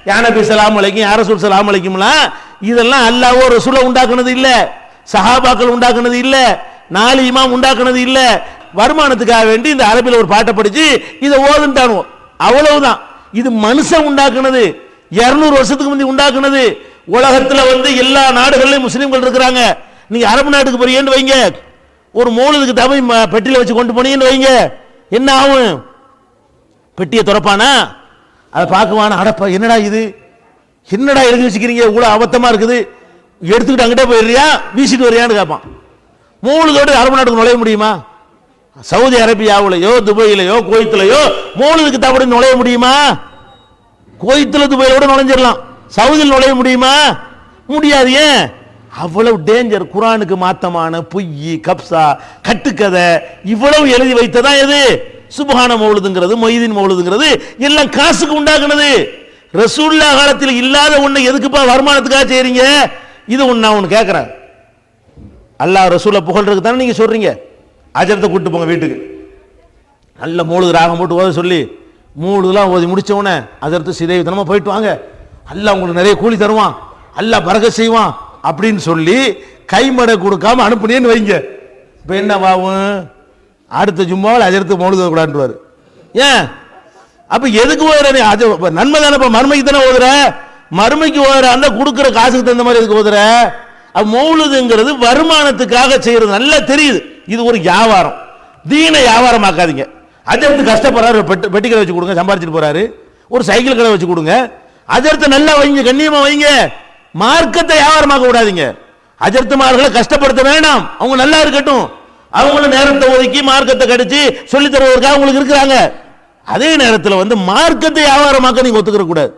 A: யா நபி ஸலாம் அலைக்கும், யா ரசூல் ஸலாம் அலைக்கும்லாம், இதெல்லாம் அல்லாஹ்வோ ரசூலை உண்டாக்குனது இல்ல, சஹாபாக்கள் உண்டாக்குனது இல்ல, 4 இமாம் உண்டாக்குனது இல்ல. வருமானத்துக்காக வேண்டி இந்த அரபில ஒரு பாட்டை படிச்சு இதை ஓதுன்ட்டானோ, அவ்வளவுதான். இது மனுஷன் உண்டாக்குனது, 200 வருஷத்துக்கு முந்தி உண்டாக்குனது. உலகத்துல எல்லா நாடுகளிலும் முஸ்லீம்கள் இருக்கிறாங்க. நீங்க அரபு நாட்டுக்கு போறீங்கன்னு வைங்க, ஒரு மௌலிதுக்கு தமிழ் பெட்டியில வச்சு கொண்டு போனீங்கன்னு வைங்க, என்ன ஆகும்? பெட்டியை திறப்பானா, அதை பார்க்குவானா, அடப்பா என்னடா இது, என்னடா எழுதி வச்சுக்கிறீங்க, இவ்வளவு அபத்தமா இருக்குது, எடுத்துக்கிட்டு அங்கிட்டே போயிடுறியா, வீசிட்டு வரியான்னு கேட்பான். மௌலிதோடு அரபு நாட்டுக்கு நுழைய முடியுமா? சவுதி அரேபியாவிலையோ துபாயிலையோ குவைத்திலையோ மௌலிதுக்கு தவிர நுழைய முடியுமா? குவைத்தில் துபாயிலோட நுழைஞ்சிடலாம், சவுதியில் நுழைய முடியுமா? முடியாது. ஏன்? அவ்வளவு டேஞ்சர். குர்ஆனுக்கு மாத்தமான பொய், கப்சா, கட்டுக்கதை இவ்வளவு எழுதி வைத்ததான் எது? சுப்ஹான மௌலிதுங்கிறது, மொய்தீன் மௌலிதுங்கிறது எல்லாம் காசுக்கு உண்டாக்குனது. ரசூலுல்லாஹ் காலத்தில் இல்லாத ஒண்ணு எதுக்குப்பா வருமானத்துக்காக செய்றீங்க? இது ஒண்ணு நான் ஒண்ணு கேட்கிறேன். அல்லாஹ் ரசூலை புகழ்றதுக்கு தானே நீங்க சொல்றீங்க. அஜரத்தை கூட்டு போங்க வீட்டுக்கு, நல்ல மௌலிது ராகம் போட்டு ஓத சொல்லி மௌலிதுலாம் ஓதி முடிச்ச உடனே அஜரத்து சிதைவித்தனமா போயிட்டு வாங்க, அல்லாஹ் உங்களுக்கு நிறைய கூலி தருவான், அல்லாஹ் பரக்கத் செய்வான் அப்படின்னு சொல்லி கைமடை கொடுக்காம அனுப்புனேன்னு வைங்க. இப்ப என்ன ஆகும்? அடுத்த ஜும்மாவில் அஜரத்து மௌலிது ஓதக்கூடாதுன்றாரு. ஏன்? அப்ப எதுக்கு ஓதுற? நன்மை தானே, மறுமைக்கு தானே ஓதுற. மறுமைக்கு ஓதுற அந்த கொடுக்குற காசுக்கு தகுந்த மாதிரி எதுக்கு ஓதுற? மௌலிதுங்கிறது வருமானத்துக்காக செய்யறது நல்லா தெரியுது. இது ஒரு வியாபாரம், தீனை வியாபாரமாக்காதீங்க. அஜரத்து கஷ்டப்படுறாரு, பெட்டி கடை வச்சு கொடுங்க, சம்பாரிச்சிட்டு போறாரு, ஒரு சைக்கிள் கடை வச்சு கொடுங்க, அஜரத்தை நல்லா வைங்க, கண்ணியமா வைங்க. மார்க்கத்தை வியாபாரமாக்க விடாதீங்க. அஜரத்துமார்களை கஷ்டப்படுத்த வேண்டாம், அவங்க நல்லா இருக்கட்டும், அவங்களும் நேரத்தை ஒதுக்கி மார்க்கத்தை கடிச்சு சொல்லி தருவதற்காக அவங்களுக்கு இருக்கிறாங்க. அதே நேரத்தில் மார்க்கத்தை வியாபாரமாக்க நீங்க ஒத்துக்கிற கூடாது.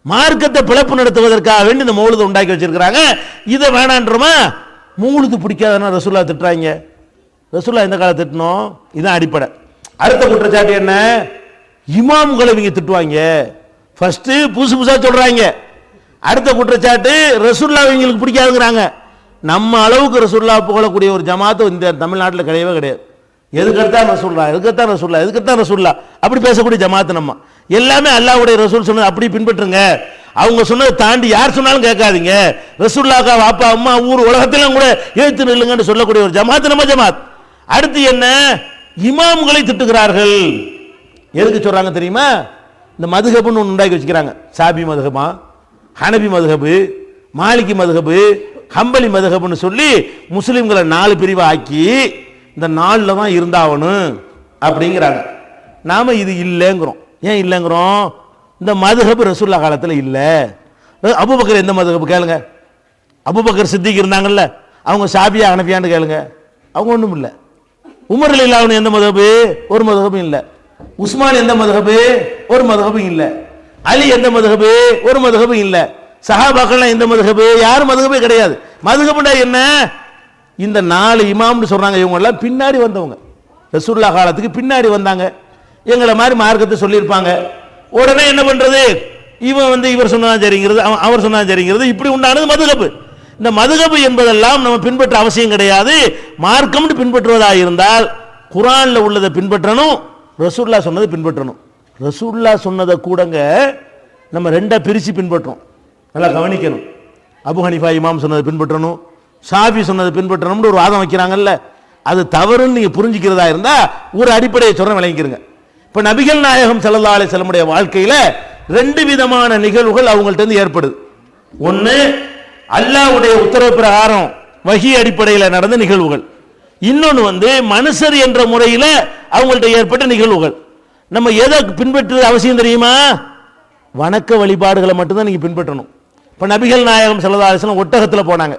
A: மார்க்கத்தை பிளப்பு நடத்துவதற்காக வேண்டி இந்த மௌலிதை உண்டாக்கி வச்சிருக்கிறாங்க. இதை வேணான்றோமா? மௌலிது பிடிக்காதனா ரசூலுல்லாஹ் திட்டுறாங்க. ரசூலுல்லாஹ் இந்த காலத்துல திட்டணும், இதுதான் அடிப்படை. அடுத்த குற்றச்சாட்டு என்ன? இமாம்களை இவங்க திட்டுவாங்க. ஃபர்ஸ்ட் புதுசு புதுசா சொல்றாங்க. அடுத்த குற்றச்சாட்டு ரசூலுல்லாஹ் இவங்களுக்கு பிடிக்காதுங்கிறாங்க. நம்ம அளவுக்கு ரசூலுல்லாஹ் புகழக்கூடிய ஒரு ஜமாத்து இந்த தமிழ்நாட்டில் கிடையவே கிடையாது. எதுக்கத்தான் ரசூலுல்லாஹ், எதுக்கத்தான் ரசூலுல்லாஹ், எதுக்கத்தான் ரசூலுல்லாஹ் அப்படி பேசக்கூடிய ஜமாத்து நம்ம. எல்லாமே அல்லாஹ்வுடைய ரசூல் சொன்னது அப்படி பின்பற்றுங்க, அவங்க சொன்னதை தாண்டி யார் சொன்னாலும் கேட்காதீங்க, ரசூலுல்லாஹ்க்கா வாப்பா அம்மா ஊர் உலகத்திலும் கூட எழுத்து நில்லுங்கன்னு சொல்லக்கூடிய ஒரு ஜமாத்து நம்ம ஜமாத். அடுத்து என்ன? இமாம்களை திட்டுகிறார்கள். எதுக்கு சொல்றாங்க தெரியுமா? இந்த மதுஹப்னு ஒன்று உண்டாக்கி வச்சுக்கிறாங்க. சாபி மதுஹபா, ஹனபி மதுஹபு, மாலிகி மதுஹபு, ஹம்பலி மதுஹப்னு சொல்லி முஸ்லிம்களை 4 பிரிவா ஆக்கி இந்த 4ல தான் இருந்தாவணும் அப்படிங்கிறாங்க. நாம இது இல்லைங்கிறோம். ஏன் இல்லைங்கிறோம்? இந்த மதுஹப் ரசூலுல்லாஹ் காலத்தில் இல்லை. அபூபக்கர் எந்த மதுஹப் கேளுங்க, அபூபக்கர் சித்திக் இருந்தாங்கல்ல, அவங்க சாபியா ஹனபியான்னு கேளுங்க, அவங்க ஒன்றும் இல்லை. உமர் ரலியல்லாஹு அன்ஹு எந்த மதுஹப்? ஒரு மதுஹபும் இல்லை. உஸ்மான் எந்த மதுஹப்? ஒரு மதுஹபும் இல்லை. அலி எந்த மதுஹப்? ஒரு மதுஹபும் இல்லை. சஹாபாக்கள் எந்த மதுஹப்? யாரும் மதுஹபே கிடையாது. மதுஹப்னா என்ன? இந்த 4 இமாம்னு சொல்றாங்க. இவங்க எல்லாம் பின்னாடி வந்தவங்க, ரசூலுல்லாஹ் காலத்துக்கு பின்னாடி வந்தாங்க. எங்களை மாதிரி மார்க்கத்தை சொல்லியிருப்பாங்க. உடனே என்ன பண்றது? இவன் இவர் சொன்னதான் சரிங்கிறது, அவர் சொன்னதான் சரிங்கிறது, இப்படி உண்டானது மதுஹப். இந்த மதுஹப் என்பதெல்லாம் நம்ம பின்பற்ற அவசியம் கிடையாது. மார்க்கம்னு பின்பற்றுவதாக இருந்தால் குர்ஆன்ல உள்ளதை பின்பற்றணும், ரசூலுல்லாஹ் சொன்னதை பின்பற்றணும். ரசூலுல்லாஹ் சொன்னதை கூடங்க நம்ம ரெண்டா பிரிச்சு பின்பற்றோம். நல்லா கவனிக்கணும். அபு ஹனீஃபா இமாம் சொன்னதை பின்பற்றணும், ஷாஃபி சொன்னதை பின்பற்றணும்னு ஒரு வாதம் வைக்கிறாங்கல்ல, அது தவறுன்னு நீங்க புரிஞ்சுக்கிறதா இருந்தா ஒரு அடிப்படையை சொல்ற விளங்கிக்கிறங்க. இப்ப நபிகள் நாயகம் ஸல்லல்லாஹு அலைஹி வஸல்லம் வாழ்க்கையில ரெண்டு விதமான நிகழ்வுகள் அவங்கள்ட்ட இருந்து ஏற்படுது. ஒன்னு அல்லாஹ்வுடைய உத்தரவு பிரகாரம் வஹி அடிப்படையில் நடந்த நிகழ்வுகள், இன்னொன்னு மனுஷர் என்ற முறையில் அவங்கள்ட்ட ஏற்பட்ட நிகழ்வுகள். நம்ம எதை பின்பற்றுவது அவசியம் தெரியுமா? வணக்க வழிபாடுகளை மட்டும்தான் நீங்க பின்பற்றணும். இப்ப நபிகள் நாயகம் ஸல்லல்லாஹு அலைஹி வஸல்லம் ஒட்டகத்தில் போனாங்க.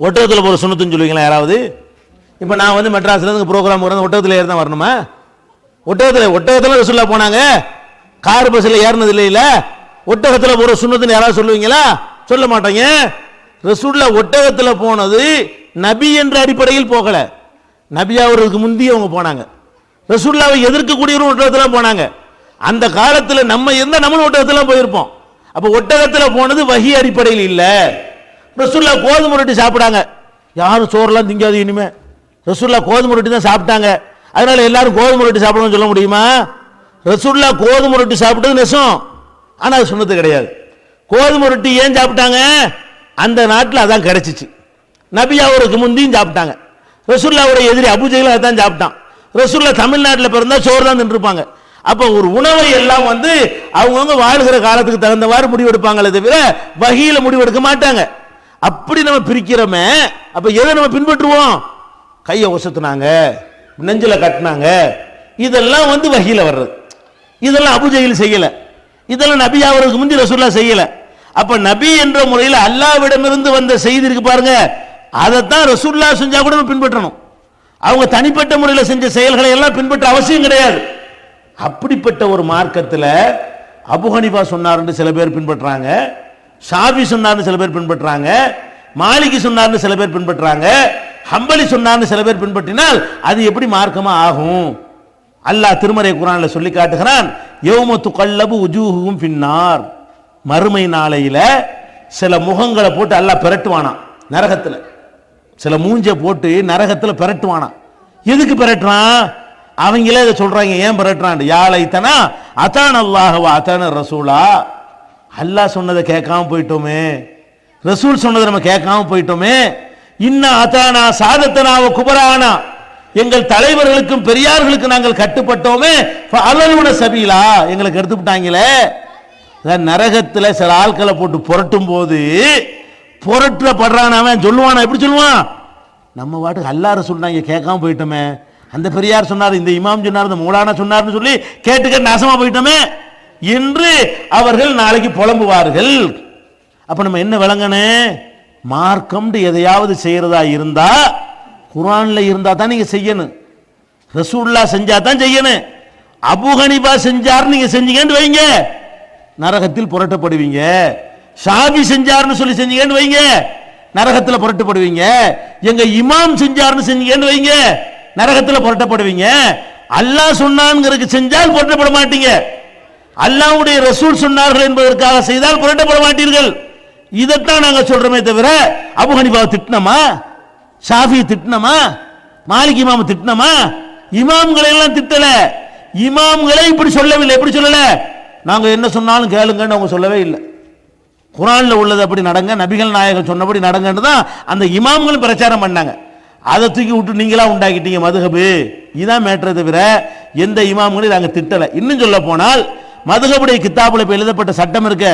A: ஒட்டகத்தில் போற சுன்னத்துன்னு சொல்லுவீங்களா யாராவது? இப்ப நான் மெட்ராஸ்ல இருந்து ப்ரோக்ராம் வரணும், ஒட்டகத்தில் ஏறி தான் வரணுமா? ஒட்டகத்தில் ரசூலுல்லாஹ் போனாங்க, கார் பஸ்ல ஏறினது இல்ல. ஒட்டகத்தில் போற சுன்னத்துன்னு யாராவது சொல்லுவீங்களா? சொல்ல மாட்டாங்க. ரசூலுல்லாஹ் ஒட்டகத்தில் போனது நபி என்ற அடிப்படையில் போகல, நபி அவர்களுக்கு முந்தி அவங்க போனாங்க. ரசூலுல்லாஹ்வை எதிர்க்கக்கூடியவரும் ஒட்டகத்தில் போனாங்க. அந்த காலத்தில் நம்ம இருந்தா நம்மளும் ஒட்டகத்தில் போயிருப்போம். அப்ப ஒட்டகத்தில் போனது வஹி அடிப்படையில் இல்ல. ரசூலுல்லாஹ் கோதுமை ரொட்டி சாப்பிடாங்க, யாரும் சோறுலாம் திங்காது இனிமே. ரசூலுல்லாஹ் கோதுமை ரொட்டி தான் சாப்பிட்டாங்க, அதனால எல்லாரும் கோதுமை ரொட்டி சாப்பிடணும்னு சொல்ல முடியுமா? ரசூலுல்லாஹ் கோதுமை ரொட்டி சாப்பிட்டது நெசம், ஆனா அது சுன்னத்து கிடையாது. கோதுமை ரொட்டி ஏன் சாப்பிட்டாங்க? அந்த நாட்டில் அதான் கிடைச்சிச்சு. நபி அவருக்கு முந்தியும் சாப்பிட்டாங்க. ரசூலுல்லாஹ்வுடைய எதிரி அபூஜஹல் அதான் சாப்பிட்டான். ரசூலுல்லாஹ் தமிழ்நாட்டில் பிறந்தா சோறு தான் தின்றுப்பாங்க. அப்ப ஒரு உணவை எல்லாம் அவங்கவுங்க வாழ்கிற காலத்துக்கு தகுந்தவாறு முடிவெடுப்பாங்களே தவிர வஹீல முடிவெடுக்க மாட்டாங்க. அப்படி நம்ம பிரிக்கிறோமே, அப்ப எதை நம்ம பின்பற்றுவோம்? கையை ஒசத்துனாங்க, நெஞ்சில கட்டினாங்க, இதெல்லாம் வஹீல வர்றது. இதெல்லாம் அபூஜஹல் செய்யல, இதெல்லாம் நபி அவருக்கு முந்தி ரசூலுல்லாஹ் செய்யல. அப்ப நபி என்ற முறையில் அல்லாஹ்விடமிருந்து வந்த செய்தி இருக்கு பாருங்க, அதைத்தான் ரசூலுல்லாஹ் செஞ்சா கூட நம்ம பின்பற்றணும். அவங்க தனிப்பட்ட முறையில் செஞ்ச செயல்களை எல்லாம் பின்பற்ற அவசியம் கிடையாது. அப்படிப்பட்ட ஒரு மார்க்கத்தில் அபு ஹனீஃபா சொன்னார்னு சில பேர் பின்பற்றாங்க, ஷாஃபி சொன்னார்னு சில பேர் பின்பற்றாங்க, மாலிகி சொன்னார்னு சில பேர் பின்பற்றாங்க, ஹம்பலி சொன்னார்னு சில பேர் பின்பற்றினால் அது எப்படி மார்க்கமா ஆகும்? அல்லாஹ் திருமறை குர்ஆன்ல சொல்லி காட்டுகிறான், யௌம துகல்லபு உஜூஹுஹும் ஃபின்னார். மறுமை நாளையில சில முகங்களை போட்டு அல்லாஹ் பிரட்டுவானா நரகத்துல, சில மூஞ்ச போட்டு நரகத்துல பிரட்டுவானா. எதுக்கு பிரட்டுறான்? அவங்களே இதை சொல்றாங்க, ஏன் பிரட்டுறான்? யாலைத்தனா அதான் அல்லாஹ் வ அதான் ரசூலா. அல்லாஹ் சொன்னதை கேட்காம போயிட்டோமே, ரசூல் சொன்னதை நம்ம கேட்காம போயிட்டோமே. இன்ன அதானா சாதத்தனாவ குபரானா, எங்கள் தலைவர்களுக்கும் பெரியார்களுக்கு நாங்கள் கட்டுப்பட்டோமே. அலலுன சபீலா, எங்களுக்கு எடுத்து விட்டாங்களே. நரகத்தில் சில ஆட்களை போட்டு புரட்டும் போது புரட்டப்படுறான், அவன் சொல்லுவானா? எப்படி சொல்லுவான்? நம்ம வாட்டுக்கு அல்லாஹ் ரசூல் கேட்காம போயிட்டோமே, அந்த பெரியார் சொன்னார், இந்த இமாம் சொன்னார், இந்த மௌலானா சொன்னார்னு சொல்லி கேட்டுக்க நாசமா போயிட்டோமே என்று அவர்கள் நாளைக்கு புலம்புவார்கள். அப்ப நம்ம என்ன விளங்கணும்? மார்க்கம் எதையாவது செய்யறதா இருந்தா குர்ஆன்ல இருந்தா தான் நீங்க செய்யணும், ரசூலுல்லாஹ் செஞ்சா தான் செய்யணும். அபூ ஹனீஃபா செஞ்சார் நீங்க செஞ்சீங்கன்னு வைங்க, நரகத்தில் புரட்டப்படுவீங்க. ஷாஃபி செஞ்சார்னு சொல்லி செஞ்சீங்கன்னு வைங்க, நரகத்தில் புரட்டப்படுவீங்க. எங்க இமாம் செஞ்சார்னு செஞ்சீங்கன்னு வைங்க, நரகத்தில் புரட்டப்படுவீங்க. அல்லாஹ் சொன்னான்ங்கிறதுக்கு செஞ்சால் புரட்டப்பட மாட்டீங்க, அல்லாஹ்வுடைய ரசூல் சொன்னார்கள் என்பதற்காக செய்தால் புரட்டப்பட மாட்டீர்கள். இதைத்தான் நாங்க சொல்றோமே தவிர அபூ ஹனீஃபாவை திட்டினமா, ஷாஃபி திட்டினமா, மாலிக் இமாம் திட்டினமா? இமாம்களை எல்லாம் திட்டல, இமாம்களை இப்படி சொல்லவில்லை. எப்படி சொல்லல? நாங்க என்ன சொன்னாலும் கேளுங்கன்னு அவங்க சொல்லவே இல்லை. குர்ஆன்ல உள்ளது அப்படி நடங்க, நபிகள் நாயகம் சொன்னபடி நடங்கன்னு தான் அந்த இமாம்களும் பிரச்சாரம் பண்ணாங்க. அதை தூக்கி விட்டு நீங்களா உண்டாக்கிட்டீங்க மதுஹபு. இதான் மேட்டரை தவிர எந்த இமாம்களையும் நாங்கள் திட்டலை. இன்னும் சொல்ல போனால் மதுஹபுடைய கித்தாபுல இப்போ எழுதப்பட்ட சட்டம் இருக்க,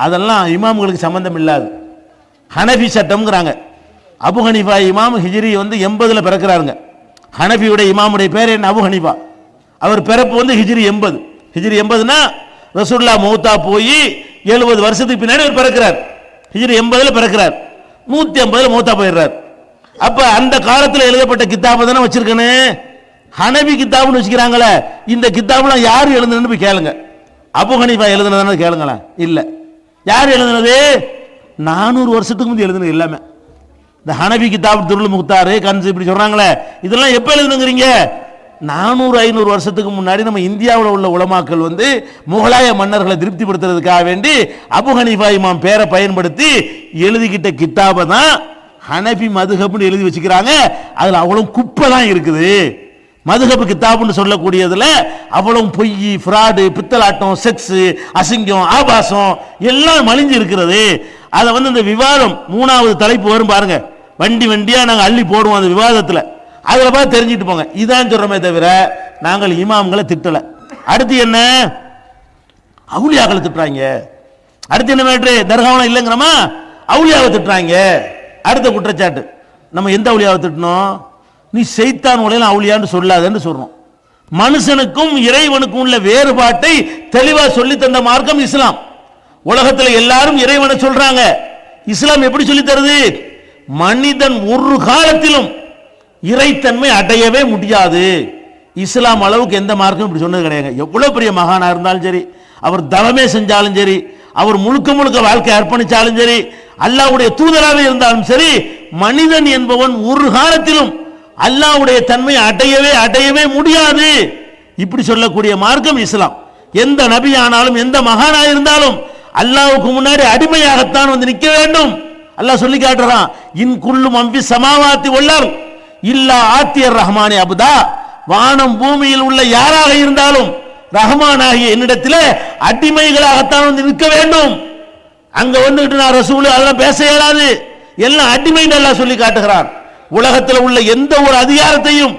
A: அதெல்லாம் இமாம்களுக்கு சம்பந்தம் இல்லாது. ஹனஃபி சட்டம்ங்கிறாங்க. அபு ஹனீஃபா இமாம் ஹிஜ்ரி 80 பிறக்கிறாருங்க. ஹனஃபியுடைய இமாமுடைய பேர் என்ன? Abu Hanifa. அவர் பிறப்பு ஹிஜ்ரி 80. ஹிஜ்ரி 80னா ரசூலுல்லாஹ் மௌத்தா போய் 70 வருஷத்துக்கு பின்னாடி அவர் பிறக்கிறார். ஹிஜ்ரி 80 பிறக்கிறார், 150 மௌத்தா போயிடுறார். அப்ப அந்த காலத்தில் எழுதப்பட்ட கித்தாபை தானே வச்சிருக்கணும். ஹனபி கித்தாப்னு வச்சுக்கிறாங்களே, இந்த கித்தாப்லாம் யார் எழுதுனதுன்னு போய் கேளுங்க. அபு ஹனீஃபா எழுதுனதானே கேளுங்களேன். இல்ல, யார் எழுதுனது? 400 வருஷத்துக்கு முந்தைய எழுதுனது எல்லாமே. இந்த ஹனபி கித்தாப், துருல் முக்தார், கன்ஸ் இப்படி சொல்றாங்களே, இதெல்லாம் எப்ப எழுதுனுங்கிறீங்க? 400-500 வருஷத்துக்கு முன்னாடி நம்ம இந்தியாவில் உள்ள உலமாக்கள் வந்து முகலாய மன்னர்களை திருப்திப்படுத்துறதுக்காக வேண்டி அபு ஹனீஃபா இமாம் பேரை பயன்படுத்தி எழுதிக்கிட்ட கித்தாபை தான் ஹனபி மதுஹப்னு எழுதி வச்சுக்கிறாங்க. அதுல அவ்வளவு குப்பை தான் இருக்குது. மதுஹப் கித்தாப்னு சொல்லக்கூடியதுல அவ்வளவு பொய், ஃப்ராடு, பித்தலாட்டம், செக்ஸ், அசிங்கம், ஆபாசம் எல்லாம் மலிஞ்சு இருக்கிறது. அதை வந்து இந்த விவாதம் 3வது தலைப்பு வரும் பாருங்க, வண்டி வண்டியா நாங்கள் அள்ளி போடுவோம் அந்த விவாதத்தில். அதில் பார்த்து தெரிஞ்சுட்டு போங்க. இதான் சொல்றமே தவிர நாங்கள் இமாம்களை திட்டல. அடுத்து என்ன, அவுலியாக்களை திட்டுறாங்க. அடுத்து என்ன மேட்ரு, தர்காவனம் இல்லைங்கிறமா அவுலியாவை திட்டுறாங்க. அடுத்த குற்றச்சாட்டு, நம்ம எந்த அவுலியாவை திட்டணும், நீ சைத்தான் உலகம் அவுலியான்னு சொல்லாதன்னு சொல்றோம். மனுஷனுக்கும் இறைவனுக்கும் உள்ள வேறுபாட்டை தெளிவா சொல்லி தந்த மார்க்கம் இஸ்லாம். உலகத்தில் எல்லாரும் இறைவனை சொல்றாங்க, இஸ்லாம் எப்படி சொல்லி தருது, மனிதன் ஒரு காலத்திலும் இறைத்தன்மை அடையவே முடியாது. இஸ்லாம் அளவுக்கு எந்த மார்க்கும் இப்படி சொன்னது கிடையாது. எவ்வளவு பெரிய மகானா இருந்தாலும் சரி, அவர் தவமே செஞ்சாலும் சரி, அவர் முழுக்க முழுக்க வாழ்க்கை அர்ப்பணிச்சாலும் சரி, அல்லாஹ்வுடைய தூதராகவே இருந்தாலும் சரி, மனிதன் என்பவன் ஒரு காலத்திலும் அல்லாஹ்வுடைய தன்மை அடையவே முடியாது. இப்படி சொல்லக்கூடிய மார்க்கம் இஸ்லாம். எந்த நபி ஆனாலும் எந்த மகானா இருந்தாலும் அல்லாஹ்வுக்கு முன்னாடி அடிமையாகத்தான் வந்து நிற்க வேண்டும். அல்லாஹ் சொல்லி காட்டுறான், இன் குல்லு மம்பி சமாவாத்தி வல்லர் இல்லா ஆத்தியர் ரஹ்மானே அபுதா. வானம் பூமியில் உள்ள யாராக இருந்தாலும் ரஹ்மானாகிய என்னிடத்தில் அடிமைகளாகத்தான் வந்து நிற்க வேண்டும். அங்க வந்துட்டு நான் ரசூல் அதெல்லாம் பேச இயலாது, எல்லாம் அடிமைன்னு அல்லாஹ் சொல்லி காட்டுகிறான். உலகத்தில் உள்ள எந்த ஒரு அதிகாரத்தையும்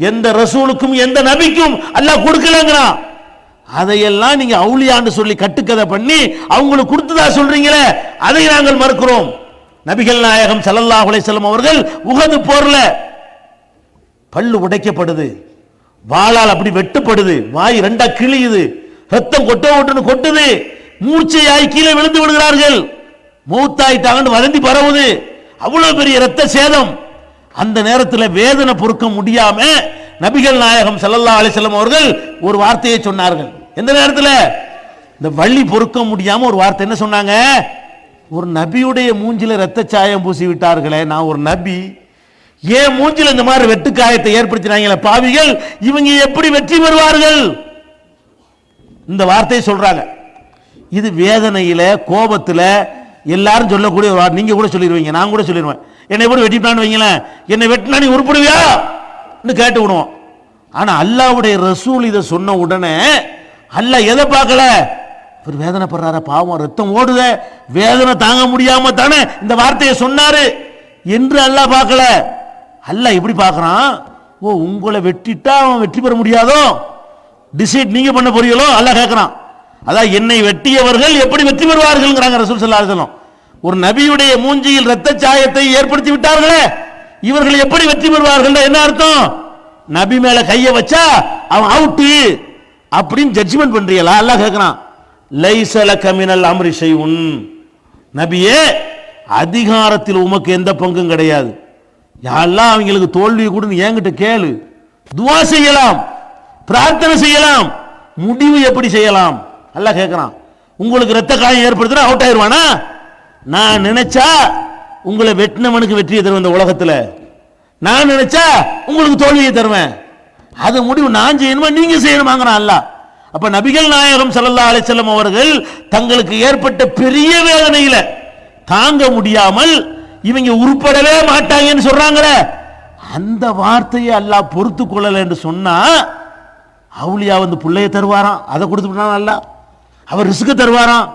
A: எந்த ரசூலுக்கும் எந்த நபிக்கும் அல்லாஹ் கொடுக்கலங்கிறான். அதையெல்லாம் நீங்க அவுலியான்னு சொல்லி கட்டுக்கதை பண்ணி அவங்களுக்கு கொடுத்ததா சொல்றீங்களே, அதை நாங்கள் மறுக்கிறோம். நபிகள் நாயகம் ஸல்லல்லாஹு அலைஹி வஸல்லம் அவர்கள் உஹது போர்ல பல்லு உடைக்கப்படுது, வாளால் அப்படி வெட்டப்படுது, வாய் ரெண்டா கிழியுது, ரத்தம் கொட்டுது, மூர்ச்சையாய் கீழே விழுந்து விடுகிறார்கள், மௌத்தாயிட்டாங்கன்னு வதந்தி பரவுது, அவ்வளவு பெரிய ரத்த சேதம். அந்த நேரத்தில் வேதனை பொறுக்க முடியாம நபிகள் நாயகம் ஸல்லல்லாஹு அலைஹி வஸல்லம் அவர்கள் ஒரு வார்த்தையை சொன்னார்கள். எந்த நேரத்தில், இந்த வலி பொறுக்க முடியாம ஒரு வார்த்தை என்ன சொன்னாங்க, ஒரு நபியுடைய மூஞ்சில ரத்த சாயம் பூசி விட்டார்களே, நான் ஒரு நபி, ஏன் மூஞ்சில இந்த மாதிரி வெட்டு காயத்தை ஏற்படுத்தினாங்களே பாவிகள், இவங்க எப்படி வெற்றி பெறுவார்கள், இந்த வார்த்தையை சொல்றாங்க. இது வேதனையில கோபத்துல எல்லாரும் சொல்லக்கூடிய ஒரு, நீங்க கூட சொல்லிடுவீங்க, நான் கூட சொல்லிடுவேன், என்னை எப்படி வெட்டிட்டான்னு வைங்களேன், என்னை வெட்டினா நீ உருப்படுவியா கேட்டு விடுவோம். ஆனா அல்லாஹ்வுடைய ரசூல் இதை சொன்ன உடனே அல்லாஹ் எதை பார்க்கல, ஒரு வேதனைப்படுறார, பாவம் ரத்தம் ஓடுத, வேதனை தாங்க முடியாம தானே இந்த வார்த்தையை சொன்னாரு என்று அல்லாஹ் பார்க்கல. அல்லாஹ் எப்படி பார்க்கறான், ஓ உங்களை வெட்டிட்டா அவன் வெற்றி பெற முடியாதோ, டிசைட் நீங்க பண்ண போறீங்களோ அல்லாஹ் கேட்கறான். அதான் என்னை வெட்டியவர்கள் எப்படி வெற்றி பெறுவார்கள்ங்கறாங்க ரசூல் ஸல்லல்லாஹு அலைஹி வஸல்லம். ஒரு நபியுடைய மூஞ்சியில் ரத்த சாயத்தை ஏற்படுத்தி விட்டார்களே, இவர்கள் எப்படி வெற்றி பெறுவார்கள் என்ன அர்த்தம், நபி மேல கைய வச்சா அவன் அவுட் அப்படின்னு ஜட்ஜ்மெண்ட் பண்றீங்களா அல்லாஹ் கேட்கறான். லைஸ லக மினல் அம்ரி ஷைஉன், நபியே அதிகாரத்தில் உமக்கு எந்த பங்கும் கிடையாது. யா அல்லாஹ் அவங்களுக்கு தோல்வி கூட என்கிட்ட கேளு, துஆ செய்யலாம், பிரார்த்தனை செய்யலாம், முடிவு எப்படி செய்யலாம் அல்லாஹ் கேட்கறான். உங்களுக்கு ரத்த காயம் ஏற்படுத்தினா அவுட் ஆயிருவானா, நான் நினைச்சா உங்களை வெட்டினவனுக்கு வெற்றியை தருவேன் இந்த உலகத்தில், நான் நினைச்சா உங்களுக்கு தோல்வியை தருவேன், அது முடிவு நான் செய்யணுமா நீங்க செய்யணுமாங்கிறான் அல்லாஹ். அப்ப நபிகள் நாயகம் ஸல்லல்லாஹு அலைஹி வஸல்லம் அவர்கள் தங்களுக்கு ஏற்பட்ட பெரிய வேதனையில தாங்க முடியாமல் இவங்க உருப்படவே மாட்டாங்கன்னு சொல்றாங்களே, அந்த வார்த்தையை அல்லாஹ் பொறுத்து கொள்ளல என்று சொன்னா, அவுலியா வந்து பிள்ளைய தருவாராம், அதை கொடுத்துட்டான் அல்லாஹ், அவர் ரிஸ்க் தருவாராம்,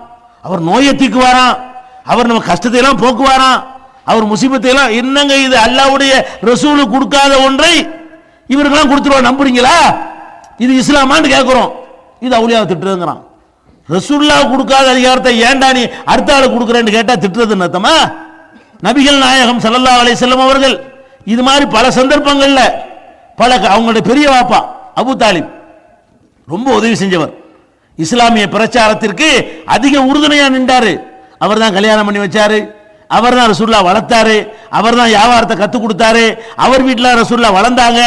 A: அவர் நோயை தீக்குவாராம், அவர் நம்ம கஷ்டத்தை எல்லாம் போக்குவாராம், அவர் முசீபத்தை எல்லாம், என்னங்க இது அல்லாஹ்வுடைய ரசூலு கொடுக்காத ஒன்றை இவருக்கெல்லாம் கொடுத்துருவா, நம்புறீங்களா, இது இஸ்லாமான்னு கேட்கிறோம். இது அவுலியாவை திட்டுறதுங்கிறான். ரசூலுல்லாஹ் கொடுக்காத அதிகாரத்தை ஏன்டா நீ அடுத்த ஆளு கொடுக்குறேன்னு கேட்டா திட்டுறதுன்னு அர்த்தமா? நபிகள் நாயகம் ஸல்லல்லாஹு அலைஹி வஸல்லம் அவர்கள் இது மாதிரி பல சந்தர்ப்பங்கள்ல பல அவங்களுடைய பெரிய வாப்பா அபூ தாலிப் ரொம்ப உதவி செஞ்சவர், இஸ்லாமிய பிரச்சாரத்திற்கு அதிக உறுதுணையா நின்றாரு. அவர் தான் கல்யாணம் பண்ணி வச்சாரு, அவர் தான் ரசூலுல்லாஹ் வளர்த்தாரு, அவர் தான் வியாபாரத்தை கத்து கொடுத்தாரு, அவர் வீட்டில் ரசூலுல்லாஹ் வளர்ந்தாங்க.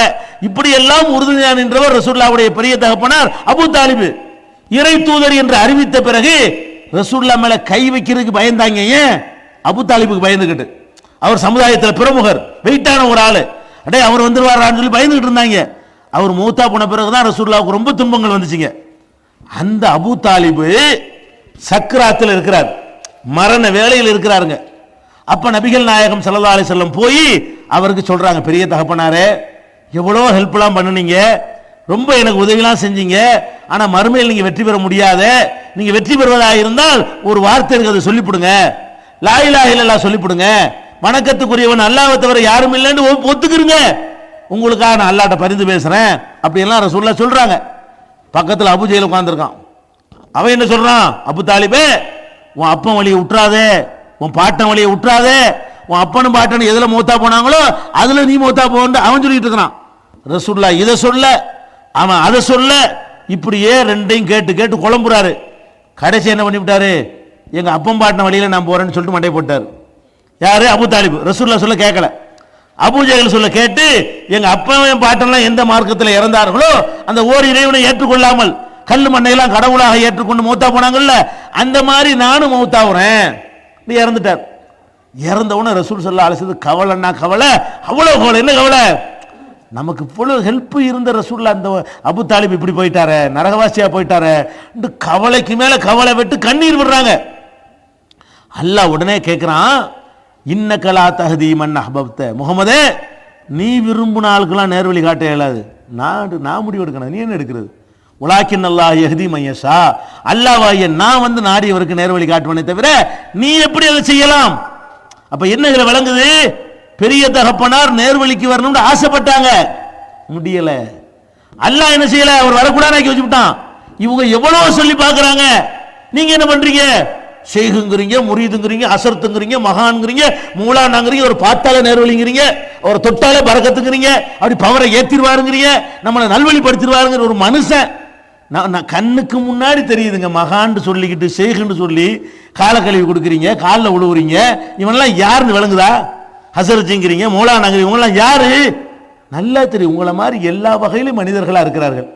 A: இப்படி எல்லாம் உறுதுணையா நின்றவர் ரசூலுல்லாஹ்வுடைய பெரிய தகப்பனார் அபூ தாலிப். இறை தூதர் என்று அறிவித்த பிறகு ரசூலுல்லாஹ் மேல கை வைக்கிறதுக்கு பயந்தாங்க. ஏன்? அபூ தாலிபுக்கு பயந்துகிட்டு. அவர் சமுதாயத்தில் பிரமுகர், வெயிட்டான ஒரு ஆளு, அடே அவர் வந்துருவாரான்னு சொல்லி பயந்துகிட்டு இருந்தாங்க. அவர் மூத்தா போன பிறகுதான் ரசூலுல்லாஹ்வுக்கு ரொம்ப துன்பங்கள் வந்துச்சுங்க. அந்த அபூ தாலிபு சக்ராத்தில் இருக்கிறார், மரண வேளையில் இருக்கிறாருங்க. அப்ப நபிகள் நாயகம் ஸல்லல்லாஹு அலைஹி வஸல்லம் போய் அவருக்கு சொல்றாங்க, பெரிய தகப்பனாரே, எவ்வளோ ஹெல்ப்லாம் பண்ணுனீங்க, ரொம்ப எனக்கு உதவிலாம் செஞ்சீங்க, ஆனா மறுமையில் நீங்க வெற்றி பெற முடியாத, நீங்க வெற்றி பெறுவதாக இருந்தால் ஒரு வார்த்தை இருக்கு, அதை சொல்லிவிடுங்க, லா இலாஹ இல்லல்லாஹ் சொல்லிவிடுங்க, வணக்கத்துக்குரியவன் அல்லாஹ்வை தவிர யாரும் இல்லைன்னு ஒத்துக்குறீங்க, உங்களுக்காக நான் அல்லாஹ்ட்ட பரிந்து பேசுறேன் அப்படியெல்லாம் ரசூலுல்லாஹ் சொல்றாங்க. பக்கத்தில் அபூ ஜஹல் உட்கார்ந்துருக்கான். அவன் என்ன சொல்றான், அபூ தாலிபே, உன் அப்பன் வழியை விட்டுறாதே, உன் பாட்டன் வழியை விட்டுறாதே, உன் அப்பனும் பாட்டனும் எதுல மூத்தா போனாங்களோ அதுல நீ மூத்தா போன்னு அவன் சொல்லிட்டு இருக்கிறான். ரசூலுல்லாஹ் இதை சொல்ல, அவன் அதை சொல்ல, இப்படியே ரெண்டையும் கேட்டு கேட்டு குழம்புறாரு. கடைசி என்ன பண்ணிவிட்டாரு, எங்க அப்பன் பாட்டின வழியில நான் போறேன்னு சொல்லிட்டு மண்டை போட்டாரு. யாரு, அபூ தாலிப். ரசூலுல்லாஹ் சொல்ல கேட்கல, அபூ ஜஹல் சொல்ல கேட்டு, எங்க அப்பன் பாட்டெல்லாம் எந்த மார்க்கத்தில் இறந்தார்களோ அந்த ஓர் இறைவனை ஏற்றுக்கொள்ளாமல் கல்லு மண்ணையெல்லாம் கடவுளாக ஏற்றுக்கொண்டு மூத்தா போனாங்கல்ல, அந்த மாதிரி நானும் மூத்தாவுறேன். நீ இறந்துட்டார். இறந்தவன ரசூல் ஸல்லல்லாஹு அலைஹி வஸல்லம் கவலைன்னா கவலை, அவ்வளவு கவலை. என்ன கவலை, நமக்கு இவ்வளவு ஹெல்ப் இருந்த ரசூலுல்லாஹ் அந்த அபூ தாலிப் இப்படி போயிட்டாரு, நரகவாசியா போயிட்டாரு, கவலைக்கு மேல கவலை விட்டு கண்ணீர் விடுறாங்க. அல்லாஹ் உடனே கேட்கிறான், இன்னக லா தஹ்தி மன் அஹ்பப்த, முஹம்மதே, நீ விரும்பின ஆளுக்கெல்லாம் நேர்வழி காட்ட இயலாது, நான் முடிவு எடுக்கணும், நீ என்ன எடுக்கிறது, உலாக்கின் அல்லாஹ் யஹ்தி மன் யஷா, அல்லாஹ்வாகிய நான் வந்து நாடியவருக்கு நேர்வழி காட்டுவனே தவிர நீ எப்படி அதை செய்யலாம். அப்ப என்ன இதுல விளங்குது, பெரிய தகப்பனார் நேர்வழிக்கு வரணும்னு ஆசைப்பட்டாங்க, முடியல. அல்லாஹ் என்ன செய்யல, அவர் வரக்கூடாது வச்சுட்டான். இவங்க எவ்வளவு சொல்லி பார்க்கறாங்க, நீங்க என்ன பண்றீங்க, ஷேகுங்கிறீங்க, முரீதுங்கிறீங்க, அசர்த்துங்கிறீங்க, மகான்ங்கிறீங்க, மூலானாங்கிறீங்க, ஒரு பார்த்தால நேர்வழிங்கிறீங்க, ஒரு தொட்டால பரக்கத்துங்கிறீங்க, அப்படி பவரை ஏத்திடுவாருங்கிறீங்க, நம்மளை நல்வழிப்படுத்திடுவாருங்கிற ஒரு மனுஷன் நான் கண்ணுக்கு முன்னாடி தெரியுதுங்க. மகான்னு சொல்லிக்கிட்டு ஷேகுன்னு சொல்லி காலை கழுவி கொடுக்குறீங்க, காலில் விழுவுறீங்க, இவனெல்லாம் யாருன்னு விளங்குதா, ஹசரத்துங்கிறீங்க, மூலானாங்கிறீங்க, இவங்கெல்லாம் யாரு நல்லா தெரியும். உங்களை மாதிரி எல்லா வகையிலும் மனிதர்களா இருக்கிறார்கள்.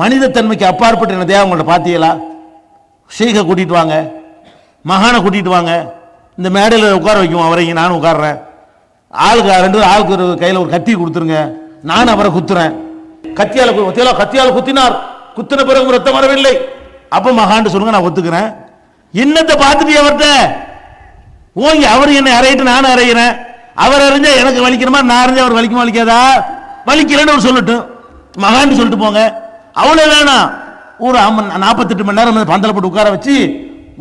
A: மனித தன்மைக்கு அப்பாற்பட்ட என்ன தேவை உங்கள்ட்ட பார்த்தீங்களா, ஷேகை கூட்டிட்டு வாங்க, மகானை கூட்டிட்டு வாங்க, இந்த மேடையில் உட்கார வைக்கும் அவரைங்க, நானும் உட்கார்றேன், ஆளுக்கு ரெண்டு ஆளுக்கு ஒரு கையில் ஒரு கத்தி கொடுத்துருங்க, நானும் அவரை குத்துறேன், கத்தியால குத்தினார், குத்தின பிறகு ரத்தம் வரவில்லை, அப்ப மகான்னு சொல்லுங்க, நான் ஒத்துக்கிறேன். என்னத்தை பார்த்துட்டு அவர்கிட்ட ஓங்கி அவர் என்னை அறையிட்டு நானும் அறையிறேன், அவர் அறிஞ்சா எனக்கு வலிக்கிறமா, நான் அறிஞ்சா அவர் வலிக்குமா வலிக்காதா, வலிக்கலன்னு அவர் சொல்லட்டும், மகான்னு சொல்லிட்டு போங்க, அவ்வளவு வேணாம். ஒரு 48 மணி நேரம் பந்தல போட்டு உட்கார வச்சு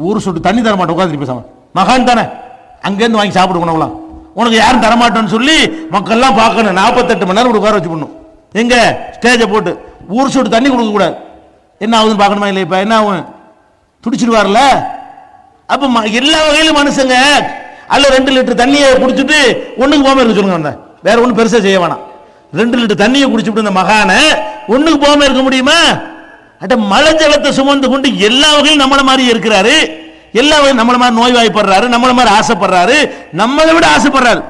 A: ஊர் சொட்டு தண்ணி தர மாட்டோம், உட்காந்து பேசாம, மகான் தானே அங்கேருந்து வாங்கி சாப்பிட்டு உணவுலாம், உனக்கு யாரும் தரமாட்டோன்னு சொல்லி மக்கள்லாம் பார்க்கணும். 48 மணி நேரம் உட்கார வச்சு பண்ணும், எங்க ஸ்டேஜை போட்டு ஊர் சொட்டு தண்ணி கொடுக்க கூடாது, என்ன ஆகுதுன்னு பார்க்கணுமா இல்லை, இப்ப என்ன ஆகும், துடிச்சிடுவார்ல. அப்ப எல்லா வகையிலும் மனுஷங்க அல்ல 2 லிட்டர் தண்ணியை குடிச்சுட்டு ஒண்ணுக்கு போகாம இருக்க சொல்லுங்க, வேற ஒன்றும் பெருசா செய்ய வேணாம். 2 லிட்டர் தண்ணியை குடிச்சுட்டு இந்த மகான ஒண்ணுக்கு போகாம இருக்க முடியுமா, அட்ட மழை ஜலத்தை சுமந்து கொண்டு எல்லா வகையிலும் நம்மள மாதிரி இருக்கிறாரு, எல்லா வகையும் நம்மள மாதிரி நோய்வாய்ப்படுறாரு, நம்மள மாதிரி ஆசைப்படுறாரு, நம்மளை விட ஆசைப்படுறாரு,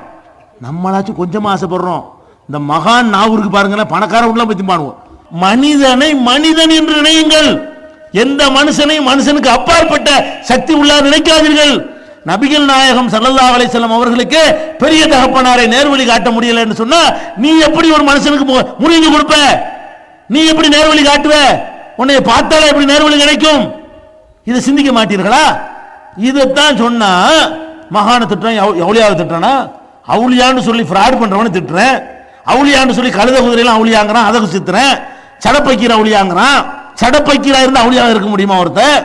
A: நம்மளாச்சும் கொஞ்சமா ஆசைப்படுறோம். இந்த மகான் நாவூருக்கு பாருங்களேன், பணக்காரன் உள்ள பத்தி பாடுவோம். மனிதனை மனிதன் என்று நினையுங்கள், எந்த மனுஷனையும் மனுஷனுக்கு அப்பாற்பட்ட சக்தி உள்ள நினைக்காதீர்கள். நபிகள் நாயகம் ஸல்லல்லாஹு அலைஹி வஸல்லம் அவர்களுக்கு பெரிய தகப்பனாரை நேர்வழி காட்ட முடியல என்று சொன்னா நீ எப்படி ஒரு மனுஷனுக்கு முறிஞ்சு கொடுப்ப, நீ எப்படி நேர்வழி காட்டுவ, உன்னை பார்த்தாலே எப்படி நேர்வழி கிடைக்கும், இதை சிந்திக்க மாட்டீர்களா? இதைத்தான் சொன்னா மகான திட்டுறேன், அவுளியாவை திட்டுறேன்னா, அவுளியான்னு சொல்லி ஃப்ராட் பண்றவனு திட்டுறேன், அவுளியான்னு சொல்லி கழுத குதிரையெல்லாம் அவுளியாங்கிறான், அதை சித்துறேன், சடப்பைக்கீரை அவுளியாங்கிறான், சடப்பைக்கீரா இருந்தா அவுளியாவா இருக்க முடியுமா, ஒருத்தர்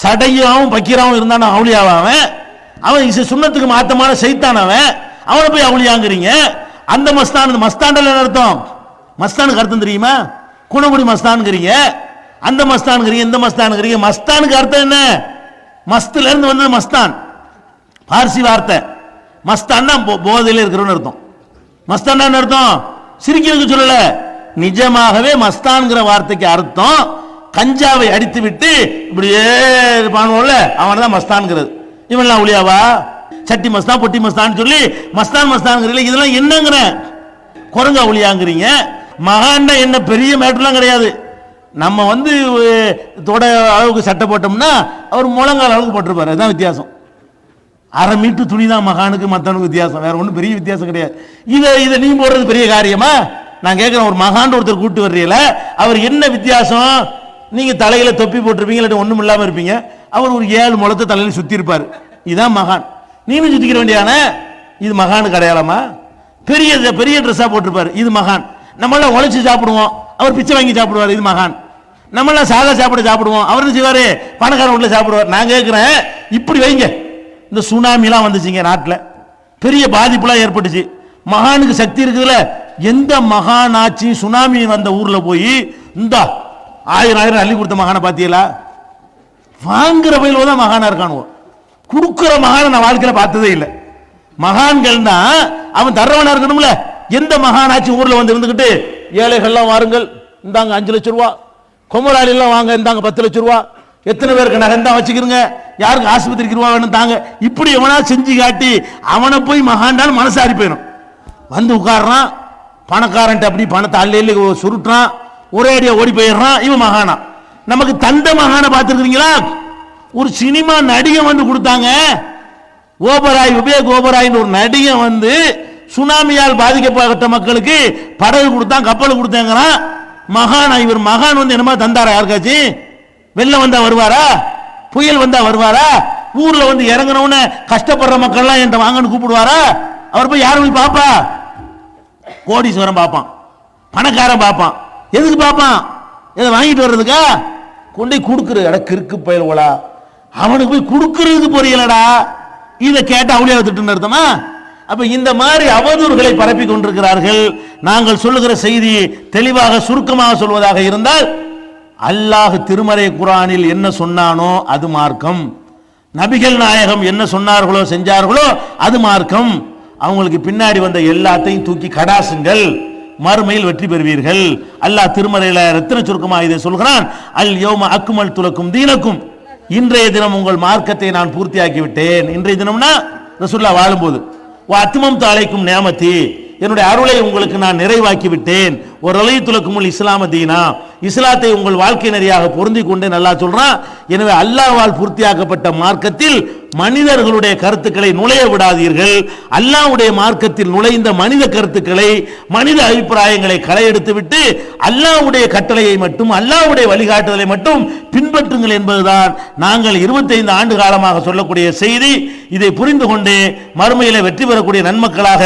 A: சடையாவும் பக்கீராவும் இருந்தானா அவுளியாவாவன், அவன் சுண்ணத்துக்கு மாத்தமான சைத்தானவன், அவனை போய் அவுளியாங்கிறீங்க. அந்த மஸ்தான், மஸ்தாண்டல் என்ன அர்த்தம், மஸ்தானுக்கு அர்த்தம் தெரியுமா, குணகுடி மஸ்தான்ங்கிறீங்க, அந்த மஸ்தான்ங்கிறீங்க, இந்த மஸ்தான்ங்கிறீங்க. மஸ்தானுக்கு அர்த்தம் என்ன, மஸ்துல இருந்து வந்தது மஸ்தான், பார்சி வார்த்தை. மஸ்தான்னா போதையில இருக்கிறவன்னு அர்த்தம். மஸ்தான் அர்த்தம் சிரிக்கிறதுக்கு சொல்லல, நிஜமாகவே மஸ்தான்ங்கிற வார்த்தைக்கு அர்த்தம் கஞ்சாவை அடித்து விட்டு இப்படியே இருப்பானுல, அவன் தான் மஸ்தான்ங்கிறது. இவன்லாம் ஒளியாவா, சட்டி மஸ்தான் பொட்டி மஸ்தான் சொல்லி மஸ்தான் மஸ்தான்ங்கிறீங்க, இதெல்லாம் என்னங்கிற குரங்கா ஒளியாங்கிறீங்க. மகான்னா என்ன பெரிய மேட்டர்லாம் கிடையாது. நம்ம வந்து தொட அளவுக்கு சட்டை போட்டோம்னா அவர் முழங்கால் அளவுக்கு போட்டிருப்பாரு, அதுதான் வித்தியாசம். 1/2 மீட்டர் துணி தான் மகானுக்கு மற்றவனுக்கு வித்தியாசம், வேற ஒன்றும் பெரிய வித்தியாசம் கிடையாது. இதை நீ போடுறது பெரிய காரியமா, நான் கேட்கிறேன், ஒரு மகான் ஒருத்தர் கூட்டு வர்றீல, அவர் என்ன வித்தியாசம்? நீங்க தலையில தொப்பி போட்டிருப்பீங்க, இல்லாட்டி ஒண்ணும் இல்லாம இருப்பீங்க, அவர் ஒரு 7 முழத்தை தலையில சுத்தி இருப்பாரு. இதுதான் மகான். நீனும் சுத்திக்கிற வேண்டியான, இது மகானுக்கு அடையாளமா? பெரிய பெரிய ட்ரெஸ்ஸா போட்டிருப்பாரு, இது மகான். நம்மளாம் உழைச்சு சாப்பிடுவோம், அவர் பிச்சை வாங்கி சாப்பிடுவார், இது மகான். நம்மளாம் சாதா சாப்பிடுவோம், அவர் என்ன செய்வாரு? பணக்காரன் வீட்டில் சாப்பிடுவார். நான் கேட்கிறேன், இப்படி வைங்க. இந்த சுனாமிலாம் வந்துச்சுங்க நாட்டில், பெரிய பாதிப்புலாம் ஏற்பட்டுச்சு. மகானுக்கு சக்தி இருக்குதுல்ல, எந்த மகான் ஆட்சி சுனாமி வந்த ஊர்ல போய் இந்த 1000 அள்ளி கொடுத்த மகானை பாத்தீங்களா? வாங்குற பயில தான் மகானா இருக்கானுவோ, கொடுக்கிற மகானை நான் வாழ்க்கையில பார்த்ததே இல்லை. மகான்கள் தான் அவன் தர்றவனா இருக்கணும்ல. எந்த மகானாட்சி ஊர்ல வந்து இருந்துகிட்டு ஏழைகள்லாம் வாருங்கள், இந்தாங்க 5 லட்சம் ரூபா, கொமராளி எல்லாம் வாங்க, இந்தாங்க 10 லட்சம் ரூபா, எத்தனை பேருக்கு நகை தான் வச்சுக்கிறங்க, யாருக்கு ஆஸ்பத்திரிக்கு ரூபா வேணும் தாங்க, இப்படி எவனா செஞ்சு காட்டி அவனை போய் மகான்டால் மனசாரி போயிடும். வந்து உட்கார்றான், பணக்காரன் அப்படி பணத்தை அள்ளி சுருட்டான், ஒரே அடியா ஓடி போயிடுறான், இவன் மகானா. நமக்கு தந்த மகானை பார்த்துருக்கீங்களா? ஒரு சினிமா நடிகை வந்து கொடுத்தாங்க, ஓபராய், விவேக் ஓபராய் ஒரு நடிகை வந்து சுனாமியால் பாதிக்கப்பட்ட மக்களுக்கு படகு கொடுத்தான், கப்பல் கொடுத்தாங்கிறான். மகானா இவர்? மகான் வந்து என்னமா தந்தாரா? யாருக்காச்சும் வெள்ளம் வந்தா வருவாரா? புயல் வந்தா வருவாரா? ஊர்ல வந்து இறங்கினவுன்னு கஷ்டப்படுற மக்கள்லாம் என்கிட்ட வாங்கன்னு கூப்பிடுவாரா? அவர் போய் யாரும் போய் பாப்பா? கோடீஸ்வரன் பார்ப்பான், பணக்காரன் பார்ப்பான். எதுக்கு பார்ப்பான்? இதை வாங்கிட்டு வர்றதுக்கா? கொண்டே கொடுக்குற கிறுக்கு பயில்வளா, அவனுக்கு போய் கொடுக்கறதுக்கு போறீங்களடா. இதை கேட்ட அவளியா திட்டு அர்த்தமா? அப்ப இந்த மாதிரி அவதூறுகளை பரப்பி கொண்டிருக்கிறார்கள். நாங்கள் சொல்லுகிற செய்தி தெளிவாக சுருக்கமாக சொல்வதாக இருந்தால், அல்லாஹ் திருமறை குர்ஆனில் என்ன சொன்னானோ அது மார்க்கம், நபிகள் நாயகம் என்ன சொன்னார்களோ செஞ்சார்களோ அது மார்க்கம். அவங்களுக்கு பின்னாடி வந்த எல்லாத்தையும் தூக்கி கடாசுங்கள், மறுமையில் வெற்றி பெறுவீர்கள். அல்லாஹ் திருமறையில ரத்தின சுருக்கமாக இதை சொல்கிறான், அல் யௌம அக்மல்து லக்கும் தீனக்கும், இன்றைய தினம் உங்கள் மார்க்கத்தை நான் பூர்த்தியாக்கி விட்டேன். இன்றைய தினம்னா ரசூலுல்லாஹ் வாழும்போது, வ அத்மம்து அலைக்கும் நிஅமதி, என்னுடைய அருளை உங்களுக்கு நான் நிறைவாக்கி விட்டேன். ஒரு ரலியத்துலக்குமுல் இஸ்லாம தீனா, இஸ்லாத்தை உங்கள் வாழ்க்கை நெறியாக பொருந்தி கொண்டே நல்லா சொல்றான். எனவே அல்லாஹ்வால் பூர்த்தியாக்கப்பட்ட மார்க்கத்தில் மனிதர்களுடைய கருத்துக்களை நுழைய விடாதீர்கள். அல்லாஹ்வுடைய மார்க்கத்தில் நுழைந்த மனித கருத்துக்களை, மனித அபிப்பிராயங்களை களை எடுத்து விட்டு அல்லாஹ்வுடைய கட்டளையை மட்டும், அல்லாஹ்வுடைய வழிகாட்டுதலை மட்டும் பின்பற்றுங்கள் என்பதுதான் நாங்கள் 25 ஆண்டு காலமாக சொல்லக்கூடிய செய்தி. இதை புரிந்து கொண்டு மறுமையில வெற்றி பெறக்கூடிய நன்மக்களாக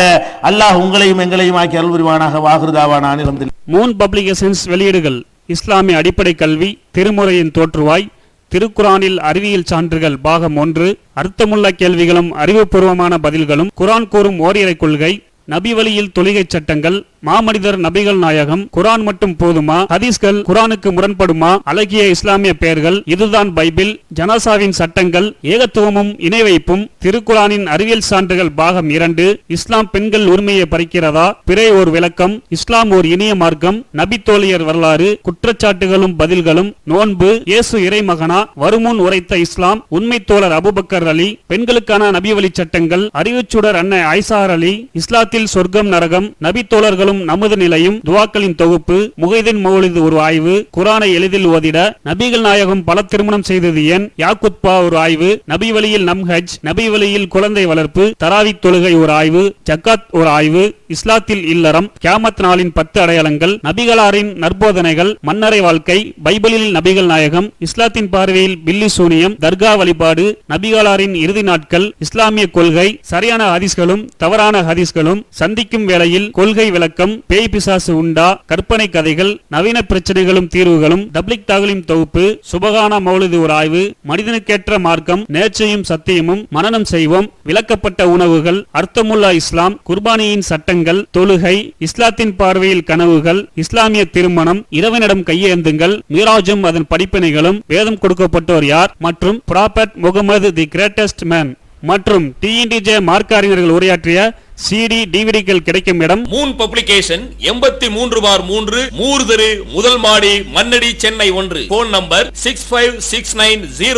A: அல்லாஹ் உங்களையும் எங்களையும் ஆக்கி அருள் புரிவானாக. வாகுதாவான அனிலம்.
B: மூன் பப்ளிகேஷன்ஸ் வெளியீடுகள்: இஸ்லாமிய அடிப்படை கல்வி, திருமுறையின் தோற்றுவாய், திருக்குரானில் அறிவியல் சான்றுகள் பாகம் 1, அர்த்தமுள்ள கேள்விகளும் அறிவுபூர்வமான பதில்களும், குரான் கூறும் ஓரிரை கொள்கை, நபி வழியில் தொழுகை சட்டங்கள், மாமனிதர் நபிகள் நாயகம், குரான் மட்டும் போதுமா, ஹதீஸ்கள் குரானுக்கு முரண்படுமா, அழகிய இஸ்லாமிய பெயர்கள், இதுதான் பைபிள், ஜனாசாவின் சட்டங்கள், ஏகத்துவமும் இணை வைப்பும், திருக்குரானின் அறிவியல் சான்றுகள் பாகம் 2, இஸ்லாம் பெண்கள் உரிமையை பறிக்கிறதா, பிறை ஓர் விளக்கம், இஸ்லாம் ஓர் இனிய மார்க்கம், நபி தோழியர் வரலாறு, குற்றச்சாட்டுகளும் பதில்களும், நோன்பு, இயேசு இறைமகனா, வருமுன் உரைத்த இஸ்லாம், உண்மை தோழர் அபுபக்கர் அலி, பெண்களுக்கான நபி வழி சட்டங்கள், அறிவுச்சுடர் அன்னை ஐசார் அலி, இஸ்லாத்தில் சொர்க்கம் நரகம், நபி தோழர்களும் நமது நிலையும், துவாக்களின் தொகுப்பு, முகைதீன் மௌலிது ஒரு ஆய்வு, குரானை எளிதில் ஓதிட, நபிகள் நாயகம் பல திருமணம் செய்தது ஏன், யாக்குத்பா ஒரு ஆய்வு, நபி வழியில் நம்ஹஜ், நபி வழியில் குழந்தை வளர்ப்பு, தராவிக் தொழுகை ஒரு ஆய்வு, ஜக்காத் ஒரு ஆய்வு, இஸ்லாத்தில் இல்லறம், கியாமத் நாளின் 10 அடையாளங்கள், நபிகளாரின் நற்போதனைகள், மன்னரை வாழ்க்கை, பைபிளில் நபிகள் நாயகம், இஸ்லாத்தின் பார்வையில் பில்லி சூனியம், தர்கா வழிபாடு, நபிகளாரின் இறுதி நாட்கள், இஸ்லாமிய கொள்கை, சரியான ஹதீஸ்களும் தவறான ஹதீஸ்களும், சந்திக்கும் வேளையில் கொள்கை விளக்கம், பேய் பிசாசு உண்டா, கற்பனை கதைகள், நவீன பிரச்சனைகளும் தீர்வுகளும், தப்லிக் தாகலிம் தொகுப்பு, சுபகானா மௌலிது ஒரு ஆய்வு, மனிதனுக்கேற்ற மார்க்கம், நேர்ச்சையும் சத்தியமும், மனனம் செய்வோம், விளக்கப்பட்ட உணவுகள், அர்த்தமுல்லா இஸ்லாம், குர்பானியின் சட்டங்கள், தொழுகை, இஸ்லாத்தின் பார்வையில் கனவுகள், இஸ்லாமிய திருமணம், இரவனிடம் கையேந்துங்கள், மீராஜும் அதன் படிப்பினைகளும், வேதம் கொடுக்கப்பட்டோர் யார், மற்றும் prophet Mohammed the greatest man மற்றும் TNTJ மார்க்க அறிஞர்கள் உரையாற்றிய CD டிவிடிகள் கிடைக்கும் இடம்
C: மூன் பப்ளிகேஷன் 83/3 மூர்தரு முதல் மாடி மண்ணடி சென்னை 1. Phone number 6569